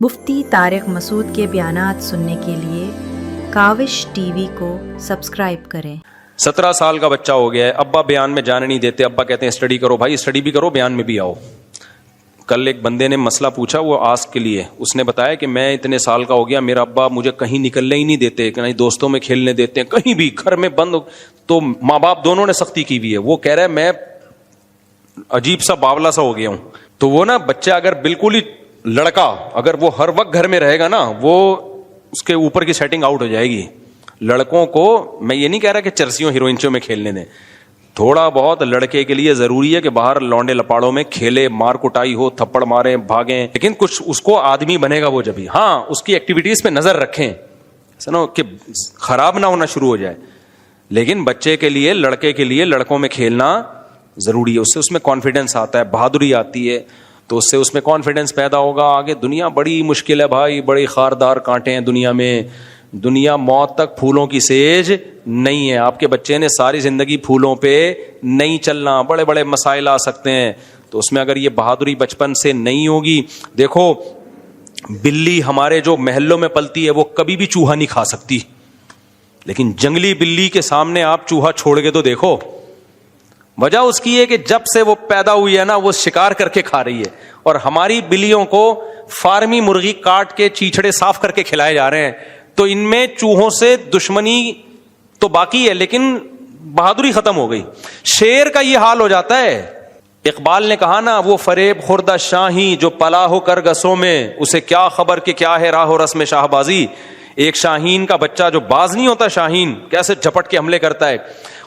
مفتی طارق مسعود کے بیانات سننے کے لیے کاوش ٹی وی کو سبسکرائب کریں۔ 17 سال کا بچہ ہو گیا ہے، ابا بیان میں جانے نہیں دیتے، ابا کہتے ہیں اسٹڈی کرو، بھائی اسٹڈی بھی کرو بیان میں بھی آؤ۔ کل ایک بندے نے مسئلہ پوچھا، وہ آسک کے لیے، اس نے بتایا کہ میں اتنے سال کا ہو گیا، میرا ابا مجھے کہیں نکلنے ہی نہیں دیتے، کہیں دوستوں میں کھیلنے دیتے ہیں، کہیں بھی گھر میں بند، تو ماں باپ دونوں نے سختی کی ہوئی ہے۔ وہ کہہ رہا ہے میں عجیب سا باولا سا ہو گیا ہوں۔ تو وہ نا بچہ اگر بالکل ہی لڑکا اگر وہ ہر وقت گھر میں رہے گا نا، وہ اس کے اوپر کی سیٹنگ آؤٹ ہو جائے گی۔ لڑکوں کو میں یہ نہیں کہہ رہا کہ چرسیوں ہیروئنچوں میں کھیلنے دیں، تھوڑا بہت لڑکے کے لیے ضروری ہے کہ باہر لونڈے لپاڑوں میں کھیلے، مار کٹائی ہو، تھپڑ ماریں، بھاگیں، لیکن کچھ اس کو آدمی بنے گا وہ جبھی۔ ہاں اس کی ایکٹیویٹیز پہ نظر رکھیں، سنو کہ خراب نہ ہونا شروع ہو جائے، لیکن بچے کے لیے، لڑکے کے لیے لڑکوں میں کھیلنا ضروری ہے۔ اس میں کانفیڈنس آتا ہے، بہادری آتی ہے، تو اس میں کانفیڈنس پیدا ہوگا۔ آگے دنیا بڑی مشکل ہے بھائی، بڑی خاردار کانٹے ہیں دنیا میں، دنیا موت تک پھولوں کی سیج نہیں ہے۔ آپ کے بچے نے ساری زندگی پھولوں پہ نہیں چلنا، بڑے بڑے مسائل آ سکتے ہیں، تو اس میں اگر یہ بہادری بچپن سے نہیں ہوگی، دیکھو بلی ہمارے جو محلوں میں پلتی ہے وہ کبھی بھی چوہا نہیں کھا سکتی، لیکن جنگلی بلی کے سامنے آپ چوہا چھوڑ کے تو دیکھو۔ وجہ اس کی ہے کہ جب سے وہ پیدا ہوئی ہے نا، وہ شکار کر کے کھا رہی ہے، اور ہماری بلیوں کو فارمی مرغی کاٹ کے چیچڑے صاف کر کے کھلائے جا رہے ہیں، تو ان میں چوہوں سے دشمنی تو باقی ہے لیکن بہادری ختم ہو گئی۔ شیر کا یہ حال ہو جاتا ہے۔ اقبال نے کہا نا، وہ فریب خوردہ شاہی جو پلا ہو کر گسوں میں، اسے کیا خبر کہ کیا ہے راہ و رسم شاہ بازی۔ ایک شاہین کا بچہ جو باز نہیں ہوتا، شاہین کیسے جھپٹ کے حملے کرتا ہے،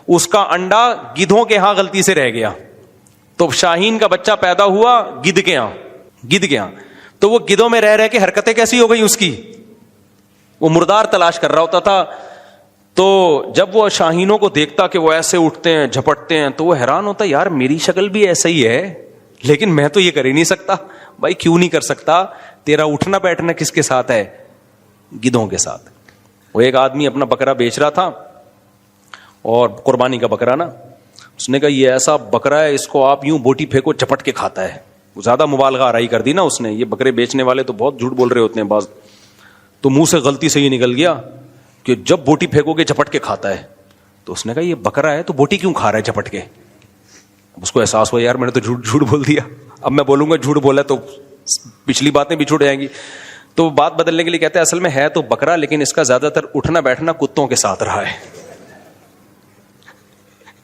اس کا انڈا گدھوں کے ہاں غلطی سے رہ گیا، تو شاہین کا بچہ پیدا ہوا گدھ کے ہاں، تو وہ گدھوں میں رہ کے حرکتیں کیسی ہو گئی اس کی، وہ مردار تلاش کر رہا ہوتا تھا۔ تو جب وہ شاہینوں کو دیکھتا کہ وہ ایسے اٹھتے ہیں، جھپٹتے ہیں، تو وہ حیران ہوتا، یار میری شکل بھی ایسا ہی ہے، لیکن میں تو یہ کر ہی نہیں سکتا۔ بھائی کیوں نہیں کر سکتا؟ تیرا اٹھنا بیٹھنا کس کے ساتھ ہے؟ گدھوں کے ساتھ۔ وہ ایک آدمی اپنا بکرا بیچ رہا تھا، اور قربانی کا بکرا نا، اس نے کہا یہ ایسا بکرا ہے، اس کو آپ یوں بوٹی پھینکو جھپٹ کے کھاتا ہے۔ زیادہ مبالغہ آرائی کر دی نا اس نے، یہ بکرے بیچنے والے تو بہت جھوٹ بول رہے ہوتے ہیں بعض، تو منہ سے غلطی سے یہ نکل گیا کہ جب بوٹی پھینکو گے جھپٹ کے کھاتا ہے۔ تو اس نے کہا یہ بکرا ہے تو بوٹی کیوں کھا رہا ہے جھپٹ کے؟ اس کو احساس ہوا یار میں نے تو جھوٹ بول دیا، اب میں بولوں گا جھوٹ بولا تو پچھلی باتیں بھی چھوٹ جائیں گی، تو بات بدلنے کے لیے کہتے ہیں اصل میں ہے تو بکرا، لیکن اس کا زیادہ تر اٹھنا بیٹھنا کتوں کے ساتھ رہا ہے۔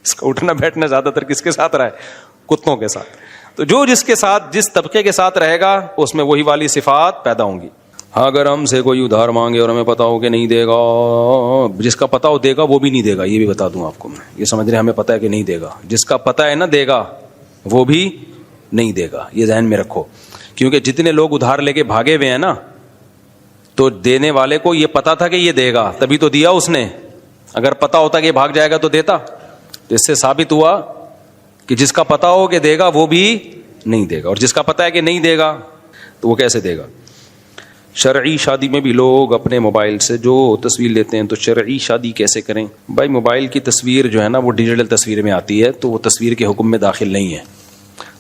اس کا اٹھنا بیٹھنا زیادہ تر کس کے ساتھ رہا ہے؟ کتوں کے ساتھ۔ تو جو جس کے ساتھ، جس طبقے کے ساتھ رہے گا، اس میں وہی والی صفات پیدا ہوں گی۔ اگر ہم سے کوئی ادھار مانگے اور ہمیں پتا ہو کہ نہیں دے گا، جس کا پتا ہو دے گا وہ بھی نہیں دے گا، یہ بھی بتا دوں آپ کو میں، یہ سمجھ رہے ہمیں پتا ہے کہ نہیں دے گا، جس کا پتا ہے نا دے گا وہ بھی نہیں دے گا، یہ ذہن میں رکھو۔ کیونکہ جتنے لوگ ادھار لے کے بھاگے ہوئے ہیں نا، تو دینے والے کو یہ پتا تھا کہ یہ دے گا، تبھی تو دیا اس نے۔ اگر پتا ہوتا کہ یہ بھاگ جائے گا تو دیتا۔ تو اس سے ثابت ہوا کہ جس کا پتا ہو کہ دے گا وہ بھی نہیں دے گا، اور جس کا پتا ہے کہ نہیں دے گا تو وہ کیسے دے گا۔ شرعی شادی میں بھی لوگ اپنے موبائل سے جو تصویر لیتے ہیں، تو شرعی شادی کیسے کریں؟ بھائی موبائل کی تصویر جو ہے نا وہ ڈیجیٹل تصویر میں آتی ہے، تو وہ تصویر کے حکم میں داخل نہیں ہے۔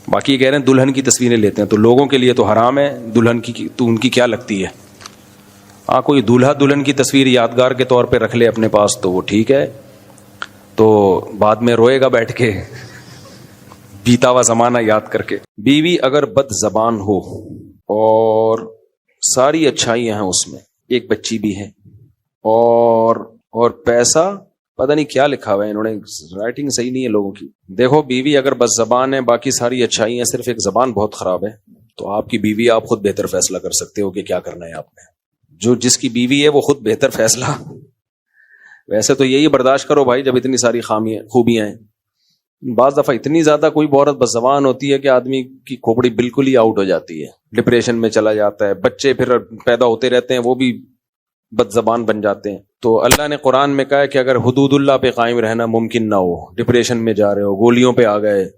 باقی یہ کہہ رہے ہیں دلہن کی تصویریں لیتے ہیں، تو لوگوں کے لیے تو حرام ہے، دلہن کی تو ان کی کیا لگتی ہے؟ ہاں کوئی دولہا دلہن کی تصویر یادگار کے طور پہ رکھ لے اپنے پاس تو وہ ٹھیک ہے، تو بعد میں روئے گا بیٹھ کے بیتا ہوا زمانہ یاد کر کے۔ بیوی اگر بد زبان ہو اور ساری اچھائیاں ہیں اس میں، ایک بچی بھی ہے، اور پیسہ پتہ نہیں کیا لکھا ہوا ہے، انہوں نے رائٹنگ صحیح نہیں ہے لوگوں کی۔ دیکھو بیوی اگر بد زبان ہے، باقی ساری اچھائیاں، صرف ایک زبان بہت خراب ہے، تو آپ کی بیوی، آپ خود بہتر فیصلہ کر سکتے ہو کہ کیا کرنا ہے آپ نے۔ جو جس کی بیوی ہے وہ خود بہتر فیصلہ، ویسے تو یہی برداشت کرو بھائی جب اتنی ساری خوبیاں ہیں۔ بعض دفعہ اتنی زیادہ کوئی عورت بد زبان ہوتی ہے کہ آدمی کی کھوپڑی بالکل ہی آؤٹ ہو جاتی ہے، ڈپریشن میں چلا جاتا ہے، بچے پھر پیدا ہوتے رہتے ہیں وہ بھی بد زبان بن جاتے ہیں۔ تو اللہ نے قرآن میں کہا ہے کہ اگر حدود اللہ پہ قائم رہنا ممکن نہ ہو، ڈپریشن میں جا رہے ہو، گولیوں پہ آ گئے،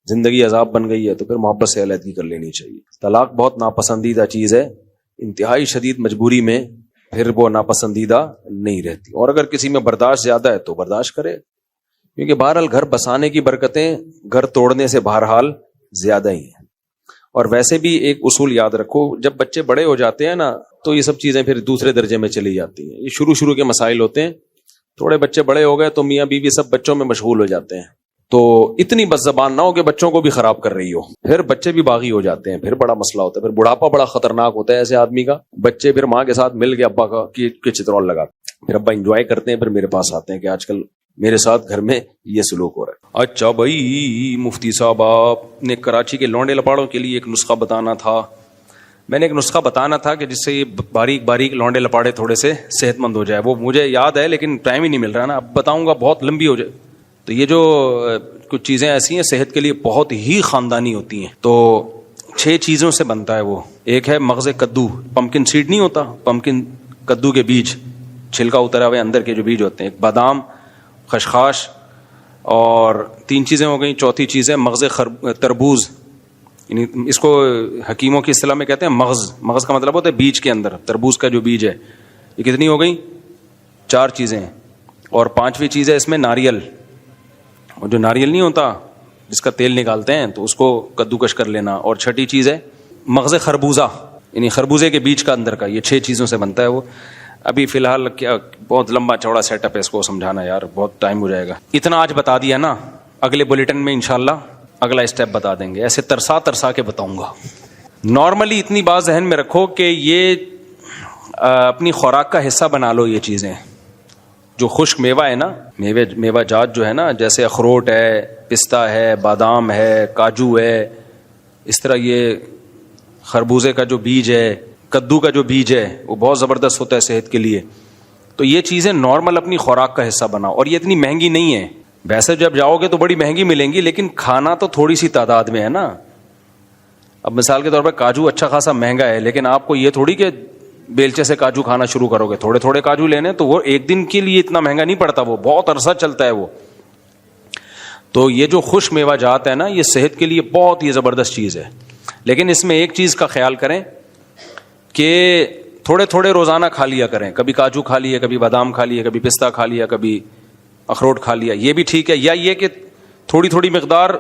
زندگی عذاب بن گئی ہے، تو پھر محبت سے علیحدگی کر لینی چاہیے۔ طلاق بہت ناپسندیدہ چیز ہے، انتہائی شدید مجبوری میں پھر وہ ناپسندیدہ نہیں رہتی، اور اگر کسی میں برداشت زیادہ ہے تو برداشت کرے، کیونکہ بہرحال گھر بسانے کی برکتیں گھر توڑنے سے بہرحال زیادہ ہی ہیں۔ اور ویسے بھی ایک اصول یاد رکھو، جب بچے بڑے ہو جاتے ہیں نا تو یہ سب چیزیں پھر دوسرے درجے میں چلی جاتی ہیں. یہ شروع کے مسائل ہوتے ہیں. تھوڑے بچے بڑے ہو گئے تو میاں بیوی سب بچوں میں مشغول ہو جاتے ہیں. تو اتنی بد زبان نہ ہو کہ بچوں کو بھی خراب کر رہی ہو، پھر بچے بھی باغی ہو جاتے ہیں، پھر بڑا مسئلہ ہوتا ہے. پھر بڑھاپا بڑا خطرناک ہوتا ہے ایسے آدمی کا. بچے پھر ماں کے ساتھ مل کے ابا کے چترول لگاتے، پھر ابا انجوائے کرتے ہیں، پھر میرے پاس آتے ہیں کہ آج کل میرے ساتھ گھر میں یہ سلوک ہو رہا ہے. اچھا بھائی مفتی صاحب، آپ نے کراچی کے لونڈے لپاڑوں کے لیے ایک نسخہ بتانا تھا. میں نے ایک نسخہ بتانا تھا کہ جس سے یہ باریک لونڈے لپاڑے تھوڑے سے صحت مند ہو جائے. وہ مجھے یاد ہے لیکن ٹائم ہی نہیں مل رہا نا. اب بتاؤں گا بہت لمبی ہو جائے. تو یہ جو کچھ چیزیں ایسی ہیں صحت کے لیے بہت ہی خاندانی ہوتی ہیں. تو 6 چیزوں سے بنتا ہے وہ. ایک ہے مغز کدو، پمکن سیڈ نہیں ہوتا، پمکن کدو کے بیج، چھلکا اترا ہوئے اندر کے جو بیج ہوتے ہیں. ایک بادام، خشخاش، اور 3 چیزیں ہو گئیں. چوتھی چیز ہے مغز تربوز. یعنی اس کو حکیموں کی اصطلاح میں کہتے ہیں مغز کا مطلب ہوتا ہے بیج کے اندر. تربوز کا جو بیج ہے. یہ کتنی ہو گئی؟ 4 چیزیں. اور 5ویں چیز ہے اس میں ناریل. اور جو ناریل نہیں ہوتا جس کا تیل نکالتے ہیں تو اس کو کدوکش کر لینا. اور 6ٹھی چیز ہے مغز خربوزہ، یعنی خربوزے کے بیج کا اندر کا. یہ 6 چیزوں سے بنتا ہے وہ. ابھی فی الحال کیا بہت لمبا چوڑا سیٹ اپ ہے، اس کو سمجھانا یار بہت ٹائم ہو جائے گا. اتنا آج بتا دیا نا، اگلے بلیٹن میں انشاءاللہ اگلا اسٹیپ بتا دیں گے. ایسے ترسا کے بتاؤں گا. نارملی اتنی بات ذہن میں رکھو کہ یہ اپنی خوراک کا حصہ بنا لو. یہ چیزیں جو خشک میوہ ہے نا، میوہ جات جو ہے نا، جیسے اخروٹ ہے، پستہ ہے، بادام ہے، کاجو ہے، اس طرح یہ خربوزے کا جو بیج ہے، کدو کا جو بیج ہے وہ بہت زبردست ہوتا ہے صحت کے لیے. تو یہ چیزیں نارمل اپنی خوراک کا حصہ بناؤ. اور یہ اتنی مہنگی نہیں ہے. ویسے جب جاؤ گے تو بڑی مہنگی ملیں گی، لیکن کھانا تو تھوڑی سی تعداد میں ہے نا. اب مثال کے طور پر کاجو اچھا خاصا مہنگا ہے، لیکن آپ کو یہ تھوڑی کہ بیلچے سے کاجو کھانا شروع کرو گے. تھوڑے تھوڑے کاجو لینے تو وہ ایک دن کے لیے اتنا مہنگا نہیں پڑتا، وہ بہت عرصہ چلتا ہے وہ. تو یہ جو خشک میوہ جات ہے نا، یہ صحت کے لیے بہت ہی زبردست چیز ہے. لیکن اس میں ایک چیز کا خیال کریں کہ تھوڑے تھوڑے روزانہ کھا لیا کریں. کبھی کاجو کھا لیے، کبھی بادام کھا لیے، کبھی پستہ کھا لیا، کبھی اخروٹ کھا لیا، یہ بھی ٹھیک ہے. یا یہ کہ تھوڑی تھوڑی مقدار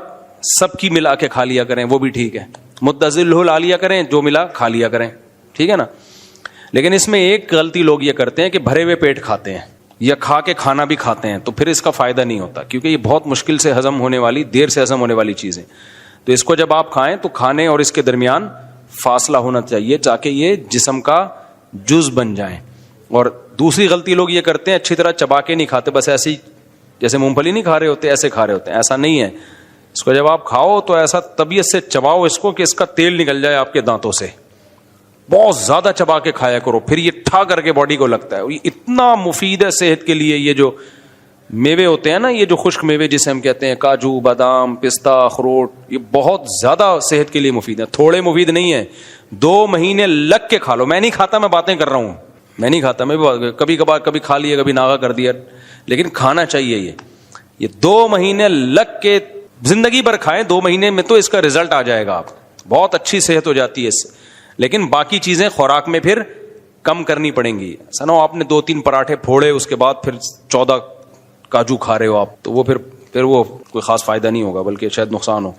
سب کی ملا کے کھا لیا کریں، وہ بھی ٹھیک ہے. متزل ہو لا لیا کریں، جو ملا کھا لیا کریں، ٹھیک ہے نا. لیکن اس میں ایک غلطی لوگ یہ کرتے ہیں کہ بھرے ہوئے پیٹ کھاتے ہیں یا کھا کے کھانا بھی کھاتے ہیں. تو پھر اس کا فائدہ نہیں ہوتا، کیونکہ یہ بہت مشکل سے ہضم ہونے والی، دیر سے ہضم ہونے والی چیزیں. تو اس کو جب آپ کھائیں تو کھانے اور اس کے درمیان فاصلہ ہونا چاہیے تاکہ یہ جسم کا جز بن جائیں. اور دوسری غلطی لوگ یہ کرتے ہیں اچھی طرح چبا کے نہیں کھاتے، بس ایسی جیسے مونگ پھلی نہیں کھا رہے ہوتے ایسے کھا رہے ہوتے ہیں. ایسا نہیں ہے. اس کو جب آپ کھاؤ تو ایسا طبیعت سے چباؤ اس کو کہ اس کا تیل نکل جائے آپ کے دانتوں سے. بہت زیادہ چبا کے کھایا کرو، پھر یہ ٹھا کر کے باڈی کو لگتا ہے. اور یہ اتنا مفید ہے صحت کے لیے. یہ جو میوے ہوتے ہیں نا، یہ جو خشک میوے جسے ہم کہتے ہیں کاجو، بادام، پستہ، اخروٹ، یہ بہت زیادہ صحت کے لیے مفید ہے. تھوڑے مفید نہیں ہے. 2 مہینے لگ کے کھا لو. میں نہیں کھاتا، میں باتیں کر رہا ہوں. میں نہیں کھاتا، میں کبھی کبھار کبھی کھا لیا، کبھی ناغا کر دیا، لیکن کھانا چاہیے. یہ 2 مہینے لگ کے زندگی بھر کھائیں. 2 مہینے میں تو اس کا رزلٹ آ جائے گا. آپ بہت اچھی صحت ہو جاتی ہے اس سے. لیکن باقی چیزیں خوراک میں پھر کم کرنی پڑیں گی. سنو آپ نے 2-3 پراٹھے پھوڑے، اس کے بعد پھر 14 کاجو کھا رہے ہو آپ، تو وہ پھر وہ کوئی خاص فائدہ نہیں ہوگا، بلکہ شاید نقصان ہو.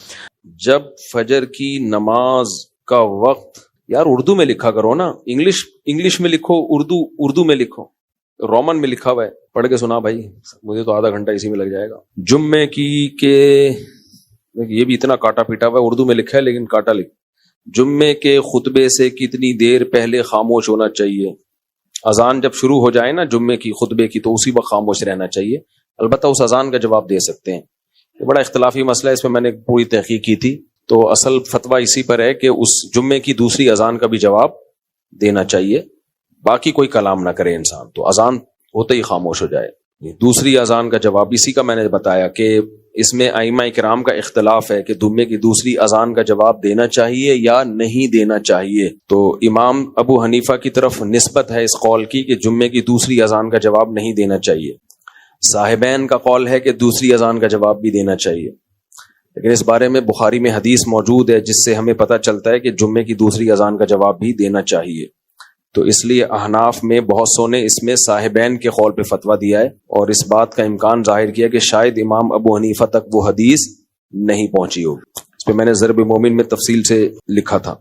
جب فجر کی نماز کا وقت، یار اردو میں لکھا کرو نا. انگلش میں لکھو، اردو میں لکھو. رومن میں لکھا ہوا ہے، پڑھ کے سنا بھائی. مجھے تو آدھا گھنٹہ اسی میں لگ جائے گا. جمعے کی کہ یہ بھی اتنا کاٹا پیٹا ہوا ہے، اردو میں لکھا ہے لیکن کاٹا لکھ. جمعے کے خطبے سے کتنی دیر پہلے خاموش ہونا چاہیے؟ اذان جب شروع ہو جائے نا جمعے کی خطبے کی تو اسی وقت خاموش رہنا چاہیے. البتہ اس اذان کا جواب دے سکتے ہیں. یہ بڑا اختلافی مسئلہ ہے، اس میں میں نے پوری تحقیق کی تھی. تو اصل فتویٰ اسی پر ہے کہ اس جمعے کی دوسری اذان کا بھی جواب دینا چاہیے. باقی کوئی کلام نہ کرے انسان، تو اذان ہوتے ہی خاموش ہو جائے. دوسری اذان کا جواب اسی کا میں نے بتایا کہ اس میں ائمہ کرام کا اختلاف ہے کہ جمعے کی دوسری اذان کا جواب دینا چاہیے یا نہیں دینا چاہیے. تو امام ابو حنیفہ کی طرف نسبت ہے اس قول کی کہ جمعے کی دوسری اذان کا جواب نہیں دینا چاہیے. صاحبین کا قول ہے کہ دوسری اذان کا جواب بھی دینا چاہیے. لیکن اس بارے میں بخاری میں حدیث موجود ہے جس سے ہمیں پتہ چلتا ہے کہ جمعے کی دوسری اذان کا جواب بھی دینا چاہیے. تو اس لیے احناف میں بہت سو نے اس میں صاحبین کے قول پہ فتویٰ دیا ہے، اور اس بات کا امکان ظاہر کیا کہ شاید امام ابو حنیفہ تک وہ حدیث نہیں پہنچی ہوگی. اس پہ میں نے ضرب مومن میں تفصیل سے لکھا تھا.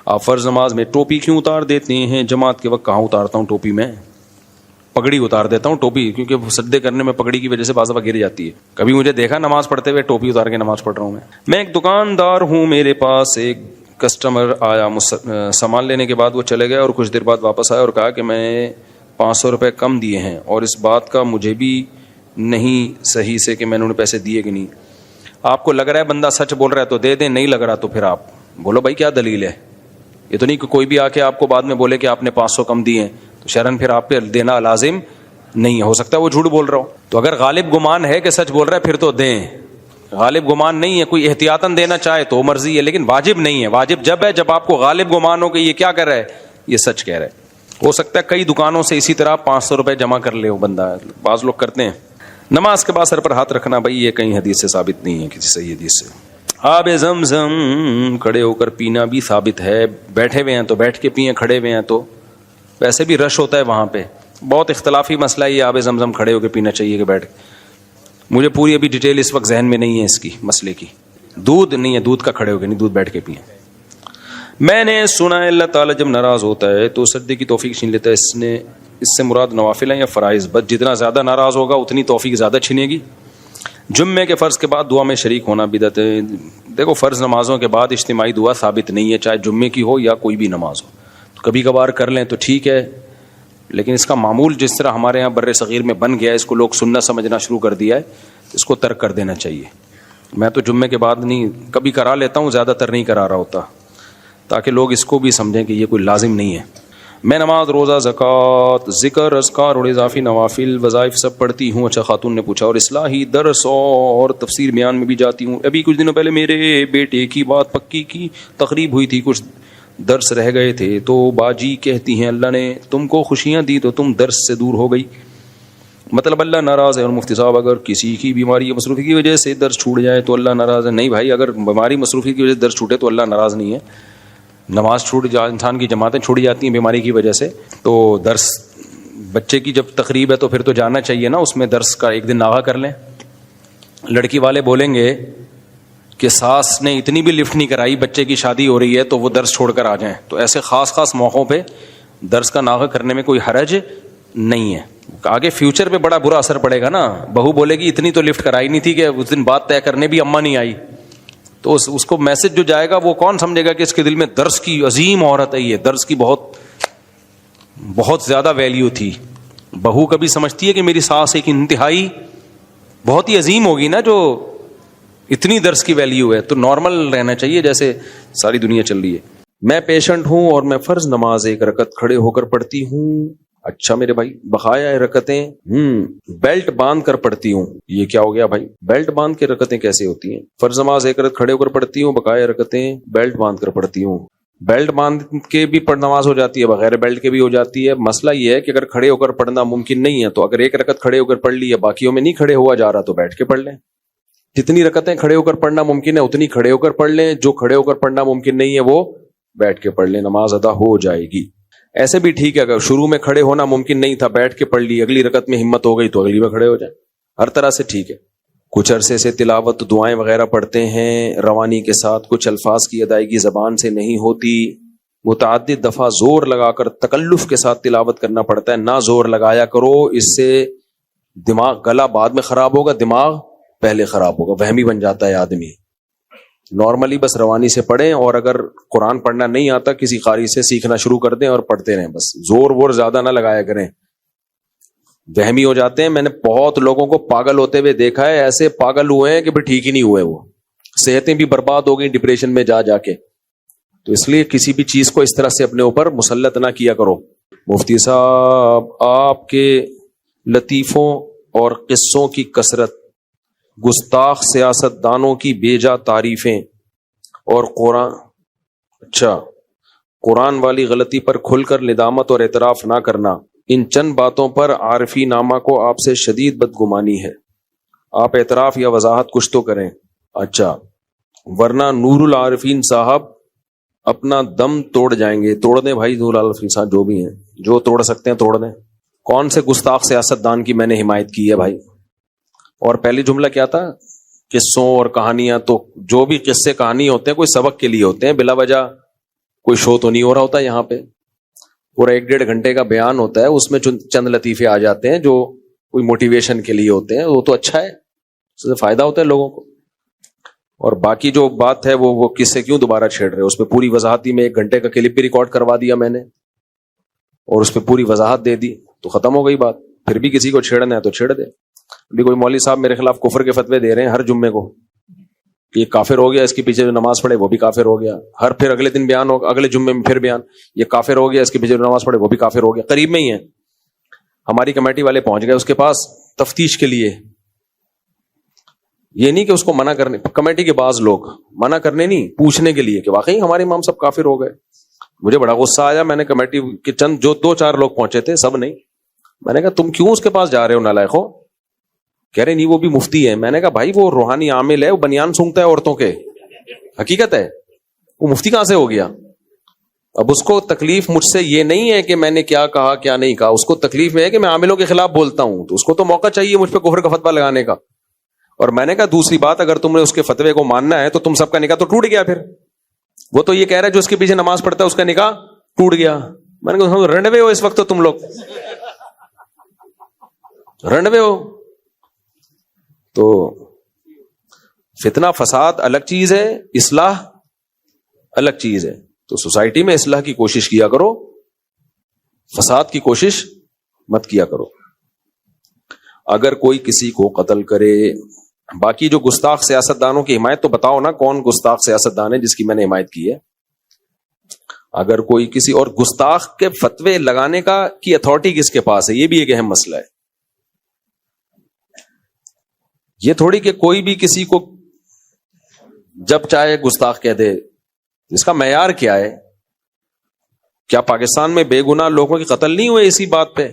آپ فرض نماز میں ٹوپی کیوں اتار دیتے ہیں؟ جماعت کے وقت کہاں اتارتا ہوں ٹوپی؟ میں پگڑی اتار دیتا ہوں. ٹوپی کیونکہ سجدے کرنے میں پگڑی کی وجہ سے بعض دفعہ گر جاتی ہے. کبھی مجھے دیکھا نماز پڑھتے ہوئے ٹوپی اتار کے نماز پڑھ رہا ہوں؟ میں ایک دکاندار ہوں، میرے پاس ایک کسٹمر آیا، سامان لینے کے بعد وہ چلے گئے اور کچھ دیر بعد واپس آیا اور کہا کہ میں 500 روپے کم دیے ہیں اور اس بات کا مجھے بھی نہیں صحیح سے کہ میں نے انہیں پیسے دیے کہ نہیں. آپ کو لگ رہا ہے بندہ سچ بول رہا ہے تو دے دیں، نہیں لگ رہا تو پھر آپ بولو بھائی کیا دلیل ہے. یہ تو نہیں کہ کوئی بھی آ کے آپ کو بعد میں بولے کہ آپ نے 500 کم دیے ہیں تو شرعاً پھر آپ پہ دینا لازم نہیں ہے. ہو سکتا ہے وہ جھوٹ بول رہا ہو. تو اگر غالب گمان ہے کہ سچ بول رہا ہے پھر تو دیں. غالب گمان نہیں ہے، کوئی احتیاطاً دینا چاہے تو مرضی ہے، لیکن واجب نہیں ہے. واجب جب ہے جب آپ کو غالب گمان ہو کہ یہ کیا کر رہا ہے، یہ سچ کہہ رہا ہے. ہو سکتا ہے کئی دکانوں سے اسی طرح 500 روپے جمع کر لے وہ بندہ، بعض لوگ کرتے ہیں. نماز کے بعد سر پر ہاتھ رکھنا بھائی یہ کہیں حدیث سے ثابت نہیں ہے، کسی صحیح حدیث سے. آب زمزم کھڑے ہو کر پینا بھی ثابت ہے. بیٹھے ہوئے ہیں تو بیٹھ کے پئیں، کھڑے ہوئے ہیں تو ویسے بھی رش ہوتا ہے وہاں پہ. بہت اختلافی مسئلہ ہے یہ آب زمزم کھڑے ہو کے پینا چاہیے کہ بیٹھ. مجھے پوری ابھی ڈیٹیل اس وقت ذہن میں نہیں ہے اس کی مسئلے کی. دودھ نہیں ہے، دودھ کا کھڑے ہو کے نہیں، دودھ بیٹھ کے پئیں. میں نے سنا ہے اللہ تعالیٰ جب ناراض ہوتا ہے تو سجدے کی توفیق چھین لیتا ہے. اس سے مراد نوافل ہیں یا فرائض؟ بس جتنا زیادہ ناراض ہوگا اتنی توفیق زیادہ چھینے گی. جمعے کے فرض کے بعد دعا میں شریک ہونا بدعت ہے. دیکھو فرض نمازوں کے بعد اجتماعی دعا ثابت نہیں ہے، چاہے جمعے کی ہو یا کوئی بھی نماز ہو. تو کبھی کبھار کر لیں تو ٹھیک ہے، لیکن اس کا معمول جس طرح ہمارے ہاں بر صغیر میں بن گیا ہے، اس کو لوگ سنت سمجھنا شروع کر دیا ہے، اس کو ترک کر دینا چاہیے. میں تو جمعے کے بعد نہیں، کبھی کرا لیتا ہوں، زیادہ تر نہیں کرا رہا ہوتا، تاکہ لوگ اس کو بھی سمجھیں کہ یہ کوئی لازم نہیں ہے. میں نماز، روزہ، زکوٰۃ، ذکر، اذکار اور اضافی نوافل وظائف سب پڑھتی ہوں. اچھا خاتون نے پوچھا. اور اصلاحی درس اور تفسیر بیان میں بھی جاتی ہوں. ابھی کچھ دنوں پہلے میرے بیٹے کی بات پکی کی تقریب ہوئی تھی، کچھ درس رہ گئے تھے تو باجی کہتی ہیں اللہ نے تم کو خوشیاں دی تو تم درس سے دور ہو گئی. مطلب اللہ ناراض ہے. اور مفتی صاحب اگر کسی کی بیماری یا مصروفی کی وجہ سے درس چھوٹ جائے تو اللہ ناراض ہے؟ نہیں بھائی، اگر بیماری مصروفی کی وجہ سے درس چھوٹے تو اللہ ناراض نہیں ہے. نماز چھوٹ جا، انسان کی جماعتیں چھوڑی جاتی ہیں بیماری کی وجہ سے، تو درس بچے کی جب تقریب ہے تو پھر تو جانا چاہیے نا. اس میں درس کا ایک دن ناغہ کر لیں. لڑکی والے بولیں گے کہ ساس نے اتنی بھی لفٹ نہیں کرائی، بچے کی شادی ہو رہی ہے تو وہ درس چھوڑ کر آ جائیں، تو ایسے خاص خاص موقعوں پہ درس کا ناغہ کرنے میں کوئی حرج نہیں ہے. آگے فیوچر پہ بڑا برا اثر پڑے گا نا. بہو بولے گی اتنی تو لفٹ کرائی نہیں تھی کہ اس دن بات طے کرنے بھی اماں نہیں آئی، تو اس کو میسج جو جائے گا وہ کون سمجھے گا کہ اس کے دل میں درس کی عظیم عورت ہے، یہ درس کی بہت زیادہ ویلیو تھی. بہو کبھی سمجھتی ہے کہ میری ساس ایک انتہائی بہت ہی عظیم ہوگی نا جو اتنی درس کی ویلیو ہے. تو نارمل رہنا چاہیے جیسے ساری دنیا چل رہی ہے. میں پیشنٹ ہوں اور میں فرض نماز 1 رکعت کھڑے ہو کر پڑھتی ہوں. اچھا میرے بھائی، بقایا رکعتیں بیلٹ باندھ کر پڑھتی ہوں. یہ کیا ہو گیا بھائی؟ بیلٹ باندھ کے رکعتیں کیسے ہوتی ہیں؟ فرض نماز 1 رکعت کھڑے ہو کر پڑھتی ہوں، بقایا رکعتیں بیلٹ باندھ کر پڑھتی ہوں. بیلٹ باندھ کے بھی نماز ہو جاتی ہے، بغیر بیلٹ کے بھی ہو جاتی ہے. مسئلہ یہ ہے کہ اگر کھڑے ہو کر پڑھنا ممکن نہیں ہے تو اگر 1 رکعت کھڑے ہو کر پڑھ لی ہے، باقیوں میں نہیں کھڑے ہوا جا رہا تو بیٹھ کے پڑھ لیں. جتنی رکعتیں کھڑے ہو کر پڑھنا ممکن ہے اتنی کھڑے ہو کر پڑھ لیں، جو کھڑے ہو کر پڑھنا ممکن نہیں ہے وہ بیٹھ کے پڑھ لیں، نماز ادا ہو جائے گی. ایسے بھی ٹھیک ہے، اگر شروع میں کھڑے ہونا ممکن نہیں تھا، بیٹھ کے پڑھ لی، اگلی رکعت میں ہمت ہو گئی تو اگلی میں کھڑے ہو جائیں. ہر طرح سے ٹھیک ہے. کچھ عرصے سے تلاوت دعائیں وغیرہ پڑھتے ہیں روانی کے ساتھ، کچھ الفاظ کی ادائیگی زبان سے نہیں ہوتی، متعدد دفعہ زور لگا کر تکلف کے ساتھ تلاوت کرنا پڑتا ہے. نہ زور لگایا کرو، اس سے دماغ، گلا بعد میں خراب ہوگا، دماغ پہلے خراب ہوگا، وہمی بن جاتا ہے آدمی. نارملی بس روانی سے پڑھیں، اور اگر قرآن پڑھنا نہیں آتا کسی قاری سے سیکھنا شروع کر دیں اور پڑھتے رہیں. بس زور وور زیادہ نہ لگایا کریں، وہمی ہو جاتے ہیں. میں نے بہت لوگوں کو پاگل ہوتے ہوئے دیکھا ہے، ایسے پاگل ہوئے ہیں کہ پھر ٹھیک ہی نہیں ہوئے، وہ صحتیں بھی برباد ہو گئی ڈپریشن میں جا کے. تو اس لیے کسی بھی چیز کو اس طرح سے اپنے اوپر مسلط نہ کیا کرو. مفتی صاحب آپ کے لطیفوں اور قصوں کی کثرت، گستاخ سیاست دانوں کی بیجا تعریفیں اور قرآن والی غلطی پر کھل کر ندامت اور اعتراف نہ کرنا، ان چند باتوں پر عارفی نامہ کو آپ سے شدید بدگمانی ہے. آپ اعتراف یا وضاحت کچھ تو کریں. اچھا، ورنہ نور العارفین صاحب اپنا دم توڑ جائیں گے. توڑ دیں بھائی، نور العارفین صاحب جو بھی ہیں، جو توڑ سکتے ہیں توڑ دیں. کون سے گستاخ سیاست دان کی میں نے حمایت کی ہے بھائی؟ اور پہلی جملہ کیا تھا قصوں اور کہانیاں, تو جو بھی قصے کہانی ہوتے ہیں کوئی سبق کے لیے ہوتے ہیں, بلا وجہ کوئی شو تو نہیں ہو رہا ہوتا یہاں پہ. پورا 1-1.5 گھنٹے کا بیان ہوتا ہے, اس میں چند لطیفے آ جاتے ہیں جو کوئی موٹیویشن کے لیے ہوتے ہیں, وہ تو اچھا ہے, اس سے فائدہ ہوتا ہے لوگوں کو. اور باقی جو بات ہے وہ قصے کیوں دوبارہ چھیڑ رہے ہیں, اس پہ پوری وضاحتی میں 1 گھنٹے کا کلپ بھی ریکارڈ کروا دیا میں نے, اور اس پہ پوری وضاحت دے دی, تو ختم ہو گئی بات. پھر بھی کسی کو چھیڑنا ہے تو چھیڑ دے. ابھی کوئی مولوی صاحب میرے خلاف کفر کے فتوے دے رہے ہیں ہر جمعے کو, کہ یہ کافر ہو گیا, اس کے پیچھے جو نماز پڑھے وہ بھی کافر ہو گیا. ہر پھر اگلے دن بیان ہوگا, اگلے جمعے میں پھر بیان, یہ کافر ہو گیا, اس کے پیچھے جو نماز پڑھے وہ بھی کافر ہو گیا. قریب میں ہی ہے, ہماری کمیٹی والے پہنچ گئے اس کے پاس تفتیش کے لیے. یہ نہیں کہ اس کو منع کرنے, کمیٹی کے بعض لوگ منع کرنے نہیں, پوچھنے کے لیے کہ واقعی ہمارے امام سب کافر ہو گئے. مجھے بڑا غصہ آیا, میں نے کمیٹی کے چند جو 2-4 لوگ پہنچے تھے, سب نہیں, میں نے کہا تم کیوں اس کے پاس جا رہے ہو نالائقو؟ کہہ رہے نہیں وہ بھی مفتی ہے. میں نے کہا بھائی وہ روحانی عامل ہے, وہ بنیان سونگتا ہے عورتوں کے, حقیقت ہے, وہ مفتی کہاں سے ہو گیا؟ اب اس کو تکلیف مجھ سے یہ نہیں ہے کہ میں نے کیا کہا کیا نہیں کہا, اس کو تکلیف ہے کہ میں عاملوں کے خلاف بولتا ہوں, تو اس کو تو موقع چاہیے مجھ پہ کفر کا فتویٰ لگانے کا. اور میں نے کہا دوسری بات, اگر تم نے اس کے فتوے کو ماننا ہے تو تم سب کا نکاح تو ٹوٹ گیا. پھر وہ تو یہ کہہ رہا ہے جو اس کے پیچھے نماز پڑھتا ہے اس کا نکاح ٹوٹ گیا. میں نے کہا رنڈوے ہو اس وقت, تو تم لوگ رنڈوے ہو. تو فتنہ فساد الگ چیز ہے, اصلاح الگ چیز ہے. تو سوسائٹی میں اصلاح کی کوشش کیا کرو, فساد کی کوشش مت کیا کرو. اگر کوئی کسی کو قتل کرے, باقی جو گستاخ سیاستدانوں کی حمایت, تو بتاؤ نا کون گستاخ سیاستدان ہے جس کی میں نے حمایت کی ہے؟ اگر کوئی کسی اور گستاخ کے فتوے لگانے کی اتھارٹی کس کے پاس ہے, یہ بھی ایک اہم مسئلہ ہے. یہ تھوڑی کہ کوئی بھی کسی کو جب چاہے گستاخ کہہ دے. اس کا معیار کیا ہے؟ کیا پاکستان میں بے گناہ لوگوں کی قتل نہیں ہوئے اسی بات پہ؟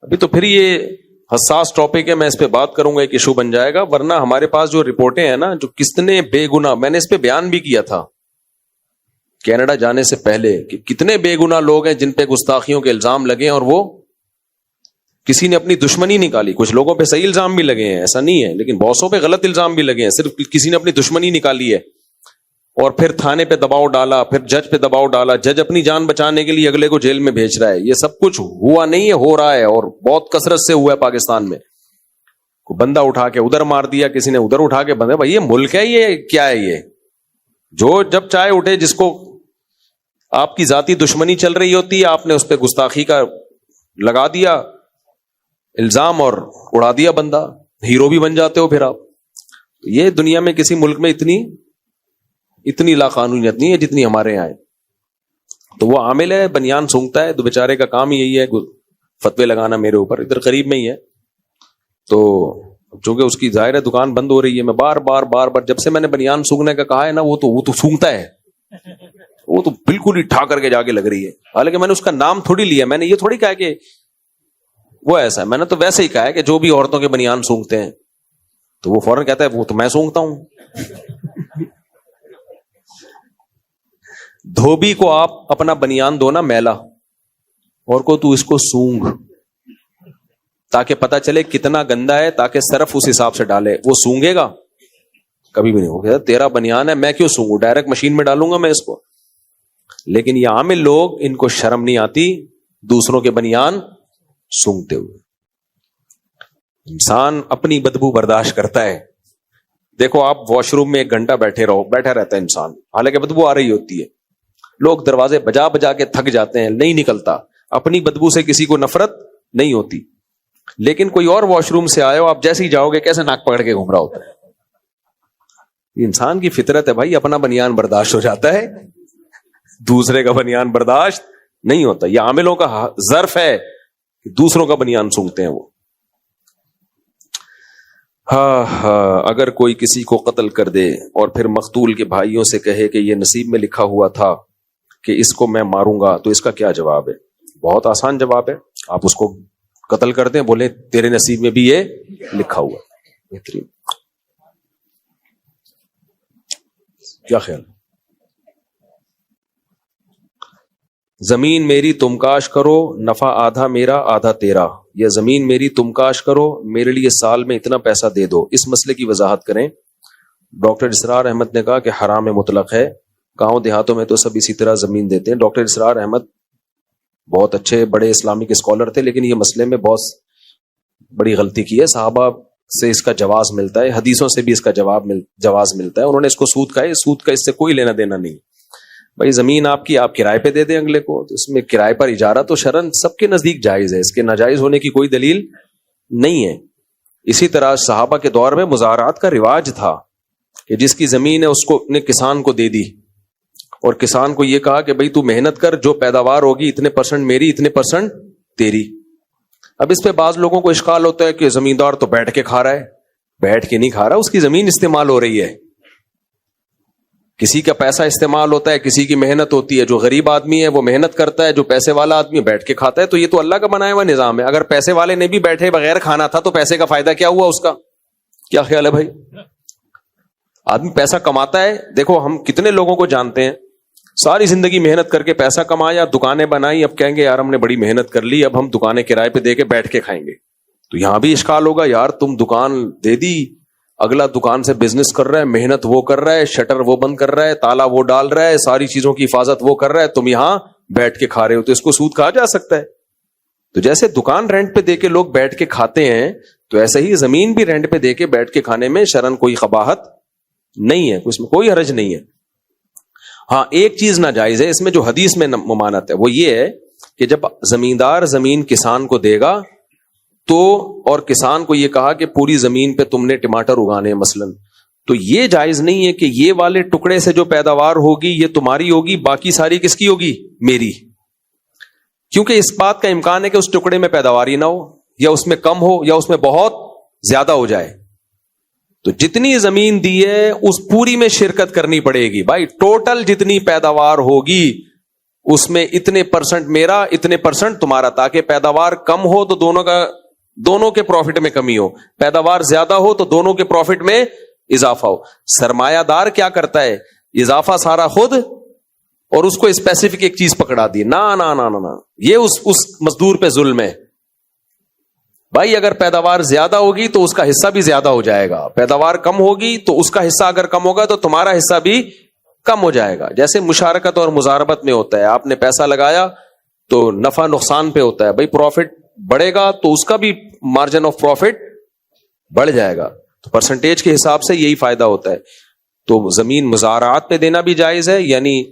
ابھی تو پھر یہ حساس ٹاپک ہے, میں اس پہ بات کروں گا, ایک ایشو بن جائے گا. ورنہ ہمارے پاس جو رپورٹیں ہیں نا, جو کتنے بے گناہ, میں نے اس پہ بیان بھی کیا تھا کینیڈا جانے سے پہلے, کہ کتنے بے گناہ لوگ ہیں جن پہ گستاخیوں کے الزام لگے ہیں, اور وہ کسی نے اپنی دشمنی نکالی. کچھ لوگوں پہ صحیح الزام بھی لگے ہیں, ایسا نہیں ہے, لیکن بہتوں پہ غلط الزام بھی لگے ہیں, صرف کسی نے اپنی دشمنی نکالی ہے. اور پھر تھانے پہ دباؤ ڈالا, پھر جج پہ دباؤ ڈالا, جج اپنی جان بچانے کے لیے اگلے کو جیل میں بھیج رہا ہے. یہ سب کچھ ہوا نہیں ہے, ہو رہا ہے, اور بہت کثرت سے ہوا ہے پاکستان میں. کو بندہ اٹھا کے ادھر مار دیا, کسی نے ادھر اٹھا کے بندہ, بھائی یہ ملک ہے, یہ کیا ہے؟ یہ جو جب چاہے اٹھے, جس کو آپ کی ذاتی دشمنی چل رہی ہوتی ہے, آپ نے اس پہ گستاخی کا لگا دیا الزام اور اڑا دیا بندہ, ہیرو بھی بن جاتے ہو پھر آپ. یہ دنیا میں کسی ملک میں اتنی لا قانونیت نہیں ہے جتنی ہمارے یہاں ہے. تو وہ عامل ہے, بنیان سونگتا ہے, تو بیچارے کا کام یہی ہے فتوے لگانا میرے اوپر. ادھر قریب میں ہی ہے, تو چونکہ اس کی ظاہر ہے دکان بند ہو رہی ہے, میں بار بار جب سے میں نے بنیان سونگنے کا کہا ہے نا, وہ تو سونگتا ہے, وہ تو بالکل ہی ٹھا کر کے جا کے لگ رہی ہے. حالانکہ میں نے اس کا نام تھوڑی لیا, میں نے یہ تھوڑی کہا کہ وہ ایسا ہے, میں نے تو ویسے ہی کہا ہے کہ جو بھی عورتوں کے بنیان سونگتے ہیں, تو وہ فوراً کہتا ہے وہ تو میں سونگتا ہوں. دھوبی کو آپ اپنا بنیان دو نا میلا, اور کو تو اس کو سونگ, تاکہ پتا چلے کتنا گندا ہے, تاکہ صرف اس حساب سے ڈالے. وہ سونگے گا کبھی بھی نہیں ہوگا. تیرا بنیان ہے, میں کیوں سونگوں, ڈائریکٹ مشین میں ڈالوں گا میں اس کو. لیکن یہ عامل لوگ, ان کو شرم نہیں آتی دوسروں کے بنیان سونگتے ہوئے. انسان اپنی بدبو برداشت کرتا ہے. دیکھو آپ واش روم میں 1 گھنٹہ بیٹھا رہتا ہے انسان, حالانکہ بدبو آ رہی ہوتی ہے, لوگ دروازے بجا کے تھک جاتے ہیں, نہیں نکلتا. اپنی بدبو سے کسی کو نفرت نہیں ہوتی, لیکن کوئی اور واش روم سے آئے ہو, آپ جیسے ہی جاؤ گے کیسے ناک پکڑ کے گھوم رہا ہوتا ہے. انسان کی فطرت ہے بھائی, اپنا بنیان برداشت ہو جاتا ہے, دوسرے کا بنیان برداشت نہیں ہوتا. یہ عاملوں کا ظرف ہے کہ دوسروں کا بنیان سونگتے ہیں وہ. اگر کوئی کسی کو قتل کر دے اور پھر مقتول کے بھائیوں سے کہے کہ یہ نصیب میں لکھا ہوا تھا کہ اس کو میں ماروں گا, تو اس کا کیا جواب ہے؟ بہت آسان جواب ہے. آپ اس کو قتل کر دیں, بولے تیرے نصیب میں بھی یہ لکھا ہوا. بہترین. کیا خیال؟ زمین میری تم کاش کرو, نفع آدھا میرا آدھا تیرا, یہ زمین میری تم کاش کرو, میرے لیے سال میں اتنا پیسہ دے دو, اس مسئلے کی وضاحت کریں. ڈاکٹر اسرار احمد نے کہا کہ حرام مطلق ہے, گاؤں دیہاتوں میں تو سب اسی طرح زمین دیتے ہیں. ڈاکٹر اسرار احمد بہت اچھے بڑے اسلامک اسکالر تھے, لیکن یہ مسئلے میں بہت بڑی غلطی کی ہے. صحابہ سے اس کا جواز ملتا ہے, حدیثوں سے بھی اس کا جواز ملتا ہے. انہوں نے اس کو سود کہا ہے, سود کا اس سے کوئی لینا دینا نہیں. بھائی زمین آپ کی, آپ کرائے پہ دے دیں اگلے کو, تو اس میں کرائے پر اجارہ تو شرعن سب کے نزدیک جائز ہے, اس کے ناجائز ہونے کی کوئی دلیل نہیں ہے. اسی طرح صحابہ کے دور میں مزارعات کا رواج تھا کہ جس کی زمین ہے اس کو اپنے کسان کو دے دی, اور کسان کو یہ کہا کہ بھئی تو محنت کر, جو پیداوار ہوگی اتنے پرسنٹ میری اتنے پرسنٹ تیری. اب اس پہ بعض لوگوں کو اشکال ہوتا ہے کہ زمیندار تو بیٹھ کے کھا رہا ہے. بیٹھ کے نہیں کھا رہا, اس کی زمین استعمال ہو رہی ہے. کسی کا پیسہ استعمال ہوتا ہے, کسی کی محنت ہوتی ہے. جو غریب آدمی ہے وہ محنت کرتا ہے, جو پیسے والا آدمی بیٹھ کے کھاتا ہے. تو یہ تو اللہ کا بنایا ہوا نظام ہے. اگر پیسے والے نے بھی بیٹھے بغیر کھانا تھا تو پیسے کا فائدہ کیا ہوا اس کا؟ کیا خیال ہے بھائی؟ آدمی پیسہ کماتا ہے, دیکھو ہم کتنے لوگوں کو جانتے ہیں ساری زندگی محنت کر کے پیسہ کمایا, دکانیں بنائی, اب کہیں گے یار ہم نے بڑی محنت کر لی, اب ہم دکانیں کرائے پہ دے کے بیٹھ کے کھائیں گے. تو یہاں بھی اشکال ہوگا, یار تم دکان دے دی, اگلا دکان سے بزنس کر رہا ہے, محنت وہ کر رہا ہے, شٹر وہ بند کر رہا ہے, تالا وہ ڈال رہا ہے, ساری چیزوں کی حفاظت وہ کر رہا ہے, تم یہاں بیٹھ کے کھا رہے ہو, تو اس کو سود کہا جا سکتا ہے؟ تو جیسے دکان رینٹ پہ دے کے لوگ بیٹھ کے کھاتے ہیں, تو ایسے ہی زمین بھی رینٹ پہ دے کے بیٹھ کے کھانے میں شرعن کوئی قباحت نہیں ہے, اس میں کوئی حرج نہیں ہے. ہاں ایک چیز ناجائز ہے اس میں جو حدیث میں ممانعت ہے, وہ یہ ہے کہ جب زمیندار زمین کسان کو دے گا تو, اور کسان کو یہ کہا کہ پوری زمین پہ تم نے ٹماٹر اگانے مثلا, تو یہ جائز نہیں ہے کہ یہ والے ٹکڑے سے جو پیداوار ہوگی یہ تمہاری ہوگی, باقی ساری کس کی ہوگی؟ میری. کیونکہ اس بات کا امکان ہے کہ اس ٹکڑے میں پیداوار ہی نہ ہو, یا اس میں کم ہو, یا اس میں بہت زیادہ ہو جائے. تو جتنی زمین دی ہے اس پوری میں شرکت کرنی پڑے گی. بھائی ٹوٹل جتنی پیداوار ہوگی اس میں اتنے پرسنٹ میرا, اتنے پرسنٹ تمہارا, تاکہ پیداوار کم ہو تو دونوں کے پروفٹ میں کمی ہو, پیداوار زیادہ ہو تو دونوں کے پروفٹ میں اضافہ ہو. سرمایہ دار کیا کرتا ہے؟ اضافہ سارا خود, اور اس کو اسپیسیفک ایک چیز پکڑا دی. نا یہ اس مزدور پہ ظلم ہے. بھائی اگر پیداوار زیادہ ہوگی تو اس کا حصہ بھی زیادہ ہو جائے گا, پیداوار کم ہوگی تو اس کا حصہ اگر کم ہوگا تو تمہارا حصہ بھی کم ہو جائے گا. جیسے مشارکت اور مضاربت میں ہوتا ہے, آپ نے پیسہ لگایا تو نفع نقصان پہ ہوتا ہے. بھائی پروفٹ بڑھے گا تو اس کا بھی مارجن آف پروفٹ بڑھ جائے گا, تو پرسنٹیج کے حساب سے یہی فائدہ ہوتا ہے. تو زمین مزارعات پہ دینا بھی جائز ہے, یعنی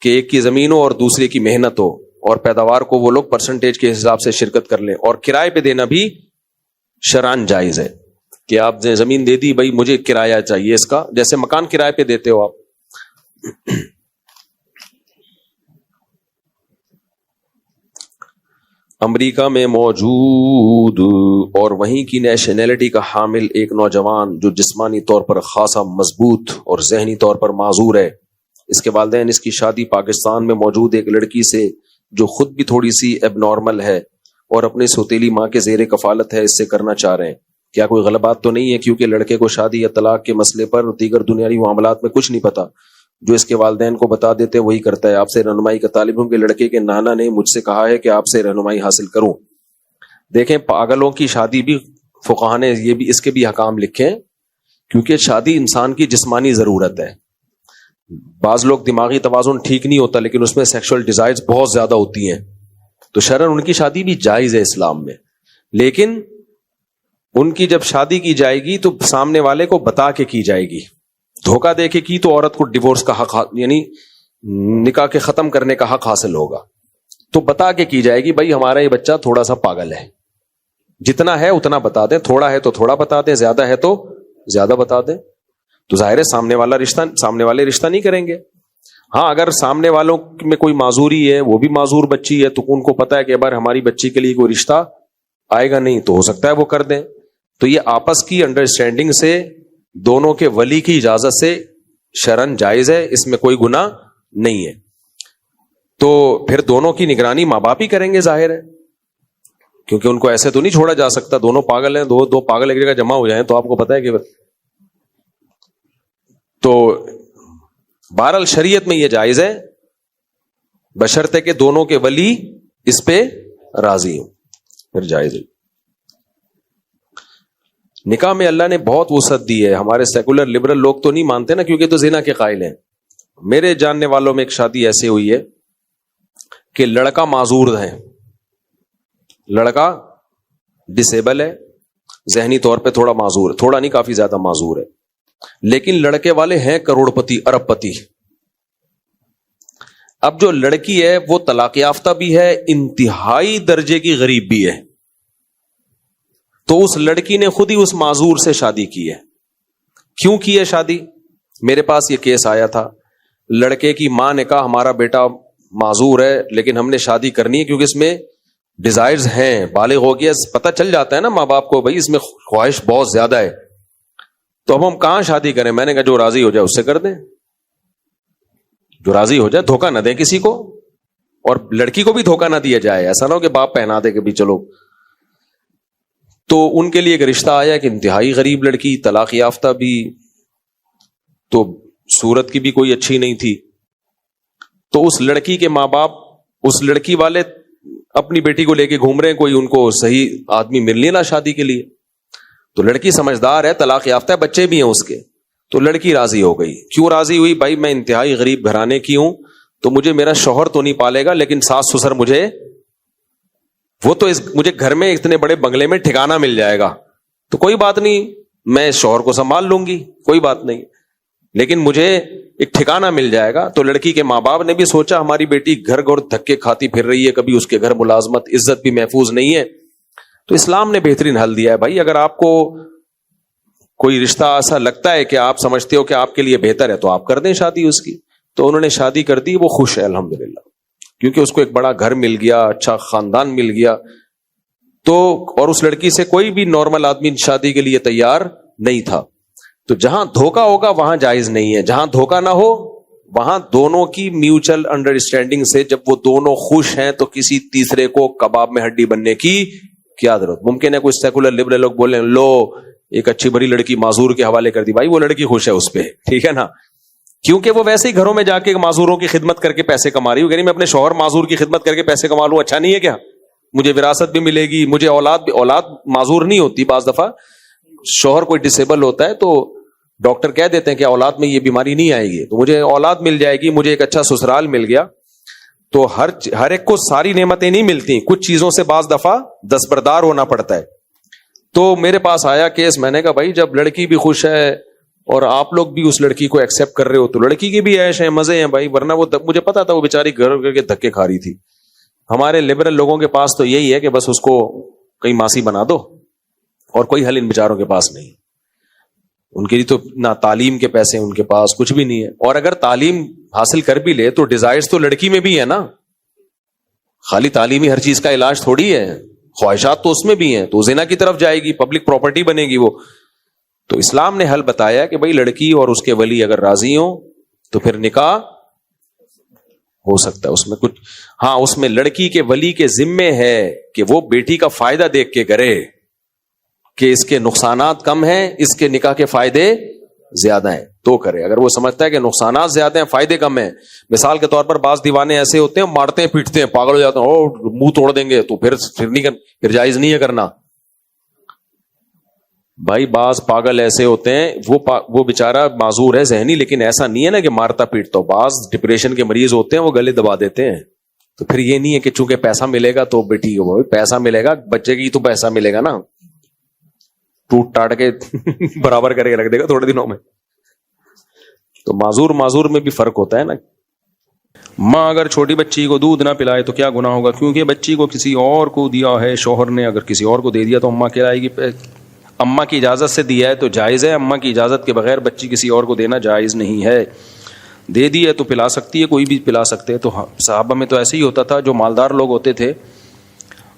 کہ ایک کی زمین ہو اور دوسرے کی محنت ہو, اور پیداوار کو وہ لوگ پرسنٹیج کے حساب سے شرکت کر لیں. اور کرائے پہ دینا بھی شرعن جائز ہے کہ آپ نے زمین دے دی, بھائی مجھے کرایہ چاہیے اس کا, جیسے مکان کرائے پہ دیتے ہو آپ. امریکہ میں موجود اور وہیں کی نیشنلٹی کا حامل ایک نوجوان جو جسمانی طور پر خاصا مضبوط اور ذہنی طور پر معذور ہے, اس کے والدین اس کی شادی پاکستان میں موجود ایک لڑکی سے جو خود بھی تھوڑی سی ایب نارمل ہے اور اپنی سوتیلی ماں کے زیر کفالت ہے, اس سے کرنا چاہ رہے ہیں. کیا کوئی غلط تو نہیں ہے؟ کیونکہ لڑکے کو شادی یا طلاق کے مسئلے پر دیگر دنیاوی معاملات میں کچھ نہیں پتا, جو اس کے والدین کو بتا دیتے وہی کرتا ہے. آپ سے رہنمائی کا طالب ہوں کہ لڑکے کے نانا نے مجھ سے کہا ہے کہ آپ سے رہنمائی حاصل کروں. دیکھیں پاگلوں کی شادی بھی فقہاء نے یہ بھی اس کے بھی حکام لکھے ہیں, کیونکہ شادی انسان کی جسمانی ضرورت ہے. بعض لوگ دماغی توازن ٹھیک نہیں ہوتا لیکن اس میں سیکشل ڈیزائرز بہت زیادہ ہوتی ہیں, تو شرعاً ان کی شادی بھی جائز ہے اسلام میں. لیکن ان کی جب شادی کی جائے گی تو سامنے والے کو بتا کے کی جائے گی. دھوکہ دے کے کی تو عورت کو ڈیورس کا حق, یعنی نکاح کے ختم کرنے کا حق حاصل ہوگا. تو بتا کے کی جائے گی, بھائی ہمارا یہ بچہ تھوڑا سا پاگل ہے, جتنا ہے اتنا بتا دیں, تھوڑا ہے تو تھوڑا بتا دیں, زیادہ ہے تو زیادہ بتا دیں. تو ظاہر ہے سامنے والے رشتہ نہیں کریں گے. ہاں اگر سامنے والوں میں کوئی معذوری ہے, وہ بھی معذور بچی ہے, تو ان کو پتا ہے کہ بار ہماری بچی کے لیے کوئی رشتہ آئے گا نہیں, تو ہو سکتا ہے وہ کر دیں. تو یہ آپس کی انڈرسٹینڈنگ سے, دونوں کے ولی کی اجازت سے شرعاً جائز ہے, اس میں کوئی گناہ نہیں ہے. تو پھر دونوں کی نگرانی ماں باپ ہی کریں گے, ظاہر ہے, کیونکہ ان کو ایسے تو نہیں چھوڑا جا سکتا. دونوں پاگل ہیں, دو پاگل ایک جگہ جمع ہو جائیں تو آپ کو پتا ہے کہ, تو بہرحال شریعت میں یہ جائز ہے بشرطے کہ دونوں کے ولی اس پہ راضی ہوں. پھر جائز ہے. نکاح میں اللہ نے بہت وسعت دی ہے. ہمارے سیکولر لبرل لوگ تو نہیں مانتے نا, کیونکہ تو زنا کے قائل ہیں. میرے جاننے والوں میں ایک شادی ایسے ہوئی ہے کہ لڑکا معذور ہے, لڑکا ڈسیبل ہے, ذہنی طور پہ تھوڑا معذور ہے, تھوڑا نہیں کافی زیادہ معذور ہے, لیکن لڑکے والے ہیں کروڑ پتی, ارب پتی. اب جو لڑکی ہے وہ طلاق یافتہ بھی ہے, انتہائی درجے کی غریب بھی ہے. تو اس لڑکی نے خود ہی اس معذور سے شادی کی ہے. کیوں کی ہے شادی؟ میرے پاس یہ کیس آیا تھا. لڑکے کی ماں نے کہا ہمارا بیٹا معذور ہے لیکن ہم نے شادی کرنی ہے کیونکہ اس میں ڈیزائرز ہیں, بالغ ہو گیا, پتہ چل جاتا ہے نا ماں باپ کو, بھائی اس میں خواہش بہت زیادہ ہے, تو اب ہم کہاں شادی کریں؟ میں نے کہا جو راضی ہو جائے اس سے کر دیں, جو راضی ہو جائے, دھوکہ نہ دیں کسی کو, اور لڑکی کو بھی دھوکہ نہ دیا جائے. ایسا نہ ہو کہ باپ پہنا دے کہ بھی چلو. تو ان کے لیے ایک رشتہ آیا کہ انتہائی غریب لڑکی, طلاق یافتہ بھی, تو صورت کی بھی کوئی اچھی نہیں تھی. تو اس لڑکی کے ماں باپ, اس لڑکی والے اپنی بیٹی کو لے کے گھوم رہے ہیں, کوئی ان کو صحیح آدمی مل نہیں رہا شادی کے لیے. تو لڑکی سمجھدار ہے, طلاق یافتہ ہے, بچے بھی ہیں اس کے, تو لڑکی راضی ہو گئی. کیوں راضی ہوئی؟ بھائی میں انتہائی غریب گھرانے کی ہوں, تو مجھے میرا شوہر تو نہیں پالے گا لیکن ساس سسر مجھے, وہ تو مجھے گھر میں اتنے بڑے بنگلے میں ٹھکانہ مل جائے گا, تو کوئی بات نہیں, میں شوہر کو سنبھال لوں گی, کوئی بات نہیں, لیکن مجھے ایک ٹھکانہ مل جائے گا. تو لڑکی کے ماں باپ نے بھی سوچا ہماری بیٹی گھر گھر دھکے کھاتی پھر رہی ہے, کبھی اس کے گھر ملازمت, عزت بھی محفوظ نہیں ہے. تو اسلام نے بہترین حل دیا ہے. بھائی اگر آپ کو کوئی رشتہ ایسا لگتا ہے کہ آپ سمجھتے ہو کہ آپ کے لیے بہتر ہے تو آپ کر دیں شادی اس کی. تو انہوں نے شادی کر دی, وہ خوش ہے الحمدللہ, کیونکہ اس کو ایک بڑا گھر مل گیا, اچھا خاندان مل گیا. تو اور اس لڑکی سے کوئی بھی نارمل آدمی شادی کے لیے تیار نہیں تھا. تو جہاں دھوکا ہوگا وہاں جائز نہیں ہے, جہاں دھوکا نہ ہو وہاں دونوں کی میوچل انڈرسٹینڈنگ سے جب وہ دونوں خوش ہیں تو کسی تیسرے کو کباب میں ہڈی بننے کی کیا ضرورت. ممکن ہے کوئی سیکولر لبرل لوگ بولیں لو ایک اچھی بڑی لڑکی معذور کے حوالے کر دی, بھائی وہ لڑکی خوش ہے اس پہ, ٹھیک ہے نا, کیونکہ وہ ویسے ہی گھروں میں جا کے معذوروں کی خدمت کر کے پیسے کما رہی ہوں. یعنی میں اپنے شوہر معذور کی خدمت کر کے پیسے کما لوں, اچھا نہیں ہے کیا؟ مجھے وراثت بھی ملے گی, مجھے اولاد معذور نہیں ہوتی. بعض دفعہ شوہر کوئی ڈسیبل ہوتا ہے تو ڈاکٹر کہہ دیتے ہیں کہ اولاد میں یہ بیماری نہیں آئے گی, تو مجھے اولاد مل جائے گی, مجھے ایک اچھا سسرال مل گیا. تو ہر ایک کو ساری نعمتیں نہیں ملتی, کچھ چیزوں سے بعض دفعہ دستبردار ہونا پڑتا ہے. تو میرے پاس آیا کیس, میں نے کہا بھائی جب لڑکی بھی خوش ہے اور آپ لوگ بھی اس لڑکی کو ایکسپٹ کر رہے ہو تو لڑکی کی بھی عیش ہے, مزے ہیں بھائی, ورنہ وہ مجھے پتا تھا وہ بیچاری گھر کر کے دھکے کھا رہی تھی. ہمارے لبرل لوگوں کے پاس تو یہی ہے کہ بس اس کو کہیں ماسی بنا دو, اور کوئی حل ان بیچاروں کے پاس نہیں. ان کے لیے تو نہ تعلیم کے پیسے ان کے پاس, کچھ بھی نہیں ہے. اور اگر تعلیم حاصل کر بھی لے تو ڈیزائرز تو لڑکی میں بھی ہے نا, خالی تعلیمی ہر چیز کا علاج تھوڑی ہے, خواہشات تو اس میں بھی ہیں, تو زنا کی طرف جائے گی, پبلک پراپرٹی بنے گی وہ. تو اسلام نے حل بتایا کہ بھائی لڑکی اور اس کے ولی اگر راضی ہوں تو پھر نکاح ہو سکتا ہے. اس میں کچھ, ہاں اس میں لڑکی کے ولی کے ذمے ہے کہ وہ بیٹی کا فائدہ دیکھ کے کرے کہ اس کے نقصانات کم ہیں, اس کے نکاح کے فائدے زیادہ ہیں تو کرے. اگر وہ سمجھتا ہے کہ نقصانات زیادہ ہیں فائدے کم ہیں, مثال کے طور پر بعض دیوانے ایسے ہوتے ہیں مارتے ہیں پیٹتے ہیں, پاگل ہو جاتے ہیں, او منہ توڑ دیں گے, تو پھر جائز نہیں ہے کرنا. بھائی بعض پاگل ایسے ہوتے ہیں, وہ بیچارہ معذور ہے ذہنی, لیکن ایسا نہیں ہے نا کہ مارتا پیٹتا. بعض ڈپریشن کے مریض ہوتے ہیں وہ گلے دبا دیتے ہیں. تو پھر یہ نہیں ہے کہ چونکہ پیسہ ملے گا تو بیٹی کو, پیسہ ملے گا بچے کی تو پیسہ ملے گا نا, ٹوٹ ٹاٹ کے برابر کر کے رکھ دے گا تھوڑے دنوں میں. تو معذور میں بھی فرق ہوتا ہے نا. ماں اگر چھوٹی بچی کو دودھ نہ پلائے تو کیا گناہ ہوگا؟ کیونکہ بچی کو کسی اور کو دیا ہے شوہر نے, اگر کسی اور کو دے دیا تو اماں کھلائے گی. اماں کی اجازت سے دیا ہے تو جائز ہے, اماں کی اجازت کے بغیر بچی کسی اور کو دینا جائز نہیں ہے. دے دی ہے تو پلا سکتی ہے, کوئی بھی پلا سکتے ہیں. تو صحابہ میں تو ایسے ہی ہوتا تھا, جو مالدار لوگ ہوتے تھے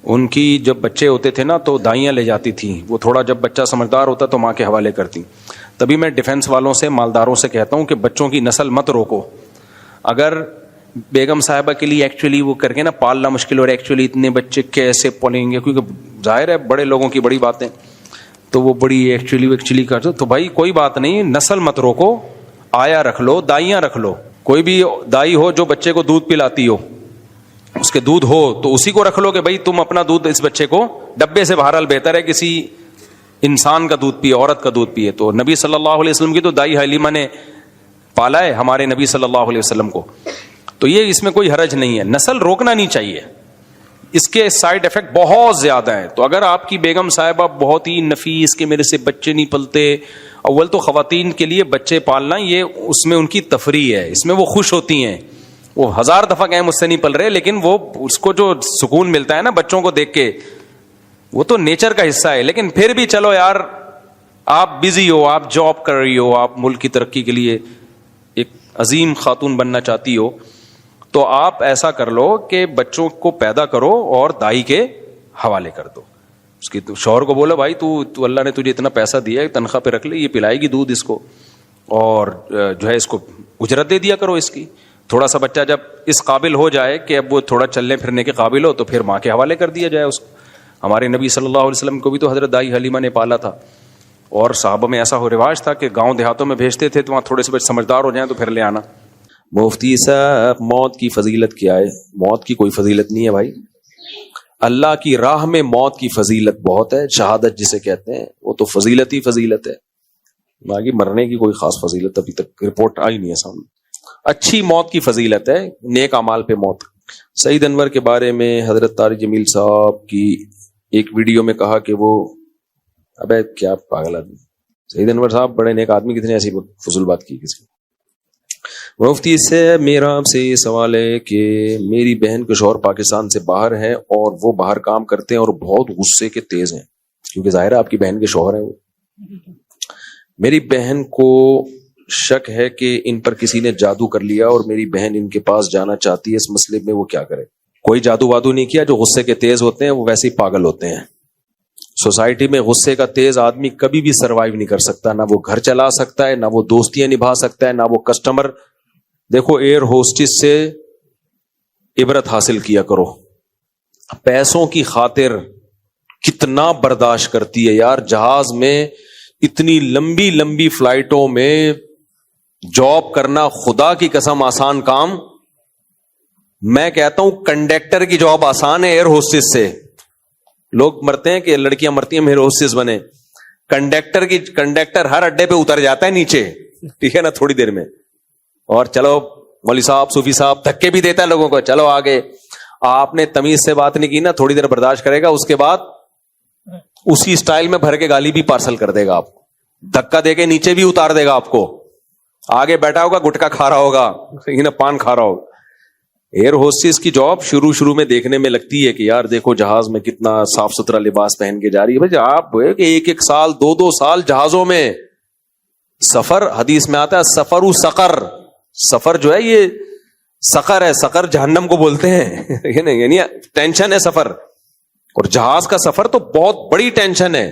ان کی جب بچے ہوتے تھے نا تو دائیاں لے جاتی تھیں, وہ تھوڑا جب بچہ سمجھدار ہوتا تو ماں کے حوالے کرتی. تبھی میں ڈیفنس والوں سے, مالداروں سے کہتا ہوں کہ بچوں کی نسل مت روکو. اگر بیگم صاحبہ کے لیے ایکچولی وہ کر کے نا پالنا مشکل, اور ایکچولی اتنے بچے کیسے پلیں گے, کیونکہ ظاہر ہے بڑے لوگوں کی بڑی باتیں, تو وہ بڑی ایکچولی کر دو. تو بھائی کوئی بات نہیں, نسل مت روکو, آیا رکھ لو, دائیاں رکھ لو. کوئی بھی دائی ہو جو بچے کو دودھ پلاتی ہو, اس کے دودھ ہو تو اسی کو رکھ لو کہ بھائی تم اپنا دودھ اس بچے کو ڈبے سے بہرحال بہتر ہے کسی انسان کا دودھ پیے, عورت کا دودھ پیے. تو نبی صلی اللہ علیہ وسلم کی تو دائی حلیمہ نے پالا ہے ہمارے نبی صلی اللہ علیہ وسلم کو, تو یہ اس میں کوئی حرج نہیں ہے. نسل روکنا نہیں چاہیے, اس کے سائیڈ ایفیکٹ بہت زیادہ ہیں. تو اگر آپ کی بیگم صاحبہ بہت ہی نفیس کہ میرے سے بچے نہیں پلتے, اول تو خواتین کے لیے بچے پالنا یہ اس میں ان کی تفریح ہے, اس میں وہ خوش ہوتی ہیں, وہ 1000 دفعہ کہیں مجھ سے نہیں پل رہے, لیکن وہ اس کو جو سکون ملتا ہے نا بچوں کو دیکھ کے, وہ تو نیچر کا حصہ ہے. لیکن پھر بھی چلو یار, آپ بزی ہو, آپ جاب کر رہی ہو, آپ ملک کی ترقی کے لیے ایک عظیم خاتون بننا چاہتی ہو, تو آپ ایسا کر لو کہ بچوں کو پیدا کرو اور دائی کے حوالے کر دو. اس کی شوہر کو بولو بھائی تو اللہ نے تجھے اتنا پیسہ دیا ہے, تنخواہ پہ رکھ لے, یہ پلائے گی دودھ اس کو, اور جو ہے اس کو اجرت دے دیا کرو اس کی. تھوڑا سا بچہ جب اس قابل ہو جائے کہ اب وہ تھوڑا چلنے پھرنے کے قابل ہو تو پھر ماں کے حوالے کر دیا جائے اس کو. ہمارے نبی صلی اللہ علیہ وسلم کو بھی تو حضرت دائی حلیمہ نے پالا تھا, اور صحابہ میں ایسا ہو رواج تھا کہ گاؤں دیہاتوں میں بھیجتے تھے تو وہاں تھوڑے سے بچے سمجھدار ہو جائیں تو پھر لے آنا. مفتی صاحب, موت کی فضیلت کیا ہے؟ موت کی کوئی فضیلت نہیں ہے بھائی, اللہ کی راہ میں موت کی فضیلت بہت ہے. شہادت جسے کہتے ہیں وہ تو فضیلت ہی فضیلت ہے, باقی مرنے کی کوئی خاص فضیلت ابھی تک رپورٹ آئی نہیں ہے سامنے. اچھی موت کی فضیلت ہے, نیک اعمال پہ موت. سعید انور کے بارے میں حضرت طارق جمیل صاحب کی ایک ویڈیو میں کہا کہ وہ, ابے کیا پاگل آدمی, سعید انور صاحب بڑے نیک آدمی, کتنے ایسی فضول بات کی کسی. مفتی سے میرا آپ سے یہ سوال ہے کہ میری بہن کے شوہر پاکستان سے باہر ہیں اور وہ باہر کام کرتے ہیں اور بہت غصے کے تیز ہیں, کیونکہ ظاہر ہے آپ کی بہن کے شوہر ہیں وہ. میری بہن کو شک ہے کہ ان پر کسی نے جادو کر لیا اور میری بہن ان کے پاس جانا چاہتی ہے, اس مسئلے میں وہ کیا کرے؟ کوئی جادو وادو نہیں کیا, جو غصے کے تیز ہوتے ہیں وہ ویسے ہی پاگل ہوتے ہیں. سوسائٹی میں غصے کا تیز آدمی کبھی بھی سروائیو نہیں کر سکتا, نہ وہ گھر چلا سکتا ہے, نہ وہ دوستیاں نبھا سکتا ہے, نہ وہ کسٹمر. دیکھو ایئر ہوسٹس سے عبرت حاصل کیا کرو, پیسوں کی خاطر کتنا برداشت کرتی ہے یار. جہاز میں اتنی لمبی لمبی فلائٹوں میں جاب کرنا خدا کی قسم آسان کام. میں کہتا ہوں کنڈکٹر کی جاب آسان ہے ایئر ہوسٹس سے. لوگ مرتے ہیں کہ لڑکیاں مرتی ہیں ایئر ہوسٹس بنے, کنڈکٹر ہر اڈے پہ اتر جاتا ہے نیچے, ٹھیک ہے نا, تھوڑی دیر میں, اور چلو مولوی صاحب صوفی صاحب دھکے بھی دیتا ہے لوگوں کو, چلو آگے. آپ نے تمیز سے بات نہیں کی نا, تھوڑی دیر برداشت کرے گا, اس کے بعد اسی سٹائل میں بھر کے گالی بھی پارسل کر دے گا آپ کو, دھکا دے کے نیچے بھی اتار دے گا آپ کو. آگے بیٹھا ہوگا, گٹکا کھا رہا ہوگا, پان کھا رہا ہوگا. ایئر ہوسٹس کی جاب شروع میں دیکھنے میں لگتی ہے کہ یار دیکھو جہاز میں کتنا صاف ستھرا لباس پہن کے جا رہی ہے. بھائی آپ ایک سال 2 سال جہازوں میں سفر, حدیث میں آتا ہے سفر و سقر, سفر جو ہے یہ سقر ہے, سقر جہنم کو بولتے ہیں, یعنی ٹینشن ہے سفر. اور جہاز کا سفر تو بہت بڑی ٹینشن ہے,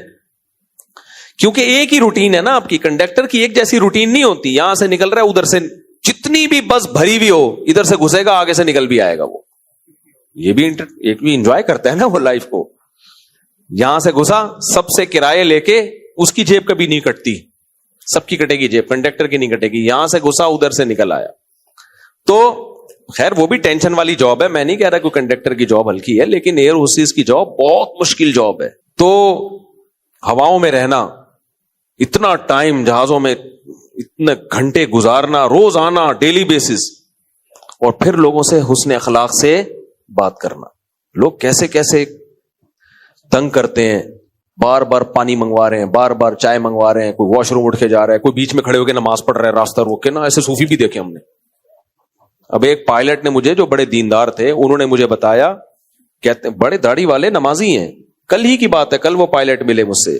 کیونکہ ایک ہی روٹین ہے نا آپ کی. کنڈکٹر کی ایک جیسی روٹین نہیں ہوتی, یہاں سے نکل رہا ہے ادھر سے, جتنی بھی بس بھری بھی ہو ادھر سے گھسے گا آگے سے نکل بھی آئے گا. وہ یہ بھی ایک بھی انجوائے کرتا ہے نا وہ لائف کو. یہاں سے گھسا, سب سے کرائے لے کے, اس کی جیب کبھی نہیں کٹتی, سب کی کٹے گی جیب, کنڈکٹر کی نہیں کٹے گی. یہاں سے گھسا ادھر سے نکل آیا. تو خیر وہ بھی ٹینشن والی جاب ہے, میں نہیں کہہ رہا کہ کنڈکٹر کی جاب ہلکی ہے, لیکن ایئر ہوسٹس کی جاب بہت مشکل جاب ہے. تو ہواؤں میں رہنا, اتنا ٹائم جہازوں میں, اتنے گھنٹے گزارنا روزانہ ڈیلی بیسس, اور پھر لوگوں سے حسن اخلاق سے بات کرنا. لوگ کیسے کیسے تنگ کرتے ہیں, بار بار پانی منگوا رہے ہیں, بار بار چائے منگوا رہے ہیں, کوئی واش روم اٹھ کے جا رہا ہے, کوئی بیچ میں کھڑے ہو کے نماز پڑھ رہا ہے راستہ روک کے نا, ایسے صوفی بھی دیکھے ہم نے. اب ایک پائلٹ نے مجھے, جو بڑے دیندار تھے, انہوں نے مجھے بتایا, کہتے بڑے داڑھی والے نمازی ہیں, کل ہی کی بات ہے, کل وہ پائلٹ ملے مجھ سے.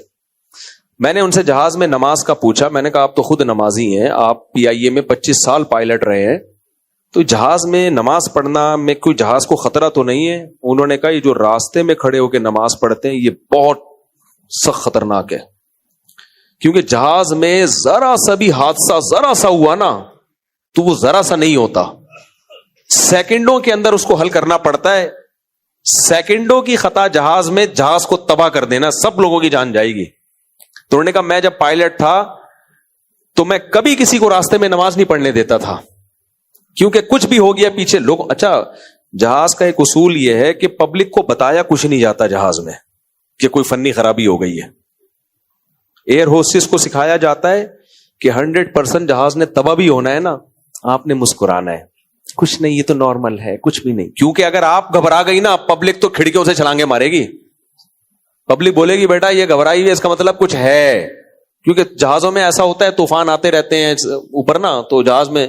میں نے ان سے جہاز میں نماز کا پوچھا, میں نے کہا آپ تو خود نمازی ہیں, آپ PIA میں 25 سال پائلٹ رہے ہیں, تو جہاز میں نماز پڑھنا میں کوئی جہاز کو خطرہ تو نہیں ہے؟ انہوں نے کہا یہ جو راستے میں کھڑے ہو کے نماز پڑھتے ہیں یہ بہت سخت خطرناک ہے, کیونکہ جہاز میں ذرا سا بھی حادثہ ذرا سا ہوا نا تو وہ ذرا سا نہیں ہوتا, سیکنڈوں کے اندر اس کو حل کرنا پڑتا ہے. سیکنڈوں کی خطا جہاز میں جہاز کو تباہ کر دینا, سب لوگوں کی جان جائے گی. تو انہوں نے کہا میں جب پائلٹ تھا تو میں کبھی کسی کو راستے میں نماز نہیں پڑھنے دیتا تھا, کیونکہ کچھ بھی ہو گیا پیچھے لوگ, اچھا جہاز کا ایک اصول یہ ہے کہ پبلک کو بتایا کچھ نہیں جاتا جہاز میں کہ کوئی فنی خرابی ہو گئی ہے. ایئر ہوسٹس کو سکھایا جاتا ہے کہ 100% جہاز نے تباہ بھی ہونا ہے نا, آپ نے مسکرانا ہے, کچھ نہیں, یہ تو نارمل ہے, کچھ بھی نہیں. کیونکہ اگر آپ گھبرا گئی نا, پبلک تو کھڑکیوں سے چھلانگے مارے گی. پبلک بولے گی بیٹا یہ گھبرائی ہوئی ہے, اس کا مطلب کچھ ہے. کیونکہ جہازوں میں ایسا ہوتا ہے, طوفان آتے رہتے ہیں اوپر نا, تو جہاز میں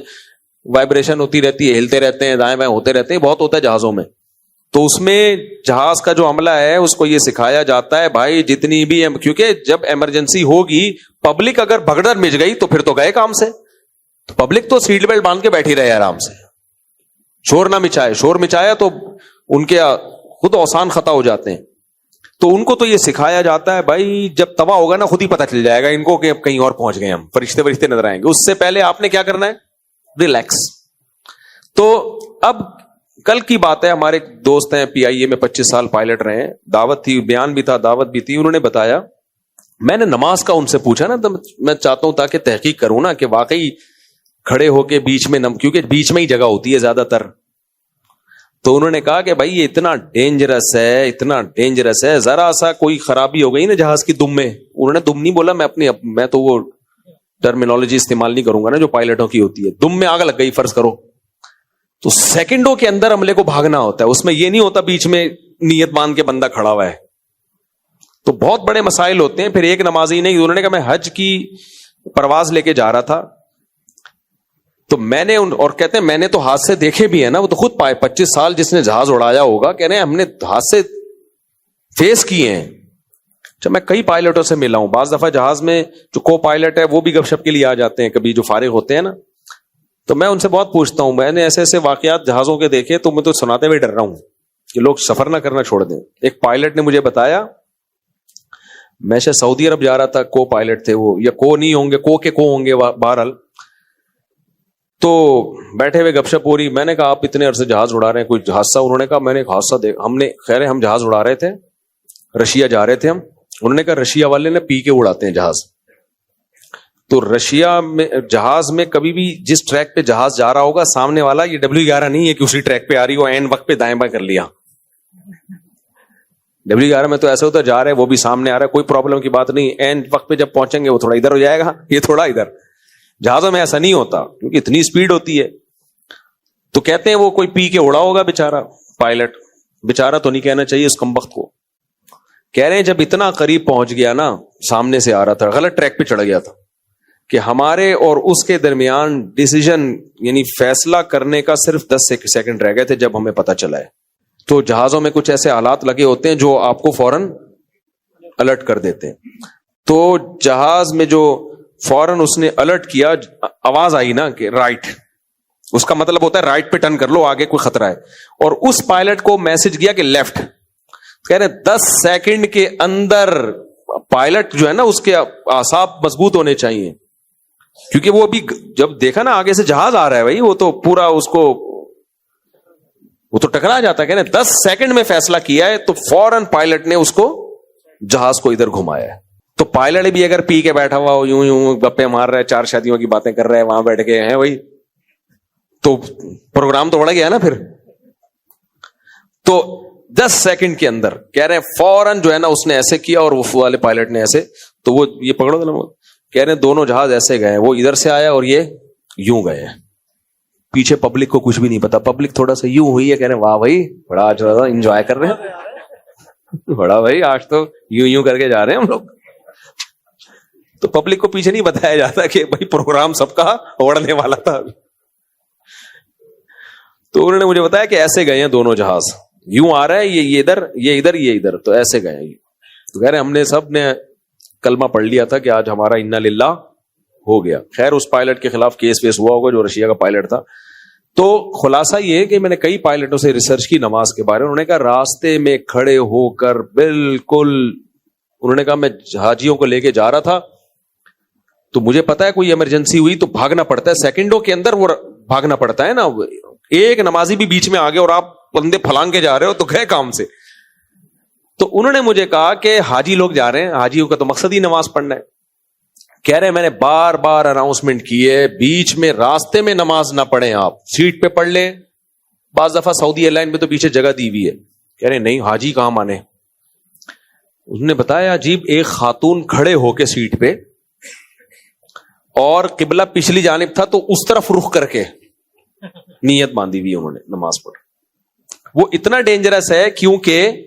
وائبریشن ہوتی رہتی ہے, ہلتے رہتے ہیں, دائیں بائیں ہوتے رہتے ہیں, بہت ہوتا ہے جہازوں میں. تو اس میں جہاز کا جو عملہ ہے اس کو یہ سکھایا جاتا ہے بھائی جتنی بھی, کیونکہ جب ایمرجنسی ہوگی, پبلک اگر بھگدڑ مچ گئی تو پھر تو گئے کام سے. تو پبلک تو سیٹ بیلٹ باندھ کے بیٹھی رہے آرام سے, شور نہ مچائے. شور مچایا تو ان کے خود اوسان خطا ہو جاتے ہیں. تو ان کو تو یہ سکھایا جاتا ہے بھائی جب تباہ ہوگا نا خود ہی پتہ چل جائے گا ان کو کہ اب کہیں اور پہنچ گئے, ہم فرشتے نظر آئیں گے. اس سے پہلے آپ نے کیا کرنا ہے, ریلیکس. تو اب کل کی بات ہے, ہمارے دوست ہیں PIA میں 25 سال پائلٹ رہے ہیں, دعوت تھی, بیان بھی تھا, دعوت بھی تھی. انہوں نے بتایا, میں نے نماز کا ان سے پوچھا نا, تو میں چاہتا ہوں تاکہ تحقیق کروں نا کہ واقعی کھڑے ہو کے بیچ میں کیونکہ بیچ میں ہی جگہ ہوتی ہے زیادہ تر. تو انہوں نے کہا کہ بھائی یہ اتنا ڈینجرس ہے, اتنا ڈینجرس ہے, ذرا سا کوئی خرابی ہو گئی نا جہاز کی دم میں. انہوں نے دم نہیں بولا, میں تو وہ ٹرمینالوجی استعمال نہیں کروں گا نا جو پائلٹوں کی ہوتی ہے. دم میں آگ لگ گئی فرض کرو, تو سیکنڈوں کے اندر عملے کو بھاگنا ہوتا ہے. اس میں یہ نہیں ہوتا بیچ میں نیت باندھ کے بندہ کھڑا ہوا ہے. تو بہت بڑے مسائل ہوتے ہیں. پھر ایک نمازی نہیں, انہوں نے کہا میں حج کی پرواز لے کے جا رہا تھا, تو میں نے اور کہتے ہیں میں نے تو حادثے دیکھے بھی ہیں نا, وہ تو خود پائے 25 سال جس نے جہاز اڑایا ہوگا, کہہ رہے ہیں ہم نے حادثے فیس کیے ہیں. اچھا, میں کئی پائلٹوں سے ملا ہوں. بعض دفعہ جہاز میں جو کو پائلٹ ہے وہ بھی گپ شپ کے لیے آ جاتے ہیں کبھی, جو فارغ ہوتے ہیں نا, تو میں ان سے بہت پوچھتا ہوں. میں نے ایسے ایسے واقعات جہازوں کے دیکھے تو میں تو سناتے ہوئے ڈر رہا ہوں کہ لوگ سفر نہ کرنا چھوڑ دیں. ایک پائلٹ نے مجھے بتایا, میں شاید سعودی عرب جا رہا تھا, کو پائلٹ تھے وہ, یا کو نہیں ہوں گے, کو ہوں گے بہرحال. تو بیٹھے ہوئے گپ شپ ہو رہی. میں نے کہا آپ اتنے عرصے جہاز اڑا رہے ہیں, کوئی حادثہ؟ انہوں نے کہا میں نے ایک حادثہ ہم نے, خیر ہم جہاز اڑا رہے تھے, رشیا جا رہے تھے ہم. انہوں نے کہا رشیا والے نے پی کے اڑاتے ہیں جہاز. تو رشیا میں جہاز میں کبھی بھی جس ٹریک پہ جہاز جا رہا ہوگا, سامنے والا یہ W11 نہیں ہے کہ اسی ٹریک پہ آ رہی ہو, اینڈ وقت پہ دائیں بائیں کر لیا. W11 میں تو ایسا ہوتا ہے جا رہے وہ بھی سامنے آ رہا ہے, کوئی پرابلم کی بات نہیں, اینڈ وقت پہ جب پہنچیں گے وہ تھوڑا ادھر ہو جائے گا, یہ تھوڑا ادھر. جہازوں میں ایسا نہیں ہوتا کیونکہ اتنی سپیڈ ہوتی ہے. تو کہتے ہیں وہ کوئی پی کے اڑا ہوگا بیچارہ پائلٹ. بیچارہ تو نہیں کہنا چاہیے اس کمبخت کو. کہہ رہے ہیں جب اتنا قریب پہنچ گیا نا, سامنے سے آ رہا تھا, غلط ٹریک پہ چڑھ گیا تھا, کہ ہمارے اور اس کے درمیان ڈیسیژن یعنی فیصلہ کرنے کا صرف 10 سیکنڈ رہ گئے تھے جب ہمیں پتہ چلا ہے. تو جہازوں میں کچھ ایسے حالات لگے ہوتے ہیں جو آپ کو فوراً الرٹ کر دیتے ہیں. تو جہاز میں جو فوراً اس نے الرٹ کیا, آواز آئی نا کہ رائٹ, اس کا مطلب ہوتا ہے رائٹ پہ ٹرن کر لو, آگے کوئی خطرہ ہے. اور اس پائلٹ کو میسج گیا کہ لیفٹ. کہہ رہے 10 سیکنڈ کے اندر پائلٹ جو ہے نا اس کے اعصاب مضبوط ہونے چاہیے, کیونکہ وہ ابھی جب دیکھا نا آگے سے جہاز آ رہا ہے بھائی, وہ تو پورا اس کو وہ تو ٹکرا جاتا ہے. کہہ رہے 10 سیکنڈ میں فیصلہ کیا ہے, تو فوراً پائلٹ نے اس کو جہاز کو ادھر گھمایا ہے. تو پائلٹ بھی اگر پی کے بیٹھا ہوا ہو, یوں گپے مار رہا ہے, 4 شادیوں کی باتیں کر رہا ہے وہاں بیٹھ کے ہیں وہی, تو پروگرام تو بڑھ گیا نا پھر. تو 10 سیکنڈ کے اندر کہہ رہے ہیں فوراً جو ہے نا اس نے ایسے کیا, اور وہ والے پائلٹ نے ایسے, تو وہ یہ پکڑو نا, کہہ رہے ہیں دونوں جہاز ایسے گئے, وہ ادھر سے آیا اور یہ یوں گئے. پیچھے پبلک کو کچھ بھی نہیں پتا, پبلک تھوڑا سا یوں ہوئی ہے, کہہ رہے ہیں واہ بھائی بڑا آج انجوائے کر رہے ہیں, بڑا بھائی آج تو یوں کر کے جا رہے ہیں ہم لوگ. تو پبلک کو پیچھے نہیں بتایا جاتا کہ بھائی پروگرام سب کا اڑنے والا تھا. تو انہوں نے مجھے بتایا کہ ایسے گئے ہیں دونوں جہاز, یوں آ رہا ہے یہ ادھر, یہ ادھر, یہ ادھر, تو ایسے گئے ہیں. تو کہہ رہے ہم نے سب نے کلمہ پڑھ لیا تھا کہ آج ہمارا انا للہ ہو گیا. خیر اس پائلٹ کے خلاف کیس ویس ہوا ہوگا جو رشیا کا پائلٹ تھا. تو خلاصہ یہ ہے کہ میں نے کئی پائلٹوں سے ریسرچ کی نماز کے بارے میں. انہوں نے کہا راستے میں کھڑے ہو کر بالکل, انہوں نے کہا میں حاجیوں کو لے کے جا رہا تھا, تو مجھے پتا ہے کوئی ایمرجنسی ہوئی تو بھاگنا پڑتا ہے, سیکنڈوں کے اندر وہ بھاگنا پڑتا ہے نا. ایک نمازی بھی بیچ میں آگے اور آپ بندے پھلانگ کے جا رہے ہو تو گئے کام سے. تو انہوں نے مجھے کہا کہ حاجی لوگ جا رہے ہیں, حاجیوں کا تو مقصد ہی نماز پڑھنا ہے. کہہ رہے میں نے بار بار اناؤنسمنٹ کی ہے, بیچ میں راستے میں نماز نہ پڑھیں, آپ سیٹ پہ پڑھ لیں, بعض دفعہ سعودی ایئر لائن میں تو پیچھے جگہ دی ہوئی ہے, کہہ رہے نہیں حاجی کہاں مانے. اس نے بتایا عجیب, ایک خاتون کھڑے ہو کے سیٹ پہ اور قبلہ پچھلی جانب تھا تو اس طرف رخ کر کے نیت باندھی ہوئی انہوں نے نماز پڑھ. وہ اتنا ڈینجرس ہے کیونکہ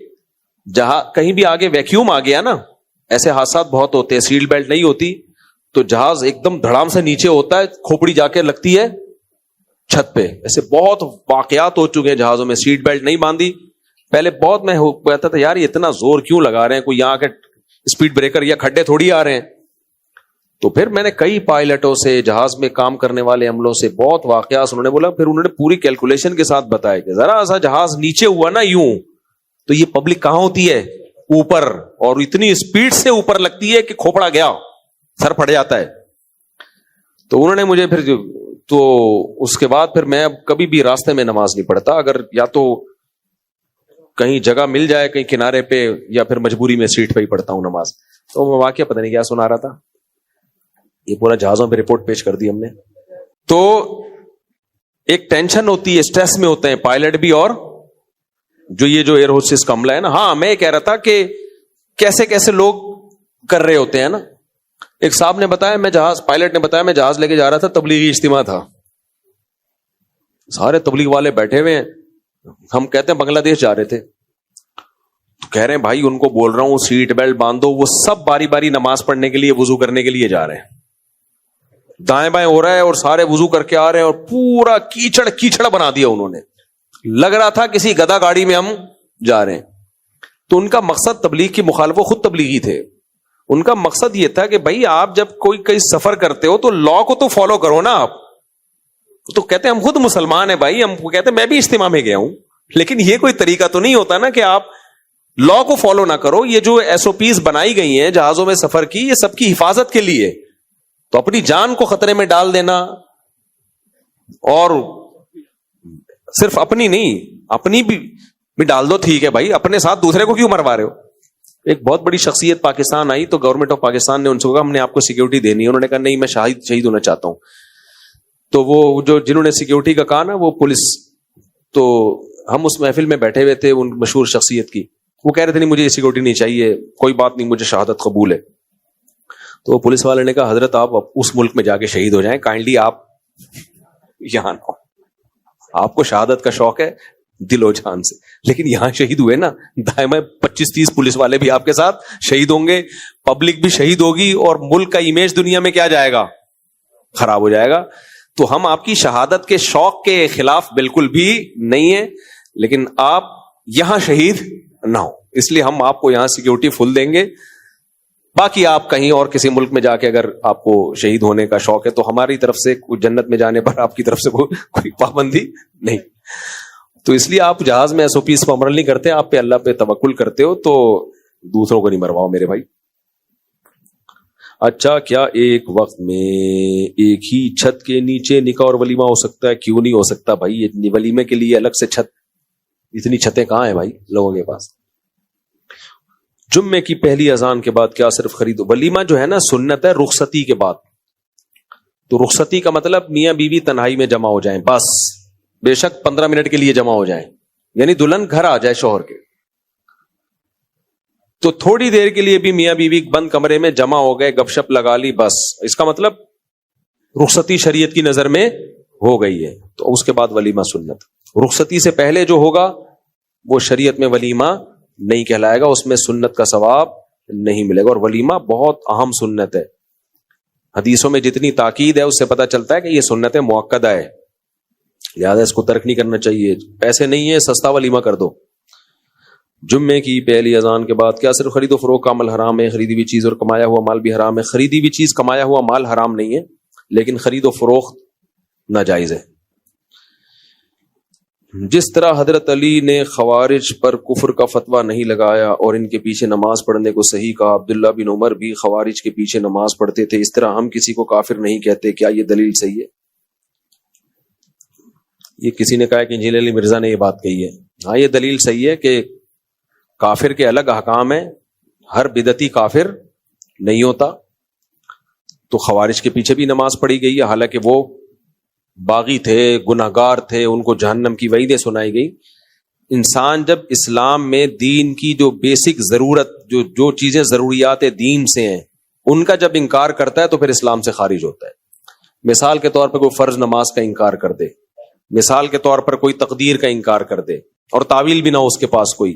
جہاں کہیں بھی آگے ویکیوم آ گیا نا, ایسے حادثات بہت ہوتے ہیں, سیٹ بیلٹ نہیں ہوتی تو جہاز ایک دم دھڑام سے نیچے ہوتا ہے, کھوپڑی جا کے لگتی ہے چھت پہ. ایسے بہت واقعات ہو چکے ہیں جہازوں میں, سیٹ بیلٹ نہیں باندھی. پہلے بہت میں کہتا تھا یار یہ اتنا زور کیوں لگا رہے ہیں, کوئی یہاں کے اسپیڈ بریکر یا کھڈے تھوڑی آ رہے ہیں. تو پھر میں نے کئی پائلٹوں سے, جہاز میں کام کرنے والے عملوں سے بہت واقعات انہوں نے بولا, پھر انہوں نے پوری کیلکولیشن کے ساتھ بتایا کہ ذرا سا جہاز نیچے ہوا نا یوں تو یہ پبلک کہاں ہوتی ہے, اوپر, اور اتنی اسپیڈ سے اوپر لگتی ہے کہ کھوپڑا گیا سر پھٹ جاتا ہے. تو انہوں نے مجھے پھر تو اس کے بعد پھر میں اب کبھی بھی راستے میں نماز نہیں پڑھتا, اگر یا تو کہیں جگہ مل جائے کہیں کنارے پہ یا پھر مجبوری میں سیٹ پہ ہی پڑھتا ہوں نماز. تو میں واقعہ پتہ نہیں کیا سنا رہا تھا, یہ پورا جہازوں پہ رپورٹ پیش کر دی ہم نے. تو ایک ٹینشن ہوتی ہے, اسٹریس میں ہوتے ہیں پائلٹ بھی اور جو یہ جو ایئر ہوسٹس کا عملہ ہے نا. ہاں میں کہہ رہا تھا کہ کیسے کیسے لوگ کر رہے ہوتے ہیں نا. ایک صاحب نے بتایا, میں جہاز, پائلٹ نے بتایا میں جہاز لے کے جا رہا تھا, تبلیغی اجتماع تھا, سارے تبلیغ والے بیٹھے ہوئے ہیں, ہم کہتے ہیں بنگلہ دیش جا رہے تھے. تو کہہ رہے ہیں بھائی ان کو بول رہا ہوں سیٹ بیلٹ باندھو, وہ سب باری باری نماز پڑھنے کے لیے, وضو کرنے کے لیے جا رہے ہیں, دائیں بائیں ہو رہا ہے اور سارے وضو کر کے آ رہے ہیں اور پورا کیچڑ کیچڑ بنا دیا انہوں نے, لگ رہا تھا کسی گدا گاڑی میں ہم جا رہے ہیں. تو ان کا مقصد تبلیغ کی مخالف, وہ خود تبلیغی تھے, ان کا مقصد یہ تھا کہ بھائی آپ جب کوئی کہیں سفر کرتے ہو تو لا کو تو فالو کرو نا آپ. تو کہتے ہیں ہم خود مسلمان ہیں بھائی, ہم کہتے ہیں میں بھی اجتماع میں گیا ہوں, لیکن یہ کوئی طریقہ تو نہیں ہوتا نا کہ آپ لا کو فالو نہ کرو. یہ جو ایس او پیز بنائی گئی ہیں جہازوں میں سفر کی, یہ سب کی حفاظت کے لیے, تو اپنی جان کو خطرے میں ڈال دینا, اور صرف اپنی نہیں اپنی بھی ڈال دو, ٹھیک ہے بھائی, اپنے ساتھ دوسرے کو کیوں مروا رہے ہو. ایک بہت بڑی شخصیت پاکستان آئی تو گورنمنٹ آف پاکستان نے ان سے کہا ہم نے آپ کو سیکیورٹی دینی ہے. انہوں نے کہا نہیں میں شہید ہونا چاہتا ہوں. تو وہ جو جنہوں نے سیکیورٹی کا کہا نا وہ پولیس, تو ہم اس محفل میں بیٹھے ہوئے تھے ان مشہور شخصیت کی, وہ کہہ رہے تھے نہیں مجھے یہ سیکیورٹی نہیں چاہیے, کوئی بات نہیں مجھے شہادت قبول ہے. تو پولیس والے نے کہا حضرت آپ اس ملک میں جا کے شہید ہو جائیں, کائنڈلی آپ یہاں نہ ہو, آپ کو شہادت کا شوق ہے دل و جان سے, لیکن یہاں شہید ہوئے نا دائیں 25-30 پولیس والے بھی آپ کے ساتھ شہید ہوں گے, پبلک بھی شہید ہوگی, اور ملک کا امیج دنیا میں کیا جائے گا, خراب ہو جائے گا. تو ہم آپ کی شہادت کے شوق کے خلاف بالکل بھی نہیں ہیں, لیکن آپ یہاں شہید نہ ہو, اس لیے ہم آپ کو یہاں سیکیورٹی فل دیں گے. باقی آپ کہیں اور کسی ملک میں جا کے اگر آپ کو شہید ہونے کا شوق ہے تو ہماری طرف سے جنت میں جانے پر آپ کی طرف سے کوئی پابندی نہیں. تو اس لیے آپ جہاز میں ایس او پیز پر عمل نہیں کرتے, آپ پہ اللہ پہ توکل کرتے ہو, تو دوسروں کو نہیں مرواؤ میرے بھائی. اچھا کیا ایک وقت میں ایک ہی چھت کے نیچے نکاح اور ولیمہ ہو سکتا ہے؟ کیوں نہیں ہو سکتا بھائی, اتنی ولیمے کے لیے الگ سے چھت, اتنی چھتیں کہاں ہیں بھائی لوگوں کے پاس. جمعے کی پہلی اذان کے بعد کیا صرف خرید ولیمہ جو ہے نا سنت ہے رخصتی کے بعد. تو رخصتی کا مطلب میاں بیوی تنہائی میں جمع ہو جائیں, بس بے شک 15 منٹ کے لیے جمع ہو جائیں, یعنی دلہن گھر آ جائے شوہر کے, تو تھوڑی دیر کے لیے بھی میاں بیوی بند کمرے میں جمع ہو گئے, گپ شپ لگا لی, بس اس کا مطلب رخصتی شریعت کی نظر میں ہو گئی ہے. تو اس کے بعد ولیمہ سنت. رخصتی سے پہلے جو ہوگا وہ شریعت میں ولیمہ نہیں کہلائے گا, اس میں سنت کا ثواب نہیں ملے گا. اور ولیمہ بہت اہم سنت ہے, حدیثوں میں جتنی تاکید ہے اس سے پتہ چلتا ہے کہ یہ سنت مؤکدہ ہے, لہذا اس کو ترک نہیں کرنا چاہیے. پیسے نہیں ہے سستا ولیمہ کر دو. جمعے کی پہلی اذان کے بعد کیا صرف خرید و فروخت کا عمل حرام ہے؟ خریدی ہوئی چیز اور کمایا ہوا مال بھی حرام ہے. خریدی ہوئی چیز کمایا ہوا مال حرام نہیں ہے, لیکن خرید و فروخت ناجائز ہے. جس طرح حضرت علی نے خوارج پر کفر کا فتویٰ نہیں لگایا اور ان کے پیچھے نماز پڑھنے کو صحیح کہا, عبداللہ بن عمر بھی خوارج کے پیچھے نماز پڑھتے تھے, اس طرح ہم کسی کو کافر نہیں کہتے, کیا یہ دلیل صحیح ہے؟ یہ کسی نے کہا کہ انجیل علی مرزا نے یہ بات کہی ہے. ہاں یہ دلیل صحیح ہے کہ کافر کے الگ احکام ہیں, ہر بدعتی کافر نہیں ہوتا. تو خوارج کے پیچھے بھی نماز پڑھی گئی ہے, حالانکہ وہ باغی تھے, گناہگار تھے, ان کو جہنم کی وعیدیں سنائی گئی. انسان جب اسلام میں دین کی جو بیسک ضرورت, جو چیزیں ضروریات دین سے ہیں, ان کا جب انکار کرتا ہے تو پھر اسلام سے خارج ہوتا ہے. مثال کے طور پر کوئی فرض نماز کا انکار کر دے, مثال کے طور پر کوئی تقدیر کا انکار کر دے اور تعویل بھی نہ ہو اس کے پاس کوئی,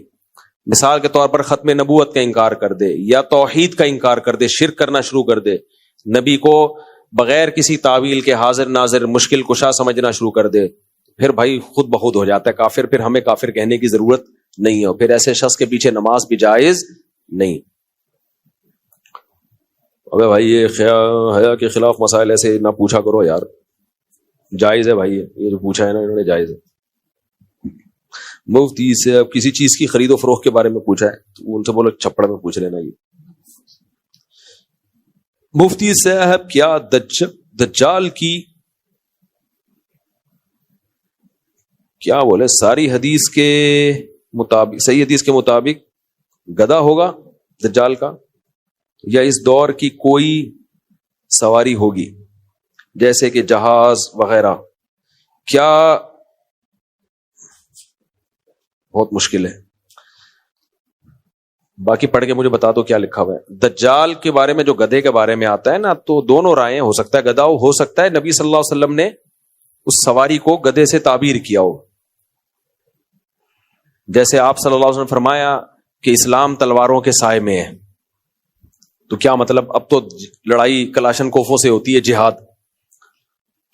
مثال کے طور پر ختم نبوت کا انکار کر دے یا توحید کا انکار کر دے, شرک کرنا شروع کر دے, نبی کو بغیر کسی تعویل کے حاضر ناظر مشکل کشا سمجھنا شروع کر دے, پھر بھائی خود بخود ہو جاتا ہے کافر. پھر ہمیں کافر کہنے کی ضرورت نہیں ہے, پھر ایسے شخص کے پیچھے نماز بھی جائز نہیں. ابے بھائی یہ حیا کے خلاف مسائل ایسے نہ پوچھا کرو یار, جائز ہے بھائی, یہ جو پوچھا ہے نا انہوں نے جائز ہے. مفتی سے اب کسی چیز کی خرید و فروخت کے بارے میں پوچھا ہے تو ان سے بولو چھپڑ میں پوچھ لینا. یہ مفتی صاحب کیا دجال کی کیا بولے ساری حدیث کے مطابق, صحیح حدیث کے مطابق گدھا ہوگا دجال کا, یا اس دور کی کوئی سواری ہوگی جیسے کہ جہاز وغیرہ؟ کیا بہت مشکل ہے, باقی پڑھ کے مجھے بتا دو کیا لکھا ہوا ہے. دجال کے بارے میں جو گدھے کے بارے میں آتا ہے نا, تو دونوں رائیں, ہو سکتا ہے گدھا ہو سکتا ہے نبی صلی اللہ علیہ وسلم نے اس سواری کو گدھے سے تعبیر کیا ہو. جیسے آپ صلی اللہ علیہ وسلم فرمایا کہ اسلام تلواروں کے سائے میں ہے, تو کیا مطلب اب تو لڑائی کلاشن کوفوں سے ہوتی ہے, جہاد.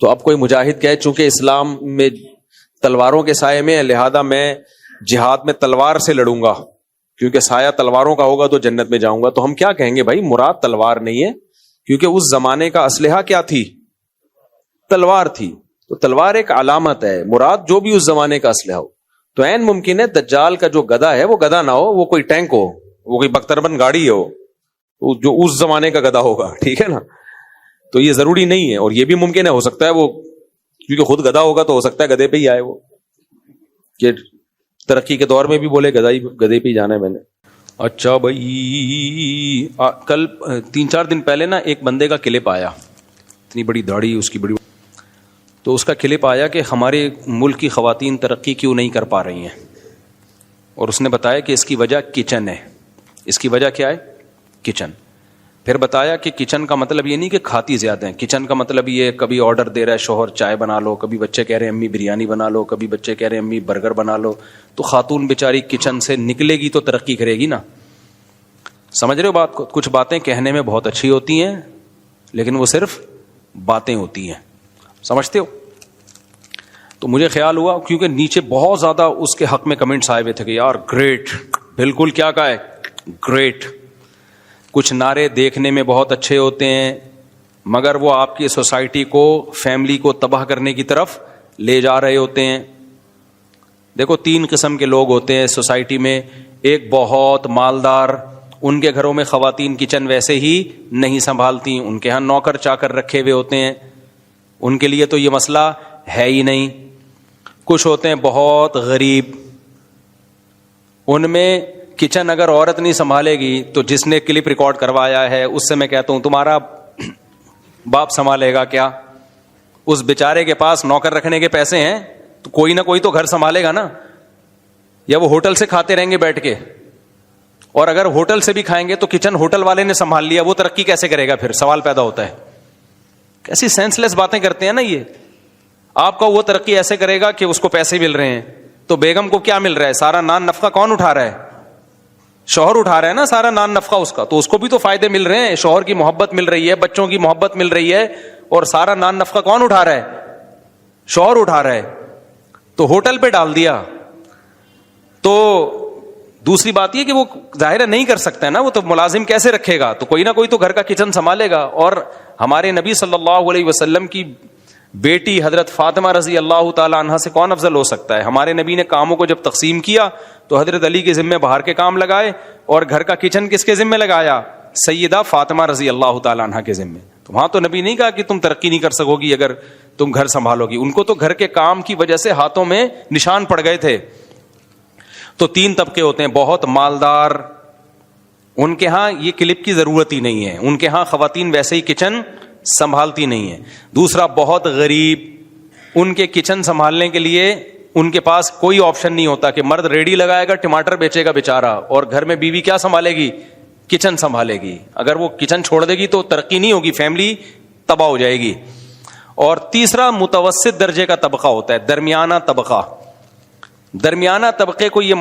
تو اب کوئی مجاہد کہے چونکہ اسلام میں تلواروں کے سائے میں ہے لہذا میں جہاد میں تلوار سے لڑوں گا, کیونکہ سایہ تلواروں کا ہوگا تو جنت میں جاؤں گا. تو ہم کیا کہیں گے بھائی مراد تلوار نہیں ہے, کیونکہ اس زمانے کا اسلحہ کیا تھی؟ تلوار تھی. تو تلوار ایک علامت ہے, مراد جو بھی اس زمانے کا اسلحہ ہو. تو عین ممکن ہے دجال کا جو گدھا ہے وہ گدھا نہ ہو, وہ کوئی ٹینک ہو, وہ کوئی بختربند گاڑی ہو, جو اس زمانے کا گدھا ہوگا, ٹھیک ہے نا. تو یہ ضروری نہیں ہے, اور یہ بھی ممکن ہے ہو سکتا ہے وہ کیونکہ خود گدھا ہوگا تو ہو سکتا ہے گدھے پہ ہی آئے وہ, کہ ترقی کے دور میں بھی بولے گدھے پہ ہی جانا ہے میں نے. اچھا بھائی, کل 3-4 دن پہلے نا ایک بندے کا کلپ آیا, اتنی بڑی داڑھی اس کی بڑی, تو اس کا کلپ آیا کہ ہمارے ملک کی خواتین ترقی کیوں نہیں کر پا رہی ہیں, اور اس نے بتایا کہ اس کی وجہ کچن ہے. اس کی وجہ کیا ہے؟ کچن. پھر بتایا کہ کچن کا مطلب یہ نہیں کہ کھاتی زیادہ ہیں, کچن کا مطلب یہ کبھی آرڈر دے رہا ہے شوہر چائے بنا لو, کبھی بچے کہہ رہے ہیں امی بریانی بنا لو, کبھی بچے کہہ رہے ہیں امی برگر بنا لو. تو خاتون بیچاری کچن سے نکلے گی تو ترقی کرے گی نا. سمجھ رہے ہو بات کو؟ کچھ باتیں کہنے میں بہت اچھی ہوتی ہیں لیکن وہ صرف باتیں ہوتی ہیں, سمجھتے ہو؟ تو مجھے خیال ہوا کیونکہ نیچے بہت زیادہ اس کے حق میں کمنٹس آئے ہوئے تھے کہ یار گریٹ, بالکل کیا کہا ہے, گریٹ. کچھ نعرے دیکھنے میں بہت اچھے ہوتے ہیں مگر وہ آپ کی سوسائٹی کو, فیملی کو تباہ کرنے کی طرف لے جا رہے ہوتے ہیں. دیکھو 3 قسم کے لوگ ہوتے ہیں سوسائٹی میں. ایک بہت مالدار, ان کے گھروں میں خواتین کچن ویسے ہی نہیں سنبھالتی, ان کے ہاں نوکر چاکر رکھے ہوئے ہوتے ہیں, ان کے لیے تو یہ مسئلہ ہے ہی نہیں. کچھ ہوتے ہیں بہت غریب, ان میں کچن اگر عورت نہیں سنبھالے گی تو جس نے کلپ ریکارڈ کروایا ہے اس سے میں کہتا ہوں تمہارا باپ سنبھالے گا کیا؟ اس بیچارے کے پاس نوکر رکھنے کے پیسے ہیں تو کوئی نہ کوئی تو گھر سنبھالے گا نا, یا وہ ہوٹل سے کھاتے رہیں گے بیٹھ کے, اور اگر ہوٹل سے بھی کھائیں گے تو کچن ہوٹل والے نے سنبھال لیا, وہ ترقی کیسے کرے گا؟ پھر سوال پیدا ہوتا ہے. کیسی سینس لیس باتیں کرتے ہیں نا یہ. آپ کا وہ ترقی ایسے کرے گا کہ اس کو پیسے مل رہے ہیں, تو بیگم کو کیا مل رہا ہے؟ سارا نان نفقہ کون اٹھا رہا ہے؟ شوہر اٹھا رہا ہے نا سارا نان نفقہ اس کا, تو اس کو بھی تو فائدے مل رہے ہیں, شوہر کی محبت مل رہی ہے, بچوں کی محبت مل رہی ہے, اور سارا نان نفقہ کون اٹھا رہا ہے؟ شوہر اٹھا رہا ہے. تو ہوٹل پہ ڈال دیا. تو دوسری بات یہ کہ وہ ظاہر نہیں کر سکتا ہے نا, وہ تو ملازم کیسے رکھے گا؟ تو کوئی نہ کوئی تو گھر کا کچن سنبھالے گا. اور ہمارے نبی صلی اللہ علیہ وسلم کی بیٹی حضرت فاطمہ رضی اللہ تعالی عنہا سے کون افضل ہو سکتا ہے؟ ہمارے نبی نے کاموں کو جب تقسیم کیا تو حضرت علی کے ذمہ باہر کے کام لگائے, اور گھر کا کچن کس کے ذمہ لگایا؟ سیدہ فاطمہ رضی اللہ تعالی عنہا کے ذمہ. تو وہاں تو نبی نہیں کہا کہ تم ترقی نہیں کر سکو گی اگر تم گھر سنبھالو گی. ان کو تو گھر کے کام کی وجہ سے ہاتھوں میں نشان پڑ گئے تھے. تو 3 طبقے ہوتے ہیں. بہت مالدار, ان کے ہاں یہ کلپ کی ضرورت ہی نہیں ہے, ان کے ہاں خواتین ویسے ہی کچن سنبھالتی نہیں ہے. دوسرا بہت غریب, ان کے کچن سنبھالنے کے لیے ان کے پاس کوئی آپشن نہیں ہوتا کہ مرد ریڈی لگائے گا, ٹماٹر بیچے گا بیچارہ, اور گھر میں بیوی کیا سنبھالے گی؟ کچن سنبھالے گی. اگر وہ کچن چھوڑ دے گی تو ترقی نہیں ہوگی, فیملی تباہ ہو جائے گی. اور تیسرا متوسط درجے کا طبقہ ہوتا ہے, درمیانہ طبقہ. درمیانہ طبقے کو یہ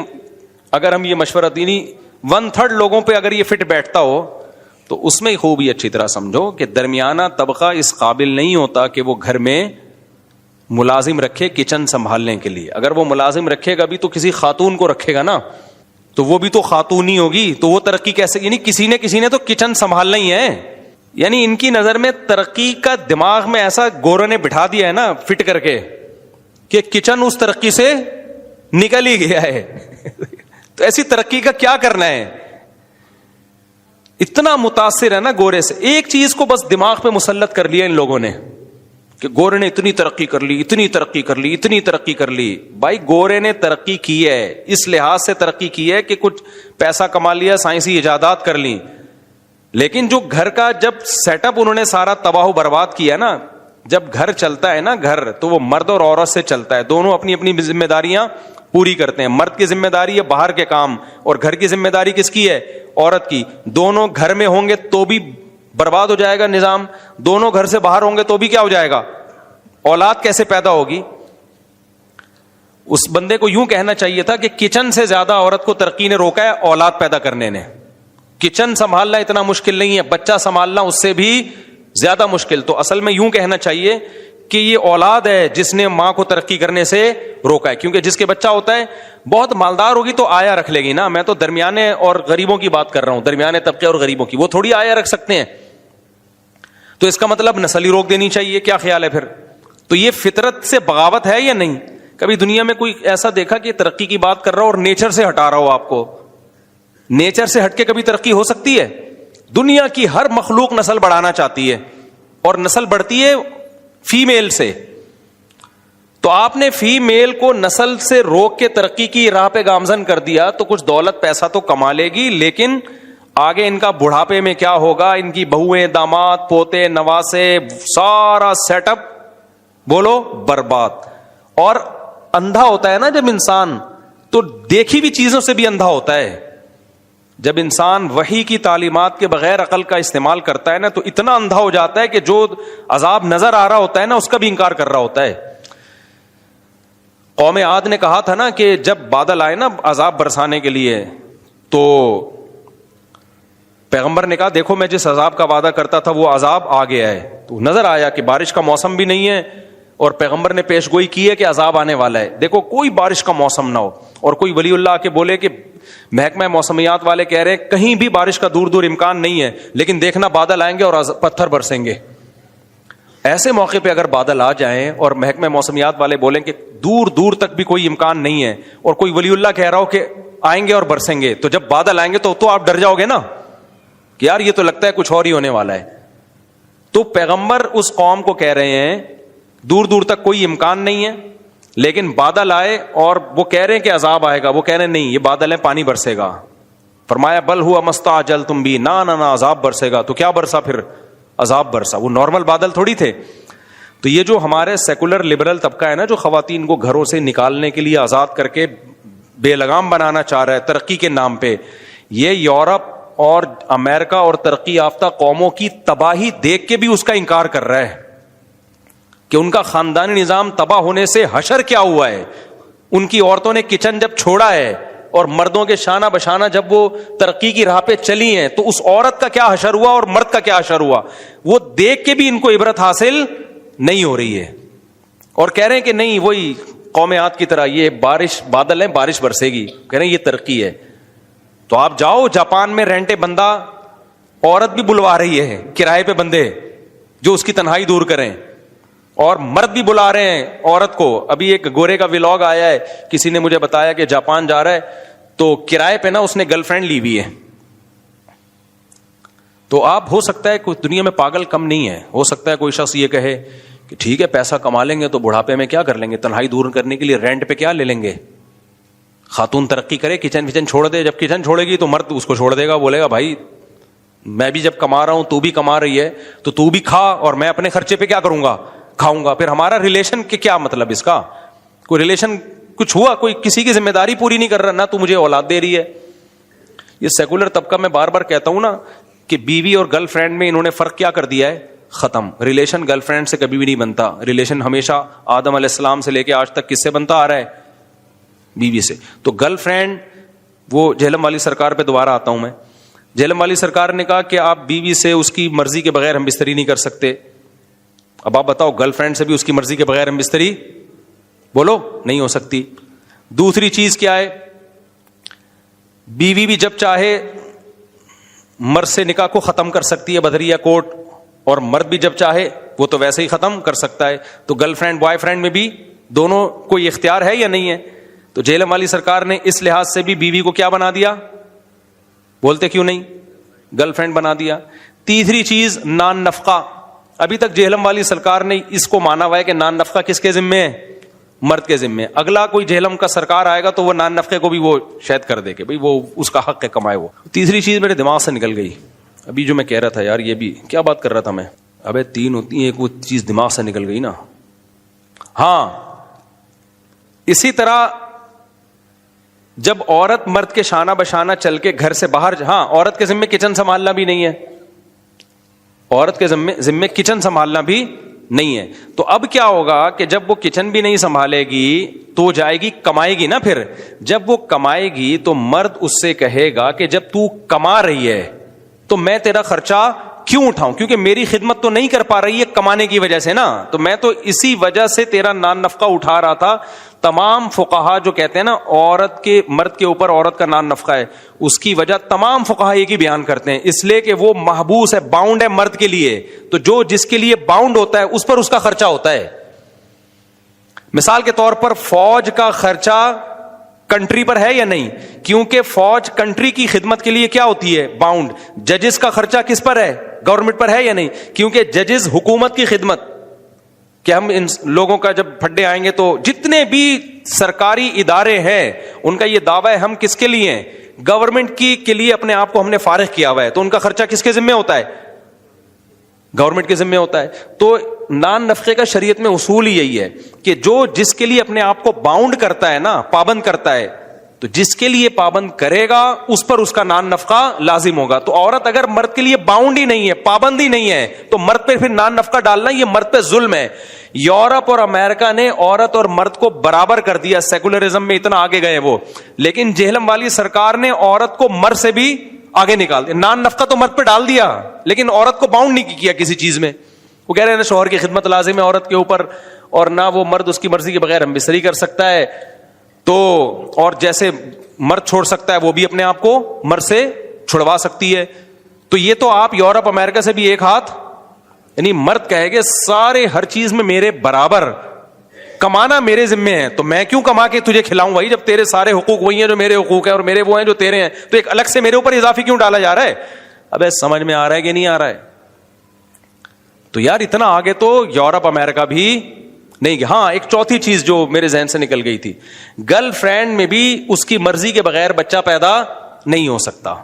اگر ہم یہ مشورہ دینی 1/3 لوگوں پہ اگر یہ فٹ بیٹھتا ہو تو اس میں خوب ہی اچھی طرح سمجھو کہ درمیانہ طبقہ اس قابل نہیں ہوتا کہ وہ گھر میں ملازم رکھے کچن سنبھالنے کے لیے. اگر وہ ملازم رکھے گا بھی تو کسی خاتون کو رکھے گا نا, تو وہ بھی تو خاتون ہی ہوگی, تو وہ ترقی کیسے؟ یعنی کسی نے تو کچن سنبھالنا ہی ہے. یعنی ان کی نظر میں ترقی کا دماغ میں ایسا گوروں نے بٹھا دیا ہے نا فٹ کر کے کہ کچن اس ترقی سے نکل ہی گیا ہے. تو ایسی ترقی کا کیا کرنا ہے؟ اتنا متاثر ہے نا گورے سے. ایک چیز کو بس دماغ پہ مسلط کر لیا ان لوگوں نے کہ گورے نے اتنی ترقی کر لی, اتنی ترقی کر لی, اتنی ترقی کر لی. بھائی گورے نے ترقی کی ہے, اس لحاظ سے ترقی کی ہے کہ کچھ پیسہ کما لیا, سائنسی ایجادات کر لی, لیکن جو گھر کا جب سیٹ اپ انہوں نے سارا تباہ و برباد کیا نا. جب گھر چلتا ہے نا گھر, تو وہ مرد اور عورت سے چلتا ہے, دونوں اپنی اپنی ذمہ داریاں پوری کرتے ہیں. مرد کی ذمہ داری ہے باہر کے کام, اور گھر کی ذمہ داری کس کی ہے؟ عورت کی. دونوں گھر میں ہوں گے تو بھی برباد ہو جائے گا نظام, دونوں گھر سے باہر ہوں گے تو بھی کیا ہو جائے گا؟ اولاد کیسے پیدا ہوگی؟ اس بندے کو یوں کہنا چاہیے تھا کہ کچن سے زیادہ عورت کو ترقی نے روکا ہے اولاد پیدا کرنے نے. کچن سنبھالنا اتنا مشکل نہیں ہے, بچہ سنبھالنا اس سے بھی زیادہ مشکل. تو اصل میں یوں کہنا چاہیے کہ یہ اولاد ہے جس نے ماں کو ترقی کرنے سے روکا ہے, کیونکہ جس کے بچہ ہوتا ہے بہت مالدار ہوگی تو آیا رکھ لے گی نا. میں تو درمیانے اور غریبوں کی بات کر رہا ہوں, درمیانے طبقے اور غریبوں کی. وہ تھوڑی آیا رکھ سکتے ہیں, تو اس کا مطلب نسل ہی روک دینی چاہیے. کیا خیال ہے پھر؟ تو یہ فطرت سے بغاوت ہے یا نہیں؟ کبھی دنیا میں کوئی ایسا دیکھا کہ ترقی کی بات کر رہا ہو اور نیچر سے ہٹا رہا ہو آپ کو؟ نیچر سے ہٹ کے کبھی ترقی ہو سکتی ہے؟ دنیا کی ہر مخلوق نسل بڑھانا چاہتی ہے, اور نسل بڑھتی ہے فیمیل سے. تو آپ نے فیمیل کو نسل سے روک کے ترقی کی راہ پہ گامزن کر دیا, تو کچھ دولت پیسہ تو کما لے گی, لیکن آگے ان کا بڑھاپے میں کیا ہوگا؟ ان کی بہویں, داماد, پوتے, نواسے, سارا سیٹ اپ بولو برباد. اور اندھا ہوتا ہے نا جب انسان, تو دیکھی ہوئی چیزوں سے بھی اندھا ہوتا ہے. جب انسان وحی کی تعلیمات کے بغیر عقل کا استعمال کرتا ہے نا, تو اتنا اندھا ہو جاتا ہے کہ جو عذاب نظر آ رہا ہوتا ہے نا اس کا بھی انکار کر رہا ہوتا ہے. قوم عاد نے کہا تھا نا کہ جب بادل آئے نا عذاب برسانے کے لیے, تو پیغمبر نے کہا دیکھو میں جس عذاب کا وعدہ کرتا تھا وہ عذاب آ گیا ہے. تو نظر آیا کہ بارش کا موسم بھی نہیں ہے, اور پیغمبر نے پیش گوئی کی ہے کہ عذاب آنے والا ہے. دیکھو کوئی بارش کا موسم نہ ہو, اور کوئی ولی اللہ کے بولے کہ محکمہ موسمیات والے کہہ رہے ہیں کہیں بھی بارش کا دور دور امکان نہیں ہے, لیکن دیکھنا بادل آئیں گے اور پتھر برسیں گے. ایسے موقع پہ اگر بادل آ جائیں اور محکمہ موسمیات والے بولیں کہ دور دور تک بھی کوئی امکان نہیں ہے, اور کوئی ولی اللہ کہہ رہا ہو کہ آئیں گے اور برسیں گے, تو جب بادل آئیں گے تو آپ ڈر جاؤ گے نا کہ یار یہ تو لگتا ہے کچھ اور ہی ہونے والا ہے. تو پیغمبر اس قوم کو کہہ رہے ہیں دور دور تک کوئی امکان نہیں ہے, لیکن بادل آئے اور وہ کہہ رہے ہیں کہ عذاب آئے گا, وہ کہہ رہے ہیں نہیں یہ بادل ہے پانی برسے گا. فرمایا بل ہوا مستعجلتم بھی, نہ عذاب برسے گا. تو کیا برسا پھر؟ عذاب برسا. وہ نارمل بادل تھوڑی تھے. تو یہ جو ہمارے سیکولر لبرل طبقہ ہے نا, جو خواتین کو گھروں سے نکالنے کے لیے آزاد کر کے بے لگام بنانا چاہ رہا ہے ترقی کے نام پہ, یہ یورپ اور امریکہ اور ترقی یافتہ قوموں کی تباہی دیکھ کے بھی اس کا انکار کر رہا ہے کہ ان کا خاندانی نظام تباہ ہونے سے حشر کیا ہوا ہے. ان کی عورتوں نے کچن جب چھوڑا ہے اور مردوں کے شانہ بشانہ جب وہ ترقی کی راہ پہ چلی ہیں, تو اس عورت کا کیا حشر ہوا اور مرد کا کیا حشر ہوا, وہ دیکھ کے بھی ان کو عبرت حاصل نہیں ہو رہی ہے. اور کہہ رہے ہیں کہ نہیں وہی قوم عاد کی طرح یہ بارش بادل ہے بارش برسے گی, کہہ رہے ہیں یہ ترقی ہے. تو آپ جاؤ جاپان میں رینٹے بندہ عورت بھی بلوا رہی ہے کرائے پہ بندے جو اس کی تنہائی دور کریں, اور مرد بھی بلا رہے ہیں عورت کو. ابھی ایک گورے کا ولاگ آیا ہے, کسی نے مجھے بتایا کہ جاپان جا رہا ہے تو کرائے پہ نا اس نے گرل فرینڈ لی ہوئی ہے. تو آپ ہو سکتا ہے کوئی دنیا میں پاگل کم نہیں ہے, ہو سکتا ہے کوئی شخص یہ کہے کہ ٹھیک ہے پیسہ کما لیں گے تو بڑھاپے میں کیا کر لیں گے, تنہائی دور کرنے کے لیے رینٹ پہ کیا لے لیں گے. خاتون ترقی کرے کچن وچن چھوڑ دے, جب کچن چھوڑے گی تو مرد اس کو چھوڑ دے گا, بولے گا بھائی میں بھی جب کما رہا ہوں تو بھی کما رہی ہے تو تو بھی کھا, اور میں اپنے خرچے پہ کیا کروں گا, کھاؤں گا. پھر ہمارا ریلیشن کے کیا مطلب اس کا؟ کوئی ریلیشن کچھ ہوا؟ کوئی کسی کی ذمہ داری پوری نہیں کر رہا, نہ تو مجھے اولاد دے رہی ہے. یہ سیکولر طبقہ, میں بار بار کہتا ہوں نا کہ بیوی اور گرل فرینڈ میں انہوں نے فرق کیا کر دیا ہے؟ ختم. ریلیشن گرل فرینڈ سے کبھی بھی نہیں بنتا. ریلیشن ہمیشہ آدم علیہ السلام سے لے کے آج تک کس سے بنتا آ رہا ہے؟ بیوی سے. تو گرل فرینڈ, وہ جہلم والی سرکار پہ دوبارہ آتا ہوں میں. جہلم والی سرکار نے کہا کہ آپ بیوی سے اس کی مرضی کے بغیر ہم بستری نہیں کر سکتے. اب آپ بتاؤ, گرل فرینڈ سے بھی اس کی مرضی کے بغیر ہم بستری, بولو, نہیں ہو سکتی. دوسری چیز کیا ہے؟ بیوی بھی جب چاہے مرد سے نکاح کو ختم کر سکتی ہے بدریہ کوٹ, اور مرد بھی جب چاہے وہ تو ویسے ہی ختم کر سکتا ہے. تو گرل فرینڈ بوائے فرینڈ میں بھی دونوں کوئی اختیار ہے یا نہیں ہے؟ تو جہلم والی سرکار نے اس لحاظ سے بھی بیوی کو کیا بنا دیا؟ بولتے کیوں نہیں؟ گرل فرینڈ بنا دیا. تیسری چیز نان نفقہ. ابھی تک جہلم والی سرکار نے اس کو مانا ہوا ہے کہ نان نفقہ کس کے ذمے ہے؟ مرد کے ذمے. اگلا کوئی جہلم کا سرکار آئے گا تو وہ نان نفقے کو بھی وہ شاید کر دے کہ بھئی وہ اس کا حق ہے, کمائے وہ. تیسری چیز میرے دماغ سے نکل گئی ابھی جو میں کہہ رہا تھا, یار یہ بھی کیا بات کر رہا تھا میں. ابے تین ہوتی ہیں, ایک وہ چیز دماغ سے نکل گئی نا. ہاں, اسی طرح جب عورت مرد کے شانہ بشانہ چل کے گھر سے باہر, ہاں عورت کے ذمے کچن سنبھالنا بھی نہیں ہے. عورت کے ذمے کچن سنبھالنا بھی نہیں ہے. تو اب کیا ہوگا کہ جب وہ کچن بھی نہیں سنبھالے گی تو جائے گی کمائے گی نا. پھر جب وہ کمائے گی تو مرد اس سے کہے گا کہ جب تو کما رہی ہے تو میں تیرا خرچہ کیوں اٹھاؤں, کیونکہ میری خدمت تو نہیں کر پا رہی ہے کمانے کی وجہ سے نا, تو میں تو اسی وجہ سے تیرا نان نفقہ اٹھا رہا تھا. تمام فقہا جو کہتے ہیں نا عورت کے مرد کے اوپر عورت کا نان نفقہ ہے, اس کی وجہ تمام فقہا یہ کی بیان کرتے ہیں, اس لیے کہ وہ محبوس ہے, باؤنڈ ہے مرد کے لیے. تو جو جس کے لیے باؤنڈ ہوتا ہے اس پر اس کا خرچہ ہوتا ہے. مثال کے طور پر فوج کا خرچہ کنٹری پر ہے یا نہیں؟ کیونکہ فوج کنٹری کی خدمت کے لیے کیا ہوتی ہے؟ باؤنڈ. ججز کا خرچہ کس پر ہے؟ گورنمنٹ پر ہے یا نہیں؟ کیونکہ ججز حکومت کی خدمت. کہ ہم ان لوگوں کا جب پھڈے آئیں گے تو جتنے بھی سرکاری ادارے ہیں ان کا یہ دعویٰ ہے ہم کس کے لیے ہیں؟ گورنمنٹ کی کے لیے اپنے آپ کو ہم نے فارغ کیا ہوا ہے. تو ان کا خرچہ کس کے ذمہ ہوتا ہے؟ گورنمنٹ کے ذمہ ہوتا ہے. تو نان نفقے کا شریعت میں اصول ہی یہی ہے کہ جو جس کے لیے اپنے آپ کو باؤنڈ کرتا ہے نا, پابند کرتا ہے, تو جس کے لیے پابند کرے گا اس پر اس کا نان نفقہ لازم ہوگا. تو عورت اگر مرد کے لیے باؤنڈ ہی نہیں ہے, پابند ہی نہیں ہے, تو مرد پہ پھر نان نفقہ ڈالنا یہ مرد پہ ظلم ہے. یورپ اور امریکہ نے عورت اور مرد کو برابر کر دیا, سیکولرزم میں اتنا آگے گئے وہ, لیکن جہلم والی سرکار نے عورت کو مرد سے بھی آگے نکال دیا. نان نفقہ تو مرد پہ ڈال دیا لیکن عورت کو باؤنڈ نہیں کیا کسی چیز میں. وہ کہہ رہے ہیں نا شوہر کی خدمت لازم ہے عورت کے اوپر, اور نہ وہ مرد اس کی مرضی کے بغیر ہم بستری کر سکتا ہے. تو اور جیسے مرد چھوڑ سکتا ہے وہ بھی اپنے آپ کو مرد سے چھڑوا سکتی ہے. تو یہ تو آپ یورپ امریکہ سے بھی ایک ہاتھ, یعنی مرد کہے گے سارے ہر چیز میں میرے برابر, کمانا میرے ذمے ہے, تو میں کیوں کما کے تجھے کھلاؤں بھائی جب تیرے سارے حقوق وہی ہیں جو میرے حقوق ہیں اور میرے وہ ہیں جو تیرے ہیں, تو ایک الگ سے میرے اوپر اضافی کیوں ڈالا جا رہا ہے؟ اب سمجھ میں آ رہا ہے کہ نہیں آ رہا ہے؟ تو یار اتنا آگے تو یورپ امریکہ بھی نہیں. ہاں ایک چوتھی چیز جو میرے ذہن سے نکل گئی تھی, گرل فرینڈ میں بھی اس کی مرضی کے بغیر بچہ پیدا نہیں ہو سکتا.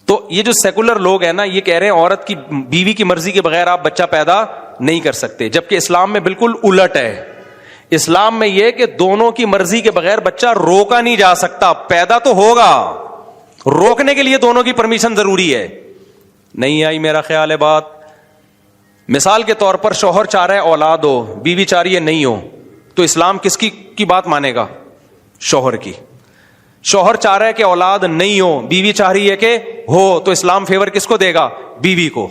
تو یہ جو سیکولر لوگ ہیں نا یہ کہہ رہے ہیں عورت کی بیوی کی مرضی کے بغیر آپ بچہ پیدا نہیں کر سکتے, جبکہ اسلام میں بالکل الٹ ہے. اسلام میں یہ کہ دونوں کی مرضی کے بغیر بچہ روکا نہیں جا سکتا, پیدا تو ہوگا, روکنے کے لیے دونوں کی پرمیشن ضروری ہے. نہیں آئی میرا خیال ہے بات. مثال کے طور پر شوہر چاہ رہا ہے اولاد ہو, بیوی چاہ رہی ہے نہیں ہو, تو اسلام کس کی بات مانے گا؟ شوہر کی. شوہر چاہ رہا ہے کہ اولاد نہیں ہو, بیوی چاہ رہی ہے کہ ہو, تو اسلام فیور کس کو دے گا؟ بیوی کو.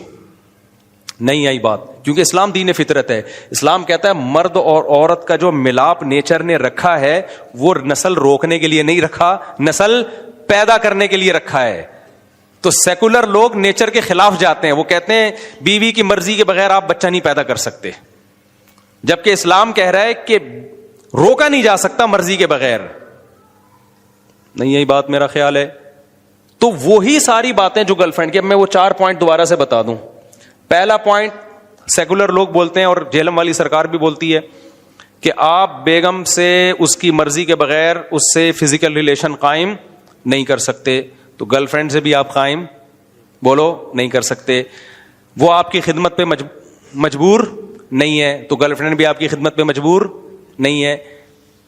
نہیں آئی بات, کیونکہ اسلام دین فطرت ہے. اسلام کہتا ہے مرد اور عورت کا جو ملاپ نیچر نے رکھا ہے وہ نسل روکنے کے لیے نہیں رکھا, نسل پیدا کرنے کے لیے رکھا ہے. تو سیکولر لوگ نیچر کے خلاف جاتے ہیں, وہ کہتے ہیں بیوی کی مرضی کے بغیر آپ بچہ نہیں پیدا کر سکتے, جبکہ اسلام کہہ رہا ہے کہ روکا نہیں جا سکتا مرضی کے بغیر. نہیں یہی بات میرا خیال ہے. تو وہی ساری باتیں جو گرل فرینڈ کی, اب میں وہ 4 پوائنٹ دوبارہ سے بتا دوں. پہلا پوائنٹ سیکولر لوگ بولتے ہیں اور جہلم والی سرکار بھی بولتی ہے کہ آپ بیگم سے اس کی مرضی کے بغیر اس سے فزیکل ریلیشن قائم نہیں کر سکتے, تو گرل فرینڈ سے بھی آپ قائم بولو نہیں کر سکتے. وہ آپ کی خدمت پہ مجبور نہیں ہے تو گرل فرینڈ بھی آپ کی خدمت پہ مجبور نہیں ہے.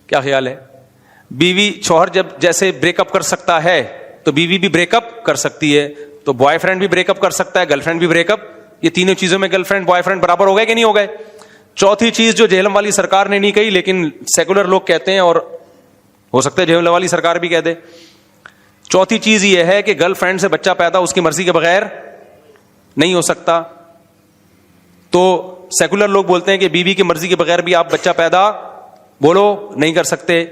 کیا خیال ہے؟ بیوی شوہر جب جیسے بریک اپ کر سکتا ہے تو بیوی بھی بریک اپ کر سکتی ہے, تو بوائے فرینڈ بھی بریک اپ کر سکتا ہے, گرل فرینڈ بھی بریک اپ. یہ تینوں چیزوں میں گرل فرینڈ بوائے فرینڈ برابر ہو گئے کہ نہیں ہو گئے؟ چوتھی چیز جو جہلم والی سرکار نے نہیں کہی لیکن سیکولر لوگ کہتے ہیں, اور ہو سکتا ہے جہلم والی سرکار بھی کہہ دے, چوتھی چیز یہ ہے کہ گرل فرینڈ سے بچہ پیدا اس کی مرضی کے بغیر نہیں ہو سکتا. تو سیکولر لوگ بولتے ہیں کہ بیوی کی مرضی کے بغیر بھی آپ بچہ پیدا بولو نہیں کر سکتے.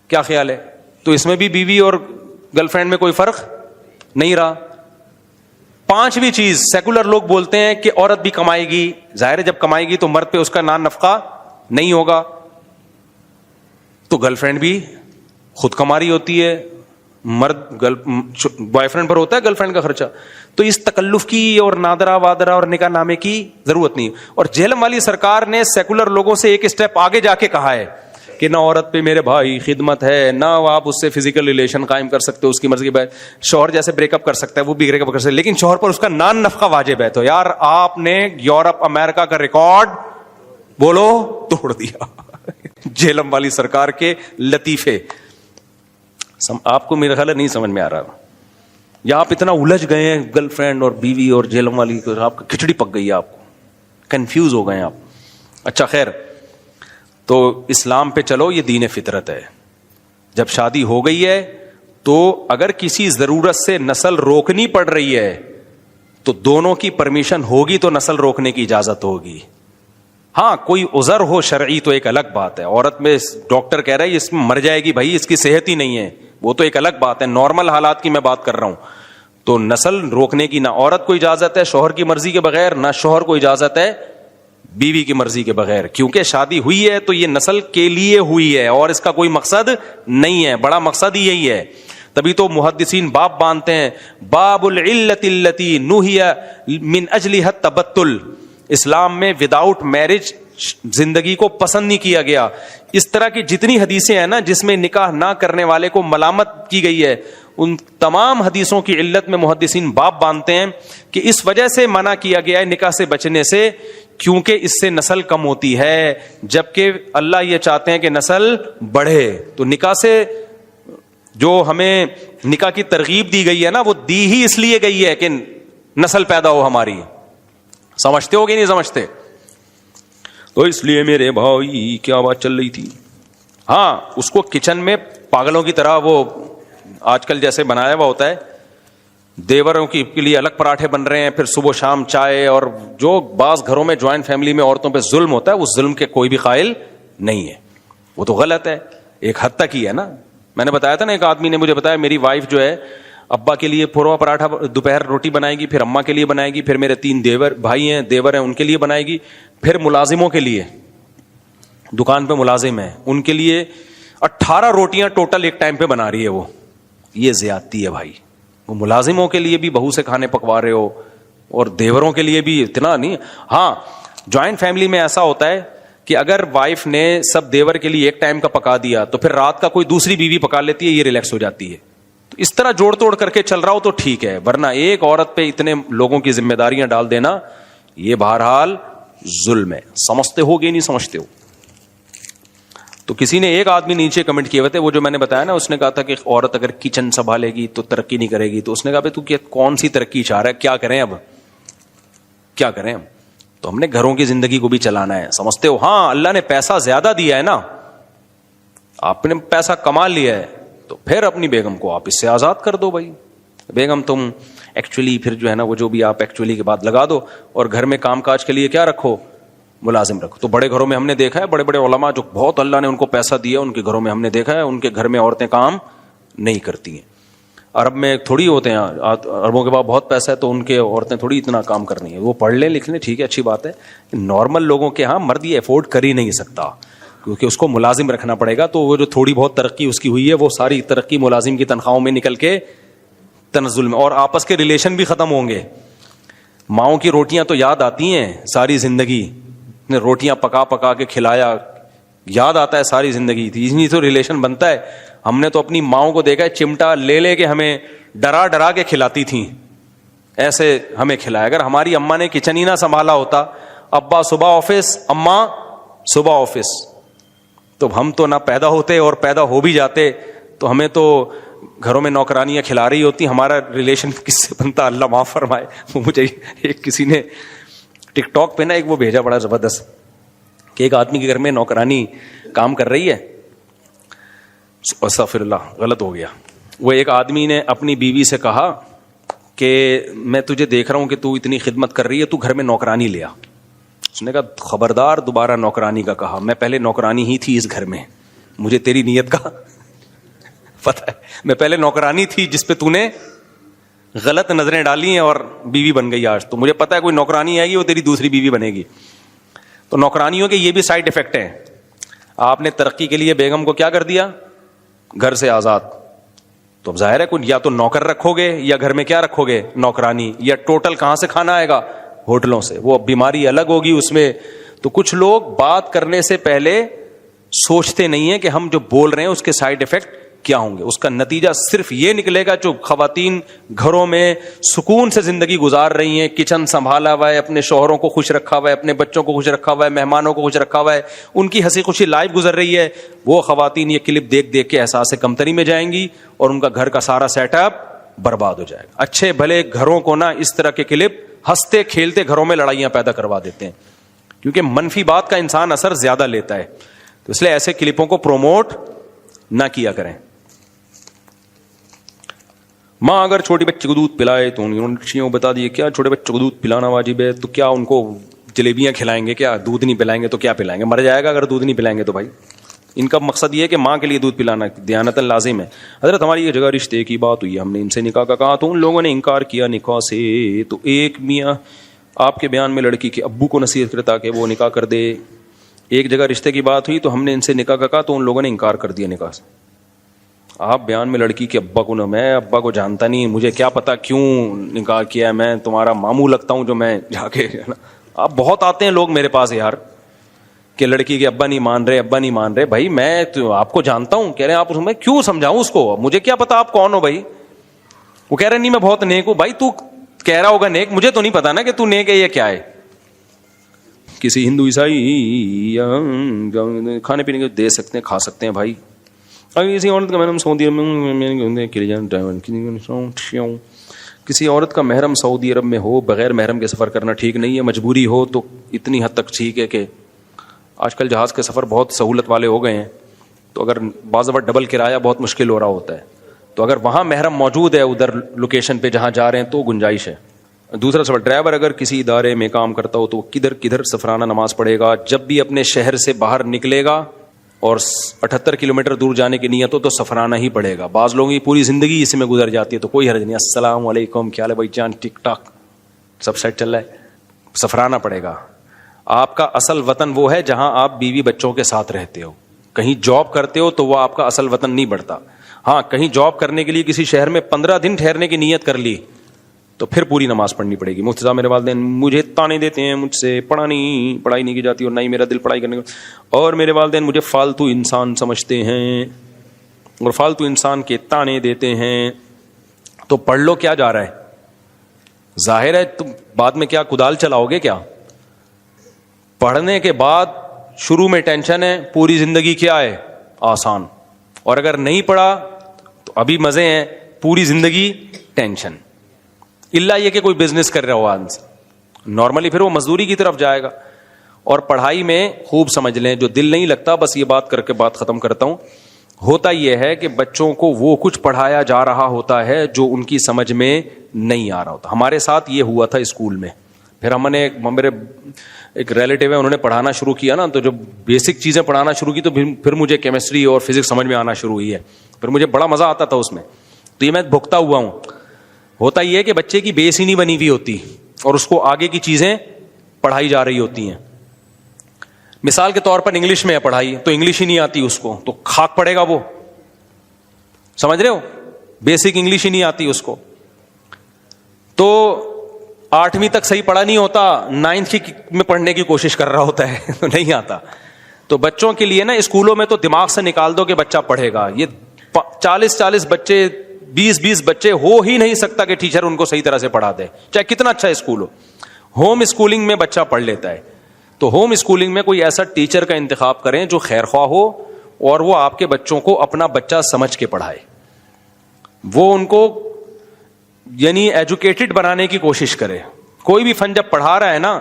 کیا خیال ہے؟ تو اس میں بھی بیوی اور گرل فرینڈ میں کوئی فرق نہیں رہا. پانچویں چیز سیکولر لوگ بولتے ہیں کہ عورت بھی کمائے گی, ظاہر ہے جب کمائے گی تو مرد پہ اس کا نان نفقہ نہیں ہوگا, تو گرل فرینڈ بھی خود کما رہی ہوتی ہے, مرد بوائے فرینڈ پر ہوتا ہے گرل فرینڈ کا خرچہ. تو اس تکلف کی اور نادرا وادرا اور نکاح نامے کی ضرورت نہیں. اور جہلم والی سرکار نے سیکولر لوگوں سے ایک اسٹیپ آگے جا کے کہا ہے کہ نہ عورت پہ میرے بھائی خدمت ہے, نہ آپ اس سے فزیکل ریلیشن قائم کر سکتے ہو اس کی مرضی کے بعد. شوہر جیسے بریک اپ کر سکتا ہے وہ بھی بریک اپ کر سکتا ہے, لیکن شوہر پر اس کا نان نفقہ واجب ہے. تو یار آپ نے یورپ امریکہ کا ریکارڈ بولو توڑ دیا. جہلم والی سرکار کے لطیفے آپ کو میرا خیال ہے نہیں سمجھ میں آ رہا, یا آپ اتنا الجھ گئے ہیں گرل فرینڈ اور بیوی اور جہلم والی, آپ کی کھچڑی پک گئی ہے, آپ کو کنفیوز ہو گئے ہیں آپ. اچھا خیر, تو اسلام پہ چلو, یہ دین فطرت ہے. جب شادی ہو گئی ہے تو اگر کسی ضرورت سے نسل روکنی پڑ رہی ہے تو دونوں کی پرمیشن ہوگی تو نسل روکنے کی اجازت ہوگی. ہاں کوئی عذر ہو شرعی تو ایک الگ بات ہے. عورت میں ڈاکٹر کہہ رہا ہے اس میں مر جائے گی, بھائی اس کی صحت ہی نہیں ہے, وہ تو ایک الگ بات ہے. نارمل حالات کی میں بات کر رہا ہوں. تو نسل روکنے کی نہ عورت کو اجازت ہے شوہر کی مرضی کے بغیر, نہ شوہر کو اجازت ہے بیوی کی مرضی کے بغیر, کیونکہ شادی ہوئی ہے تو یہ نسل کے لیے ہوئی ہے اور اس کا کوئی مقصد نہیں ہے. بڑا مقصد ہی یہی ہے. تبھی تو محدثین باب باندھتے ہیں, باب العلت التی نہی من اجلها التبتل. اسلام میں وداؤٹ میرج زندگی کو پسند نہیں کیا گیا. اس طرح کی جتنی حدیثیں ہیں نا جس میں نکاح نہ کرنے والے کو ملامت کی گئی ہے, ان تمام حدیثوں کی علت میں محدثین باب باندھتے ہیں کہ اس وجہ سے منع کیا گیا ہے نکاح سے بچنے سے, کیونکہ اس سے نسل کم ہوتی ہے, جبکہ اللہ یہ چاہتے ہیں کہ نسل بڑھے. تو نکاح سے جو ہمیں نکاح کی ترغیب دی گئی ہے نا, وہ دی ہی اس لیے گئی ہے کہ نسل پیدا ہو ہماری. سمجھتے ہو کہ نہیں سمجھتے؟ تو اس لیے میرے بھائی کیا بات چل رہی تھی. ہاں اس کو کچن میں پاگلوں کی طرح وہ آج کل جیسے بنایا ہوا ہوتا ہے, دیوروں کے لیے الگ پراٹھے بن رہے ہیں, پھر صبح شام چائے, اور جو بعض گھروں میں جوائنٹ فیملی میں عورتوں پہ ظلم ہوتا ہے اس ظلم کے کوئی بھی قائل نہیں ہے. وہ تو غلط ہے, ایک حد تک ہی ہے نا. میں نے بتایا تھا نا, ایک آدمی نے مجھے بتایا میری وائف جو ہے ابا کے لیے پھوروا پراٹھا دوپہر روٹی بنائے گی, پھر اماں کے لیے بنائے گی, پھر میرے 3 دیور بھائی ہیں دیور ہیں ان کے لیے بنائے گی, پھر ملازموں کے لیے, دکان پہ ملازم ہیں ان کے لیے 18 روٹیاں ٹوٹل ایک ٹائم پہ بنا رہی ہے. وہ یہ زیادتی ہے بھائی. وہ ملازموں کے لیے بھی بہو سے کھانے پکوا رہے ہو اور دیوروں کے لیے بھی اتنا نہیں. ہاں جوائنٹ فیملی میں ایسا ہوتا ہے کہ اگر وائف نے سب دیور کے لیے ایک ٹائم کا پکا دیا تو پھر رات کا کوئی دوسری بیوی پکا لیتی ہے, یہ ریلیکس ہو جاتی ہے. تو اس طرح جوڑ توڑ کر کے چل رہا ہو تو ٹھیک ہے, ورنہ ایک عورت پہ اتنے لوگوں کی ذمہ داریاں ڈال دینا یہ بہرحال ظلم ہے. سمجھتے ہو گے نہیں سمجھتے ہو؟ تو کسی نے ایک آدمی نیچے کمنٹ کیے ہوئے تھے, وہ جو میں نے بتایا نا, اس نے کہا تھا کہ عورت اگر کچن سنبھالے گی تو ترقی نہیں کرے گی. تو اس نے کہا تو کون سی ترقی چاہ رہا ہے, کیا کریں اب, کیا کریں ہم؟ تو ہم نے گھروں کی زندگی کو بھی چلانا ہے. سمجھتے ہو؟ ہاں اللہ نے پیسہ زیادہ دیا ہے نا, آپ نے پیسہ کما لیا ہے تو پھر اپنی بیگم کو آپ اس سے آزاد کر دو. بھائی بیگم تم ایکچولی پھر جو ہے نا وہ جو بھی آپ ایکچولی کے بعد لگا دو, اور گھر میں کام کاج کے لیے کیا رکھو, ملازم رکھو. تو بڑے گھروں میں ہم نے دیکھا ہے, بڑے بڑے علماء جو بہت اللہ نے ان کو پیسہ دیا, ان کے گھروں میں ہم نے دیکھا ہے ان کے گھر میں عورتیں کام نہیں کرتی ہیں. عرب میں تھوڑی ہوتے ہیں, عربوں کے پاس بہت پیسہ ہے تو ان کے عورتیں تھوڑی اتنا کام کرنی ہے. وہ پڑھ لیں لکھ لیں ٹھیک ہے, اچھی بات ہے. نارمل لوگوں کے ہاں مرد یہ افورڈ کر ہی نہیں سکتا کیونکہ اس کو ملازم رکھنا پڑے گا. تو وہ جو تھوڑی بہت ترقی اس کی ہوئی ہے وہ ساری ترقی ملازم کی تنخواہوں میں نکل کے تنزل میں, اور آپس کے ریلیشن بھی ختم ہوں گے. ماؤں کی روٹیاں تو یاد آتی ہیں ساری زندگی, نے روٹیاں پکا پکا کے کھلایا, یاد آتا ہے ساری زندگی. اتنی تو ریلیشن بنتا ہے. ہم نے تو اپنی ماؤں کو دیکھا ہے چمٹا لے لے کے ہمیں ڈرا ڈرا کے کھلاتی تھیں, ایسے ہمیں کھلایا. اگر ہماری اماں نے کچن ہی نہ سنبھالا ہوتا ابا صبح آفس، اماں صبح آفس. تو ہم تو نہ پیدا ہوتے اور پیدا ہو بھی جاتے تو ہمیں تو گھروں میں نوکرانیاں کھلا رہی ہوتی. ہمارا ریلیشن کس سے بنتا اللہ معاف فرمائے. وہ مجھے ایک کسی نے ٹک ٹاک پہ نا ایک وہ بھیجا بڑا زبردست کہ ایک آدمی کے گھر میں نوکرانی کام کر رہی ہے. استغفر اللہ، غلط ہو گیا. وہ ایک آدمی نے اپنی بیوی سے کہا کہ میں تجھے دیکھ رہا ہوں کہ تو اتنی خدمت کر رہی ہے، تو گھر میں نوکرانی لے آ. اس نے کہا خبردار دوبارہ نوکرانی کا کہا، میں پہلے نوکرانی ہی تھی اس گھر میں، مجھے تیری نیت کا پتہ ہے. میں پہلے نوکرانی تھی جس پہ تو نے غلط نظریں ڈالی ہیں اور بیوی بن گئی آج. تو مجھے پتا ہے کوئی نوکرانی آئے گی وہ تیری دوسری بیوی بنے گی. تو نوکرانیوں کے یہ بھی سائڈ افیکٹ ہیں. آپ نے ترقی کے لیے بیگم کو کیا کر دیا؟ گھر سے آزاد. تو اب ظاہر ہے کوئی یا تو نوکر رکھو گے یا گھر میں کیا رکھو گے؟ نوکرانی. یا ٹوٹل کہاں سے کھانا آئے گا؟ ہوٹلوں سے. وہ بیماری الگ ہوگی اس میں. تو کچھ لوگ بات کرنے سے پہلے سوچتے نہیں ہیں کہ ہم جو بول رہے ہیں اس کے سائڈ افیکٹ کیا ہوں گے. اس کا نتیجہ صرف یہ نکلے گا جو خواتین گھروں میں سکون سے زندگی گزار رہی ہیں، کچن سنبھالا ہوا ہے، اپنے شوہروں کو خوش رکھا ہوا ہے، اپنے بچوں کو خوش رکھا ہوا ہے، مہمانوں کو خوش رکھا ہوا ہے، ان کی ہنسی خوشی لائف گزر رہی ہے. وہ خواتین یہ کلپ دیکھ دیکھ کے احساس کمتری میں جائیں گی اور ان کا گھر کا سارا سیٹ اپ برباد ہو جائے گا. اچھے بھلے گھروں کو نا اس طرح کے کلپ ہنستے کھیلتے گھروں میں لڑائیاں پیدا کروا دیتے ہیں، کیونکہ منفی بات کا انسان اثر زیادہ لیتا ہے. تو اس لیے ایسے کلپوں کو پروموٹ نہ کیا کریں. ماں اگر چھوٹی بچے کو دودھ پلائے تو یونیورسٹیوں بتا دیے کیا چھوٹے بچوں کو دودھ پلانا واجب ہے، تو کیا ان کو جلیبیاں کھلائیں گے؟ کیا دودھ نہیں پلائیں گے تو کیا پلائیں گے؟ مر جائے گا اگر دودھ نہیں پلائیں گے تو. بھائی ان کا مقصد یہ ہے کہ ماں کے لیے دودھ پلانا دیانتاً لازم ہے. حضرت ہماری یہ جگہ رشتے کی بات ہوئی، ہم نے ان سے نکاح کا کہا تو ان لوگوں نے انکار کیا نکاح سے. تو ایک میاں آپ کے بیان میں لڑکی کے ابو کو نصیحت کرتا کہ وہ نکاح کر دے. ایک جگہ رشتے کی بات ہوئی تو ہم نے ان سے نکاح کا کہا تو ان لوگوں نے انکار کر دیا نکاح سے. آپ بیان میں لڑکی کے ابا کو، میں ابا کو جانتا نہیں، مجھے کیا پتا کیوں نکاح کیا ہے، میں تمہارا ماموں لگتا ہوں جو میں جا کے. آپ بہت آتے ہیں لوگ میرے پاس یار کہ لڑکی کے ابا نہیں مان رہے، ابا نہیں مان رہے. بھائی میں تو آپ کو جانتا ہوں. کہہ رہے ہیں آپ میں کیوں سمجھاؤں اس کو، مجھے کیا پتا آپ کون ہو بھائی. وہ کہہ رہے نہیں میں بہت نیک ہوں. بھائی تو کہہ رہا ہوگا نیک، مجھے تو نہیں پتا نا کہ تو نیک ہے یا کیا ہے. کسی ہندو عیسائی کھانے پینے کے دے سکتے ہیں، کھا سکتے ہیں. بھائی اگر کسی عورت کا محرم سعودی عرب میں، کسی عورت کا محرم سعودی عرب میں ہو، بغیر محرم کے سفر کرنا ٹھیک نہیں ہے. مجبوری ہو تو اتنی حد تک ٹھیک ہے کہ آج کل جہاز کے سفر بہت سہولت والے ہو گئے ہیں، تو اگر بعض دفعہ ڈبل کرایہ بہت مشکل ہو رہا ہوتا ہے، تو اگر وہاں محرم موجود ہے ادھر لوکیشن پہ جہاں جا رہے ہیں تو گنجائش ہے. دوسرا سوال، ڈرائیور اگر کسی ادارے میں کام کرتا ہو تو کدھر کدھر سفرانہ نماز پڑھے گا؟ جب بھی اپنے شہر سے باہر نکلے گا اور 78 کلومیٹر دور جانے کی نیت ہو تو سفرانہ ہی پڑھے گا. بعض لوگوں کی پوری زندگی اسی میں گزر جاتی ہے تو کوئی حرج نہیں. السلام علیکم، کیا حال ہے بھائی جان، ٹک ٹاک سب سیٹ چل رہا ہے. سفرانہ پڑھے گا. آپ کا اصل وطن وہ ہے جہاں آپ بیوی بچوں کے ساتھ رہتے ہو. کہیں جاب کرتے ہو تو وہ آپ کا اصل وطن نہیں بڑھتا. ہاں کہیں جاب کرنے کے لیے کسی شہر میں 15 دن ٹھہرنے کی نیت کر لی تو پھر پوری نماز پڑھنی پڑے گی. مفتی صاحب میرے والدین مجھے تانے دیتے ہیں، مجھ سے پڑھائی نہیں کی جاتی اور نہ ہی میرا دل پڑھائی کرنے کا، اور میرے والدین مجھے فالتو انسان سمجھتے ہیں اور فالتو انسان کے تانے دیتے ہیں. تو پڑھ لو، کیا جا رہا ہے؟ ظاہر ہے تم بعد میں کیا کدال چلاؤ گے کیا؟ پڑھنے کے بعد شروع میں ٹینشن ہے، پوری زندگی کیا ہے؟ آسان. اور اگر نہیں پڑھا تو ابھی مزے ہیں، پوری زندگی ٹینشن. اللہ یہ کہ کوئی بزنس کر رہا ہو آدمی، نارملی پھر وہ مزدوری کی طرف جائے گا. اور پڑھائی میں خوب سمجھ لیں، جو دل نہیں لگتا، بس یہ بات کر کے بات ختم کرتا ہوں، ہوتا یہ ہے کہ بچوں کو وہ کچھ پڑھایا جا رہا ہوتا ہے جو ان کی سمجھ میں نہیں آ رہا ہوتا. ہمارے ساتھ یہ ہوا تھا اسکول میں. پھر ہم نے میرے ایک ریلیٹیو ہے، انہوں نے پڑھانا شروع کیا نا، تو جو بیسک چیزیں پڑھانا شروع کی تو پھر مجھے کیمسٹری اور فزکس سمجھ میں آنا شروع ہوئی ہے. پھر مجھے بڑا مزہ آتا تھا اس میں. تو یہ میں بھگتا ہوا ہوں. ہوتا یہ ہے کہ بچے کی بیس ہی نہیں بنی ہوئی ہوتی اور اس کو آگے کی چیزیں پڑھائی جا رہی ہوتی ہیں. مثال کے طور پر انگلش میں ہے پڑھائی، تو انگلش ہی نہیں آتی اس کو تو خاک پڑے گا. وہ سمجھ رہے ہو، بیسک انگلش ہی نہیں آتی اس کو. تو 8ویں تک صحیح پڑھا نہیں ہوتا، 9th میں پڑھنے کی کوشش کر رہا ہوتا ہے تو نہیں آتا. تو بچوں کے لیے نا اسکولوں میں تو دماغ سے نکال دو کہ بچہ پڑھے گا. یہ 40 بچے 20 بچے ہو ہی نہیں سکتا کہ ٹیچر ان کو صحیح طرح سے پڑھا دے، چاہے کتنا اچھا اسکول ہو. ہوم اسکولنگ میں بچہ پڑھ لیتا ہے. تو ہوم اسکولنگ میں کوئی ایسا ٹیچر کا انتخاب کریں جو خیر خواہ ہو اور وہ آپ کے بچوں کو اپنا بچہ سمجھ کے پڑھائے, وہ ان کو یعنی ایجوکیٹڈ بنانے کی کوشش کرے. کوئی بھی فن جب پڑھا رہا ہے نا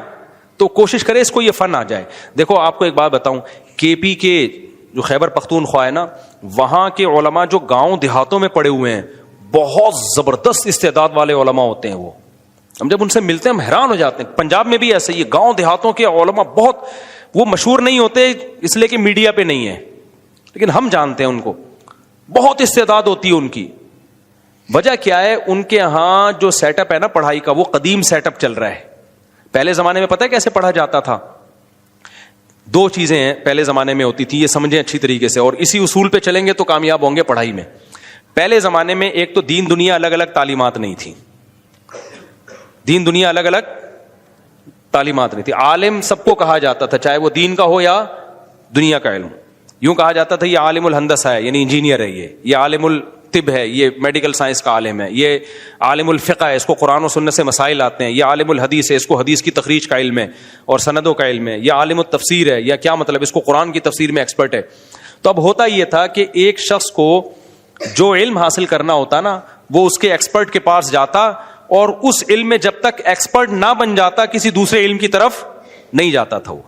تو کوشش کرے اس کو یہ فن آ جائے. دیکھو آپ کو ایک بات بتاؤں, کے پی کے جو خیبر پختونخوا ہے نا, وہاں کے علماء جو گاؤں دیہاتوں میں پڑے ہوئے ہیں, بہت زبردست استعداد والے علماء ہوتے ہیں وہ. ہم جب ان سے ملتے ہیں ہم حیران ہو جاتے ہیں. پنجاب میں بھی ایسے ہی, گاؤں دیہاتوں کے علماء بہت, وہ مشہور نہیں ہوتے اس لیے کہ میڈیا پہ نہیں ہے, لیکن ہم جانتے ہیں ان کو, بہت استعداد ہوتی ہے ان کی. وجہ کیا ہے؟ ان کے ہاں جو سیٹ اپ ہے نا پڑھائی کا, وہ قدیم سیٹ اپ چل رہا ہے. پہلے زمانے میں پتہ ہے کیسے پڑھا جاتا تھا؟ دو چیزیں ہیں پہلے زمانے میں ہوتی تھی, یہ سمجھیں اچھی طریقے سے, اور اسی اصول پہ چلیں گے تو کامیاب ہوں گے پڑھائی میں. پہلے زمانے میں ایک تو دین دنیا الگ الگ تعلیمات نہیں تھی, دین دنیا الگ الگ تعلیمات نہیں تھی. عالم سب کو کہا جاتا تھا, چاہے وہ دین کا ہو یا دنیا کا علم. یوں کہا جاتا تھا یہ عالم الہندسہ ہے, یعنی انجینئر ہے, یہ عالم الطب ہے, یہ میڈیکل سائنس کا عالم ہے, یہ عالم الفقہ ہے, اس کو قرآن و سنت سے مسائل آتے ہیں, یہ عالم الحدیث ہے, اس کو حدیث کی تخریج کا علم ہے اور سندوں کا علم ہے, یہ عالم التفسیر ہے, یا کیا مطلب اس کو قرآن کی تفسیر میں ایکسپرٹ ہے. تو اب ہوتا یہ تھا کہ ایک شخص کو جو علم حاصل کرنا ہوتا نا, وہ اس کے ایکسپرٹ کے پاس جاتا, اور اس علم میں جب تک ایکسپرٹ نہ بن جاتا کسی دوسرے علم کی طرف نہیں جاتا تھا وہ.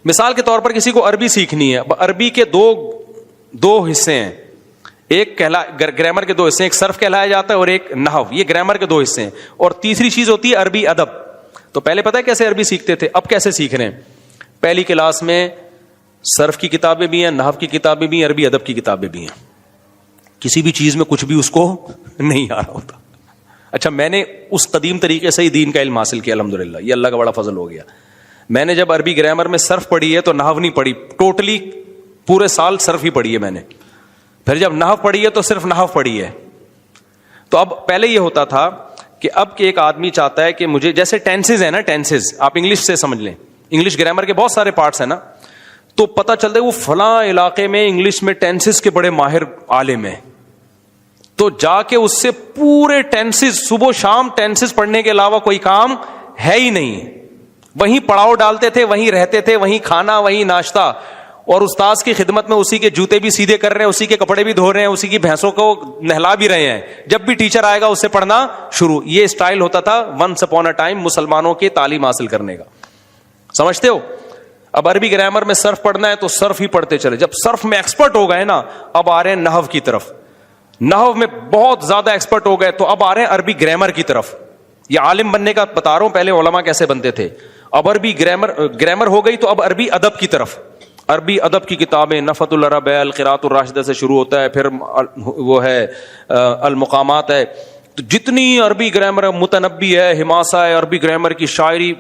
مثال کے طور پر کسی کو عربی سیکھنی ہے, عربی کے دو حصے ہیں, ایک گرامر کے دو حصے ہیں, ایک صرف کہلایا جاتا ہے اور ایک نحو. یہ گرامر کے دو حصے ہیں. اور تیسری چیز ہوتی ہے عربی ادب. تو پہلے پتہ ہے کیسے عربی سیکھتے تھے, اب کیسے سیکھ رہے ہیں؟ پہلی کلاس میں صرف کی کتابیں بھی ہیں, نحو کی کتابیں بھی ہیں, عربی ادب کی کتابیں بھی ہیں. کسی بھی چیز میں کچھ بھی اس کو نہیں آ رہا ہوتا. اچھا, میں نے اس قدیم طریقے سے ہی دین کا علم حاصل کیا الحمدللہ, یہ اللہ کا بڑا فضل ہو گیا. میں نے جب عربی گرامر میں صرف پڑھی ہے تو نحو نہیں پڑھی, ٹوٹلی پورے سال صرف ہی پڑھی ہے میں نے. پھر جب نحو پڑھی ہے تو صرف نحو پڑھی ہے. تو اب پہلے یہ ہوتا تھا کہ اب کہ ایک آدمی چاہتا ہے کہ مجھے, جیسے ٹینسز ہے نا, ٹینسز آپ انگلش سے سمجھ لیں, انگلش گرامر کے بہت سارے پارٹس ہیں نا, تو پتہ چلتا ہے وہ فلاں علاقے میں انگلش میں ٹینسز کے بڑے ماہر عالم ہیں, تو جا کے اس سے پورے ٹینسز, صبح شام ٹینسز پڑھنے کے علاوہ کوئی کام ہے ہی نہیں. وہیں پڑاؤ ڈالتے تھے, وہیں رہتے تھے, وہیں کھانا, وہیں ناشتہ, اور استاذ کی خدمت میں اسی کے جوتے بھی سیدھے کر رہے ہیں, اسی کے کپڑے بھی دھو رہے ہیں, اسی کی بھینسوں کو نہلا بھی رہے ہیں. جب بھی ٹیچر آئے گا اس سے پڑھنا شروع. یہ اسٹائل ہوتا تھا ونس اپون اے ٹائم مسلمانوں کی تعلیم حاصل کرنے کا. سمجھتے ہو؟ اب عربی گرامر میں صرف پڑھنا ہے تو صرف ہی پڑھتے چلے. جب صرف میں ایکسپرٹ ہو گئے نا, اب آ رہے ہیں نحو کی طرف. نحو میں بہت زیادہ ایکسپرٹ ہو گئے تو اب آ رہے ہیں عربی گرامر کی طرف. یہ عالم بننے کا بتا رہا ہوں, پہلے علماء کیسے بنتے تھے. اب عربی گرامر ہو گئی تو اب عربی ادب کی طرف. عربی ادب کی کتابیں, نفحۃ العرب ہے, القراءۃ الراشدہ سے شروع ہوتا ہے, پھر وہ ہے المقامات ہے. تو جتنی عربی گرامر, متنبی ہے, حماسہ ہے, عربی گرامر کی شاعری,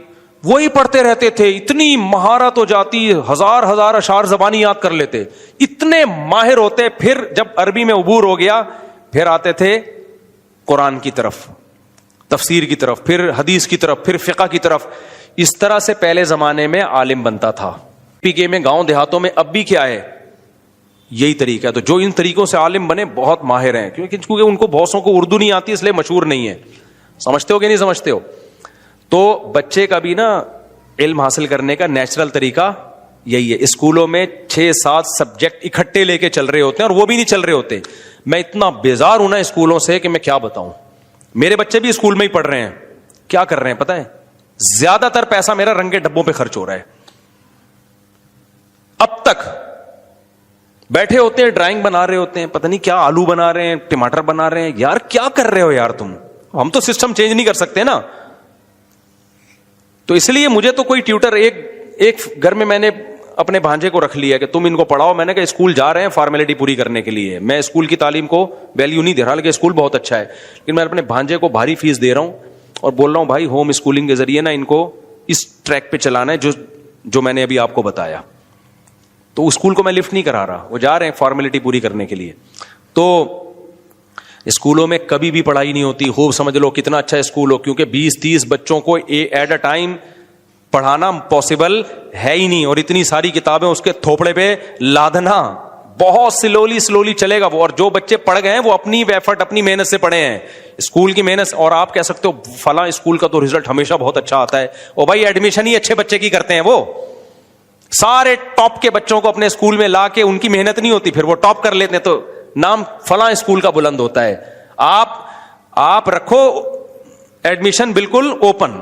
وہی پڑھتے رہتے تھے. اتنی مہارت ہو جاتی, ہزار اشعار زبانی یاد کر لیتے, اتنے ماہر ہوتے. پھر جب عربی میں عبور ہو گیا, پھر آتے تھے قرآن کی طرف, تفسیر کی طرف, پھر حدیث کی طرف, پھر فقہ کی طرف. اس طرح سے پہلے زمانے میں عالم بنتا تھا. پی کے میں, گاؤں دیہاتوں میں اب بھی کیا ہے, یہی طریقہ ہے. تو جو ان طریقوں سے عالم بنے بہت ماہر ہیں, کیونکہ ان کو بہتوں کو اردو نہیں آتی اس لیے مشہور نہیں ہے. سمجھتے ہو کہ نہیں سمجھتے ہو؟ تو بچے کا بھی نا علم حاصل کرنے کا نیچرل طریقہ یہی ہے. اسکولوں میں 6-7 سبجیکٹ اکٹھے لے کے چل رہے ہوتے ہیں, اور وہ بھی نہیں چل رہے ہوتے. میں اتنا بیزار ہوں نا اسکولوں سے کہ میں کیا بتاؤں. میرے بچے بھی اسکول میں ہی پڑھ رہے ہیں, کیا کر رہے ہیں پتہ ہے؟ زیادہ تر پیسہ میرا رنگ کے ڈبوں پہ خرچ ہو رہا ہے. اب تک بیٹھے ہوتے ہیں, ڈرائنگ بنا رہے ہوتے ہیں, پتہ نہیں کیا آلو بنا رہے ہیں, ٹماٹر بنا رہے ہیں. یار کیا کر رہے ہو یار تم؟ ہم تو سسٹم چینج نہیں کر سکتے نا. تو اس لیے مجھے تو کوئی ٹیوٹر, ایک گھر میں نے اپنے بھانجے کو رکھ لیا کہ تم ان کو پڑھاؤ. میں نے کہا اسکول جا رہے ہیں فارمیلٹی پوری کرنے کے لیے, میں اسکول کی تعلیم کو ویلیو نہیں دے رہا, لیکن اسکول بہت اچھا ہے, لیکن میں اپنے بھانجے کو بھاری فیس دے رہا ہوں اور بول رہا ہوں بھائی ہوم اسکولنگ کے ذریعے نا ان کو اس ٹریک پہ چلانا ہے جو میں نے ابھی آپ کو بتایا. تو اسکول کو میں لفٹ نہیں کرا رہا, وہ جا رہے ہیں فارمیلٹی پوری کرنے کے لیے. تو اسکولوں میں کبھی بھی پڑھائی نہیں ہوتی. خوب سمجھ لو کتنا اچھا اسکول ہو, کیونکہ 20-30 بچوں کو ایٹ اے ٹائم پڑھانا پاسبل ہے ہی نہیں, اور اتنی ساری کتابیں اس کے تھوپڑے پہ لادنا بہت سلولی چلے گا وہ. اور جو بچے پڑھ گئے ہیں وہ اپنی ایفرٹ اپنی محنت سے پڑھے ہیں, اسکول کی محنت. اور آپ کہہ سکتے ہو فلاں اسکول کا تو رزلٹ ہمیشہ بہت اچھا آتا ہے, او بھائی ایڈمیشن ہی اچھے بچے کی کرتے ہیں. وہ سارے ٹاپ کے بچوں کو اپنے اسکول میں لا کے ان کی محنت نہیں ہوتی, پھر وہ ٹاپ کر لیتے ہیں تو نام فلاں اسکول کا بلند ہوتا ہے. آپ رکھو ایڈمیشن بالکل اوپن,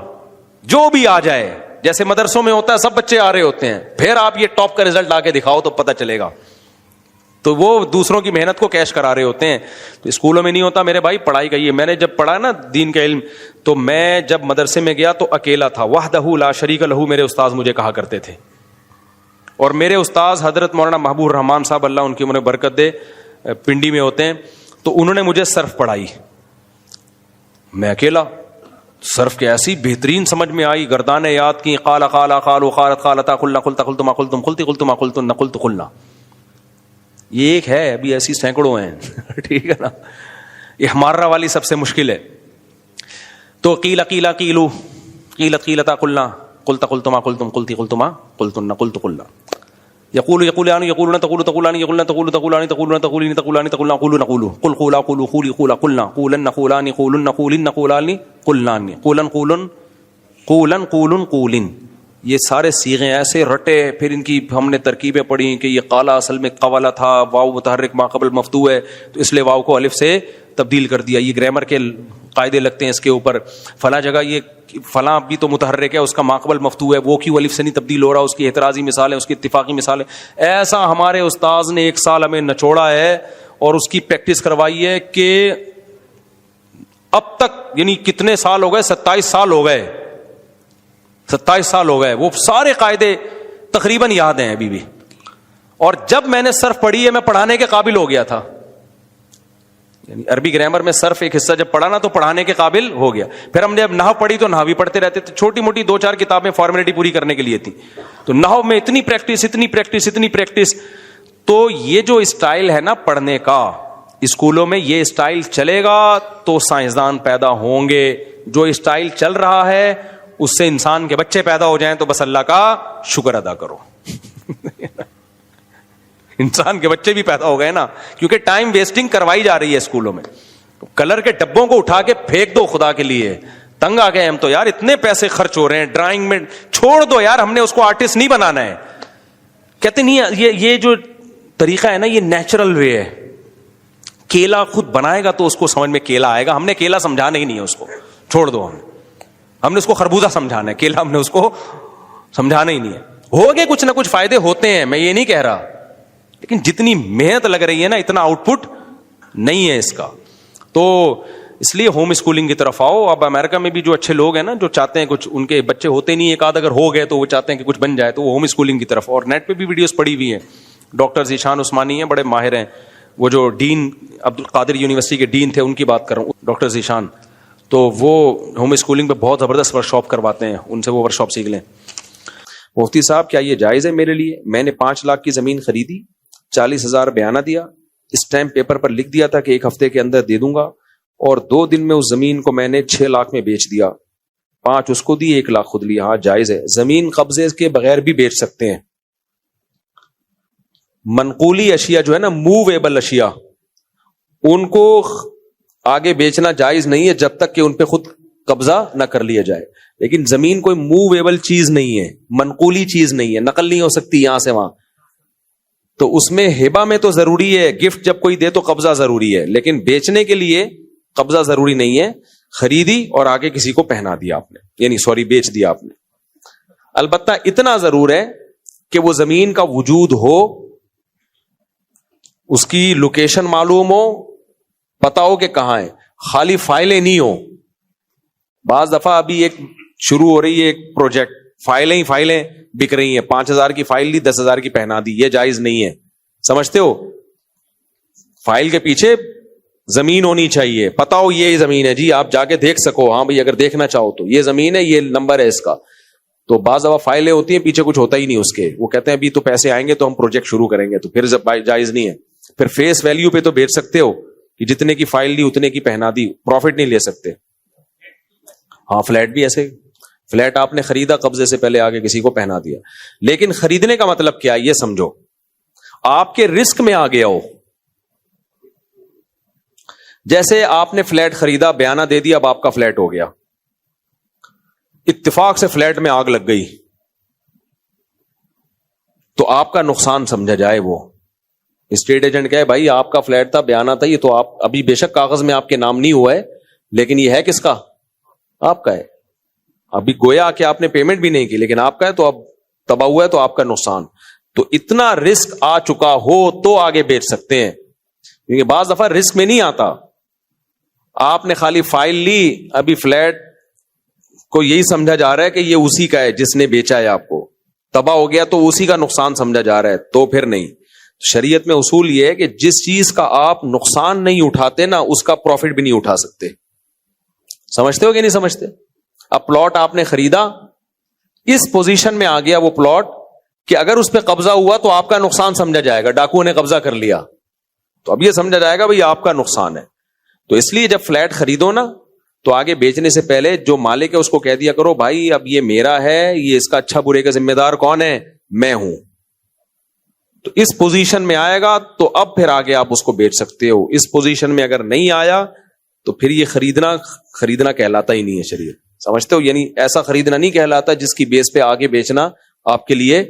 جو بھی آ جائے, جیسے مدرسوں میں ہوتا ہے سب بچے آ رہے ہوتے ہیں, پھر آپ یہ ٹاپ کا رزلٹ لا کے دکھاؤ تو پتہ چلے گا. تو وہ دوسروں کی محنت کو کیش کرا رہے ہوتے ہیں. تو اسکولوں میں نہیں ہوتا میرے بھائی, پڑھائی کا یہ. میں نے جب پڑھا نا دین کا علم, تو میں جب مدرسے میں گیا تو اکیلا تھا, وحدہ لا شریک لہ میرے استاذ مجھے کہا کرتے تھے. اور میرے استاذ حضرت مولانا محبوب الرحمان صاحب, اللہ ان کی عمر برکت دے, پنڈی میں ہوتے ہیں, تو انہوں نے مجھے صرف پڑھائی. میں اکیلا صرف کے ایسی بہترین سمجھ میں آئی, گردانیں یاد کی, قال قال قالوا قالت قالتا قلنا قلت قلت ما قلتم قلت قلت ما قلتن قلت قلنا. یہ ایک ہے, ابھی ایسی سینکڑوں ہیں. ٹھیک ہے نا, یہ ہمارا والی سب سے مشکل ہے. تو قیل قیل قیلو قیلت قیلتا قلنا قلت قلت ما قلتم قلت قلت ما قلتن قلت قلنا. يقول يقولان يقولون تقول تقولان يقولون تقول تقولان تقولون تقولين تقولان تقولنا قولوا نقول قل قولا قولوا قولي قولا قلنا قولن قولان قولن قولن قولان قلنان قولن قولن قولن قولن قولن. یہ سارے صیغے ایسے رٹے, پھر ان کی ہم نے ترکیبیں پڑھی کہ یہ قالا اصل میں قوالا تھا, واو متحرک ما قبل مفتوح ہے تو اس لیے واو کو الف سے تبدیل کر دیا. یہ گرامر کے قاعدے لگتے ہیں اس کے اوپر, فلاں جگہ یہ فلاں بھی تو متحرک ہے, اس کا ماقبل مفتوح ہے, وہ کیوں الف سے نہیں تبدیل ہو رہا, اس کی اعتراضی مثال ہے, اس کی اتفاقی مثال ہے. ایسا ہمارے استاذ نے 1 سال ہمیں نچوڑا ہے اور اس کی پریکٹس کروائی ہے کہ اب تک, یعنی کتنے سال ہو گئے, 27 سال ہو گئے, 27 سال ہو گئے, وہ سارے قاعدے تقریباً یاد ہیں ابھی بھی. اور جب میں نے صرف پڑھی ہے میں پڑھانے کے قابل ہو گیا تھا. یعنی عربی گرامر میں صرف ایک حصہ جب پڑھا نا تو پڑھانے کے قابل ہو گیا. پھر ہم نے اب نحو پڑھی تو نحو بھی پڑھتے رہتے تھے, چھوٹی موٹی 2-4 کتابیں فارمیلٹی پوری کرنے کے لیے تھی. تو نحو میں اتنی پریکٹس. تو یہ جو اسٹائل ہے نا پڑھنے کا, اسکولوں میں یہ اسٹائل چلے گا تو سائنسدان پیدا ہوں گے. جو اسٹائل چل رہا ہے اس سے انسان کے بچے پیدا ہو جائیں تو بس اللہ کا شکر ادا کرو. انسان کے بچے بھی پیدا ہو گئے نا, کیونکہ ٹائم ویسٹنگ کروائی جا رہی ہے اسکولوں میں. کلر کے ڈبوں کو اٹھا کے پھینک دو, خدا کے لیے تنگ آ گئے ہم تو یار, اتنے پیسے خرچ ہو رہے ہیں ڈرائنگ میں, چھوڑ دو یار, ہم نے اس کو آرٹسٹ نہیں بنانا ہے. کہتے نہیں یہ جو طریقہ ہے نا یہ نیچرل وے ہے. کیلا خود بنائے گا تو اس کو سمجھ میں کیلا آئے گا. ہم نے کیلا سمجھانا ہی نہیں ہے اس کو, چھوڑ دو. ہم نے اس کو خربوزہ سمجھانا ہے, کیلا ہم نے اس کو سمجھانا ہی نہیں ہے. ہو گئے کچھ نہ کچھ فائدے ہوتے ہیں, میں یہ نہیں کہہ رہا, لیکن جتنی محنت لگ رہی ہے نا اتنا آؤٹ پٹ نہیں ہے اس کا. تو اس لیے ہوم اسکولنگ کی طرف آؤ. اب امریکہ میں بھی جو اچھے لوگ ہیں نا, جو چاہتے ہیں کچھ, ان کے بچے ہوتے نہیں, ایک آدھ اگر ہو گئے تو وہ چاہتے ہیں کہ کچھ بن جائے, تو وہ ہوم اسکولنگ کی طرف. اور نیٹ پہ بھی ویڈیوز پڑی ہوئی ہیں. ڈاکٹر ذیشان عثمانی ہیں, بڑے ماہر ہیں, وہ جو ڈین عبد القادر یونیورسٹی کے ڈین تھے, ان کی بات کر رہا ہوں, ڈاکٹر ذیشان. تو وہ ہوم اسکولنگ پہ بہت زبردست ورکشاپ کرواتے ہیں, ان سے وہ ورکشاپ سیکھ لیں. مفتی صاحب کیا یہ جائز ہے میرے لیے؟ میں نے 5 لاکھ کی زمین خریدی, 40,000 بیانہ دیا, اسٹیمپ پیپر پر لکھ دیا تھا کہ 1 ہفتے کے اندر دے دوں گا, اور 2 دن میں اس زمین کو میں نے 6 لاکھ میں بیچ دیا. 5 اس کو دی, 1 لاکھ خود لیا. ہاں جائز ہے. زمین قبضے کے بغیر بھی بیچ سکتے ہیں. منقولی اشیاء جو ہے نا, موویبل اشیاء, ان کو آگے بیچنا جائز نہیں ہے جب تک کہ ان پہ خود قبضہ نہ کر لیا جائے. لیکن زمین کوئی موویبل چیز نہیں ہے, منقولی چیز نہیں ہے, نقل نہیں ہو سکتی یہاں سے وہاں. تو اس میں ہبہ میں تو ضروری ہے, گفٹ جب کوئی دے تو قبضہ ضروری ہے, لیکن بیچنے کے لیے قبضہ ضروری نہیں ہے. خریدی اور آگے کسی کو پہنا دیا آپ نے, یعنی بیچ دیا آپ نے. البتہ اتنا ضرور ہے کہ وہ زمین کا وجود ہو, اس کی لوکیشن معلوم ہو, پتا ہو کہ کہاں ہے, خالی فائلیں نہیں ہو. بعض دفعہ ابھی ایک شروع ہو رہی ہے ایک پروجیکٹ, فائلیں بک رہی ہیں, 5,000 کی فائل لی, 10,000 کی پہنا دی. یہ جائز نہیں ہے, سمجھتے ہو؟ فائل کے پیچھے زمین ہونی چاہیے, پتا ہو یہ زمین ہے جی, آپ جا کے دیکھ سکو, ہاں بھائی اگر دیکھنا چاہو تو یہ زمین ہے, یہ نمبر ہے اس کا. تو بعض دفعہ فائلیں ہوتی ہیں پیچھے کچھ ہوتا ہی نہیں اس کے, وہ کہتے ہیں ابھی تو پیسے آئیں گے تو ہم پروجیکٹ شروع کریں گے, تو پھر جائز نہیں ہے. پھر فیس ویلیو پہ تو بیچ سکتے ہو کہ جتنے کی فائل لی اتنے کی پہنا دی, پروفٹ نہیں لے سکتے. ہاں فلیٹ بھی ایسے, فلیٹ آپ نے خریدا, قبضے سے پہلے آگے کسی کو پہنا دیا. لیکن خریدنے کا مطلب کیا ہے یہ سمجھو, آپ کے رسک میں آ گیا ہو. جیسے آپ نے فلیٹ خریدا, بیانہ دے دیا, اب آپ کا فلیٹ ہو گیا, اتفاق سے فلیٹ میں آگ لگ گئی, تو آپ کا نقصان سمجھا جائے. وہ اسٹیٹ ایجنٹ کہے بھائی آپ کا فلیٹ تھا, بیانہ تھا, یہ تو آپ ابھی بے شک کاغذ میں آپ کے نام نہیں ہوا ہے, لیکن یہ ہے کس کا؟ آپ کا ہے. ابھی گویا کہ آپ نے پیمنٹ بھی نہیں کی, لیکن آپ کا ہے, تو اب تباہ ہوا ہے, تو آپ کا نقصان. تو اتنا رسک آ چکا ہو تو آگے بیچ سکتے ہیں, کیونکہ بعض دفعہ رسک میں نہیں آتا. آپ نے خالی فائل لی, ابھی فلیٹ کو یہی سمجھا جا رہا ہے کہ یہ اسی کا ہے جس نے بیچا ہے آپ کو, تباہ ہو گیا تو اسی کا نقصان سمجھا جا رہا ہے, تو پھر نہیں. شریعت میں اصول یہ ہے کہ جس چیز کا آپ نقصان نہیں اٹھاتے نا, اس کا پروفٹ بھی نہیں اٹھا سکتے. سمجھتے ہو کہ نہیں سمجھتے؟ اب پلاٹ آپ نے خریدا, اس پوزیشن میں آ گیا وہ پلاٹ کہ اگر اس پہ قبضہ ہوا تو آپ کا نقصان سمجھا جائے گا. ڈاکو نے قبضہ کر لیا تو اب یہ سمجھا جائے گا بھئی آپ کا نقصان ہے. تو اس لیے جب فلیٹ خریدو نا, تو آگے بیچنے سے پہلے جو مالک ہے اس کو کہہ دیا کرو بھائی اب یہ میرا ہے, یہ اس کا اچھا برے کا ذمہ دار کون ہے؟ میں ہوں. تو اس پوزیشن میں آئے گا تو اب پھر آگے آپ اس کو بیچ سکتے ہو. اس پوزیشن میں اگر نہیں آیا تو پھر یہ خریدنا کہلاتا ہی نہیں ہے شریعت. سمجھتے ہو؟ یعنی ایسا خریدنا نہیں کہلاتا جس کی بیس پہ آگے بیچنا آپ کے لیے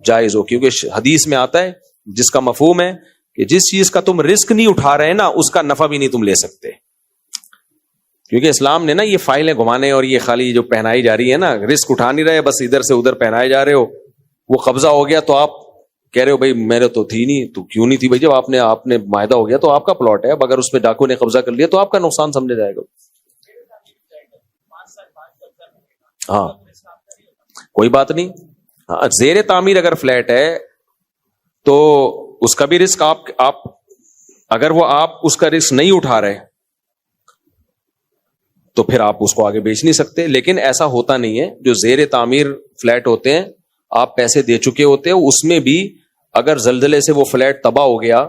جائز ہو, کیونکہ حدیث میں آتا ہے جس کا مفہوم ہے کہ جس چیز کا تم رسک نہیں اٹھا رہے نا, اس کا نفع بھی نہیں تم لے سکتے. کیونکہ اسلام نے نا یہ فائلیں گھمانے اور یہ خالی جو پہنائی جا رہی ہے نا, رسک اٹھا نہیں رہے, بس ادھر سے ادھر پہنائے جا رہے ہو. وہ قبضہ ہو گیا تو آپ کہہ رہے ہو بھائی میرے تو تھی نہیں, تو کیوں نہیں تھی بھائی؟ جب آپ نے معاہدہ ہو گیا تو آپ کا پلاٹ ہے. اب اگر اس پہ ڈاکو نے قبضہ کر لیا تو آپ کا نقصان سمجھا جائے گا. ہاں کوئی بات نہیں. ہاں زیر تعمیر اگر فلیٹ ہے تو اس کا بھی رسک آپ اگر وہ آپ اس کا رسک نہیں اٹھا رہے تو پھر آپ اس کو آگے بیچ نہیں سکتے. لیکن ایسا ہوتا نہیں ہے. جو زیر تعمیر فلیٹ ہوتے ہیں آپ پیسے دے چکے ہوتے ہیں, اس میں بھی اگر زلزلے سے وہ فلیٹ تباہ ہو گیا,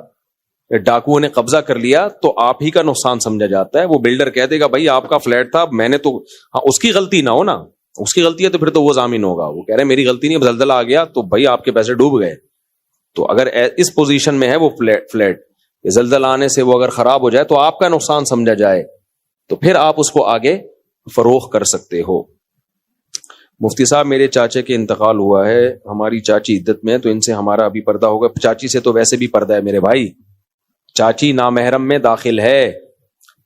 ڈاکوؤں نے قبضہ کر لیا, تو آپ ہی کا نقصان سمجھا جاتا ہے. وہ بلڈر کہہ دے گا بھائی آپ کا فلیٹ تھا, میں نے تو, ہاں اس کی غلطی نہ ہو نا, اس کی غلطی ہے تو پھر تو وہ ضامن ہوگا. وہ کہہ رہے میری غلطی نہیں, زلزلہ آ گیا تو بھائی آپ کے پیسے ڈوب گئے. تو اگر اس پوزیشن میں ہے وہ فلیٹ, زلزلہ آنے سے وہ اگر خراب ہو جائے تو آپ کا نقصان سمجھا جائے, تو پھر آپ اس کو آگے فروخت کر سکتے ہو. مفتی صاحب میرے چاچے کے انتقال ہوا ہے, ہماری چاچی عدت میں, تو ان سے ہمارا ابھی پردہ ہوگا. چاچی سے تو ویسے بھی پردہ ہے میرے بھائی, چاچی نامحرم میں داخل ہے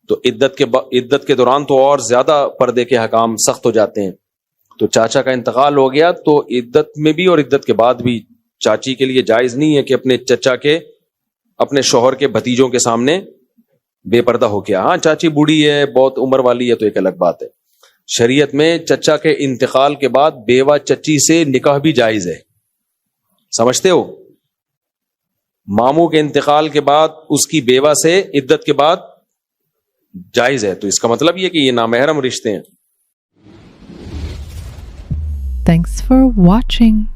تو عدت کے دوران تو اور زیادہ پردے کے حکام سخت ہو جاتے ہیں. تو چاچا کا انتقال ہو گیا تو عدت میں بھی اور عدت کے بعد بھی چاچی کے لیے جائز نہیں ہے کہ اپنے چچا کے, اپنے شوہر کے بھتیجوں کے سامنے بے پردہ ہو گیا. ہاں چاچی بوڑھی ہے, بہت عمر والی ہے, تو ایک الگ بات ہے. شریعت میں چچا کے انتقال کے بعد بیوہ چچی سے نکاح بھی جائز ہے. سمجھتے ہو؟ ماموں کے انتقال کے بعد اس کی بیوہ سے عدت کے بعد جائز ہے. تو اس کا مطلب یہ کہ یہ نامحرم رشتے ہیں. Thanks for watching.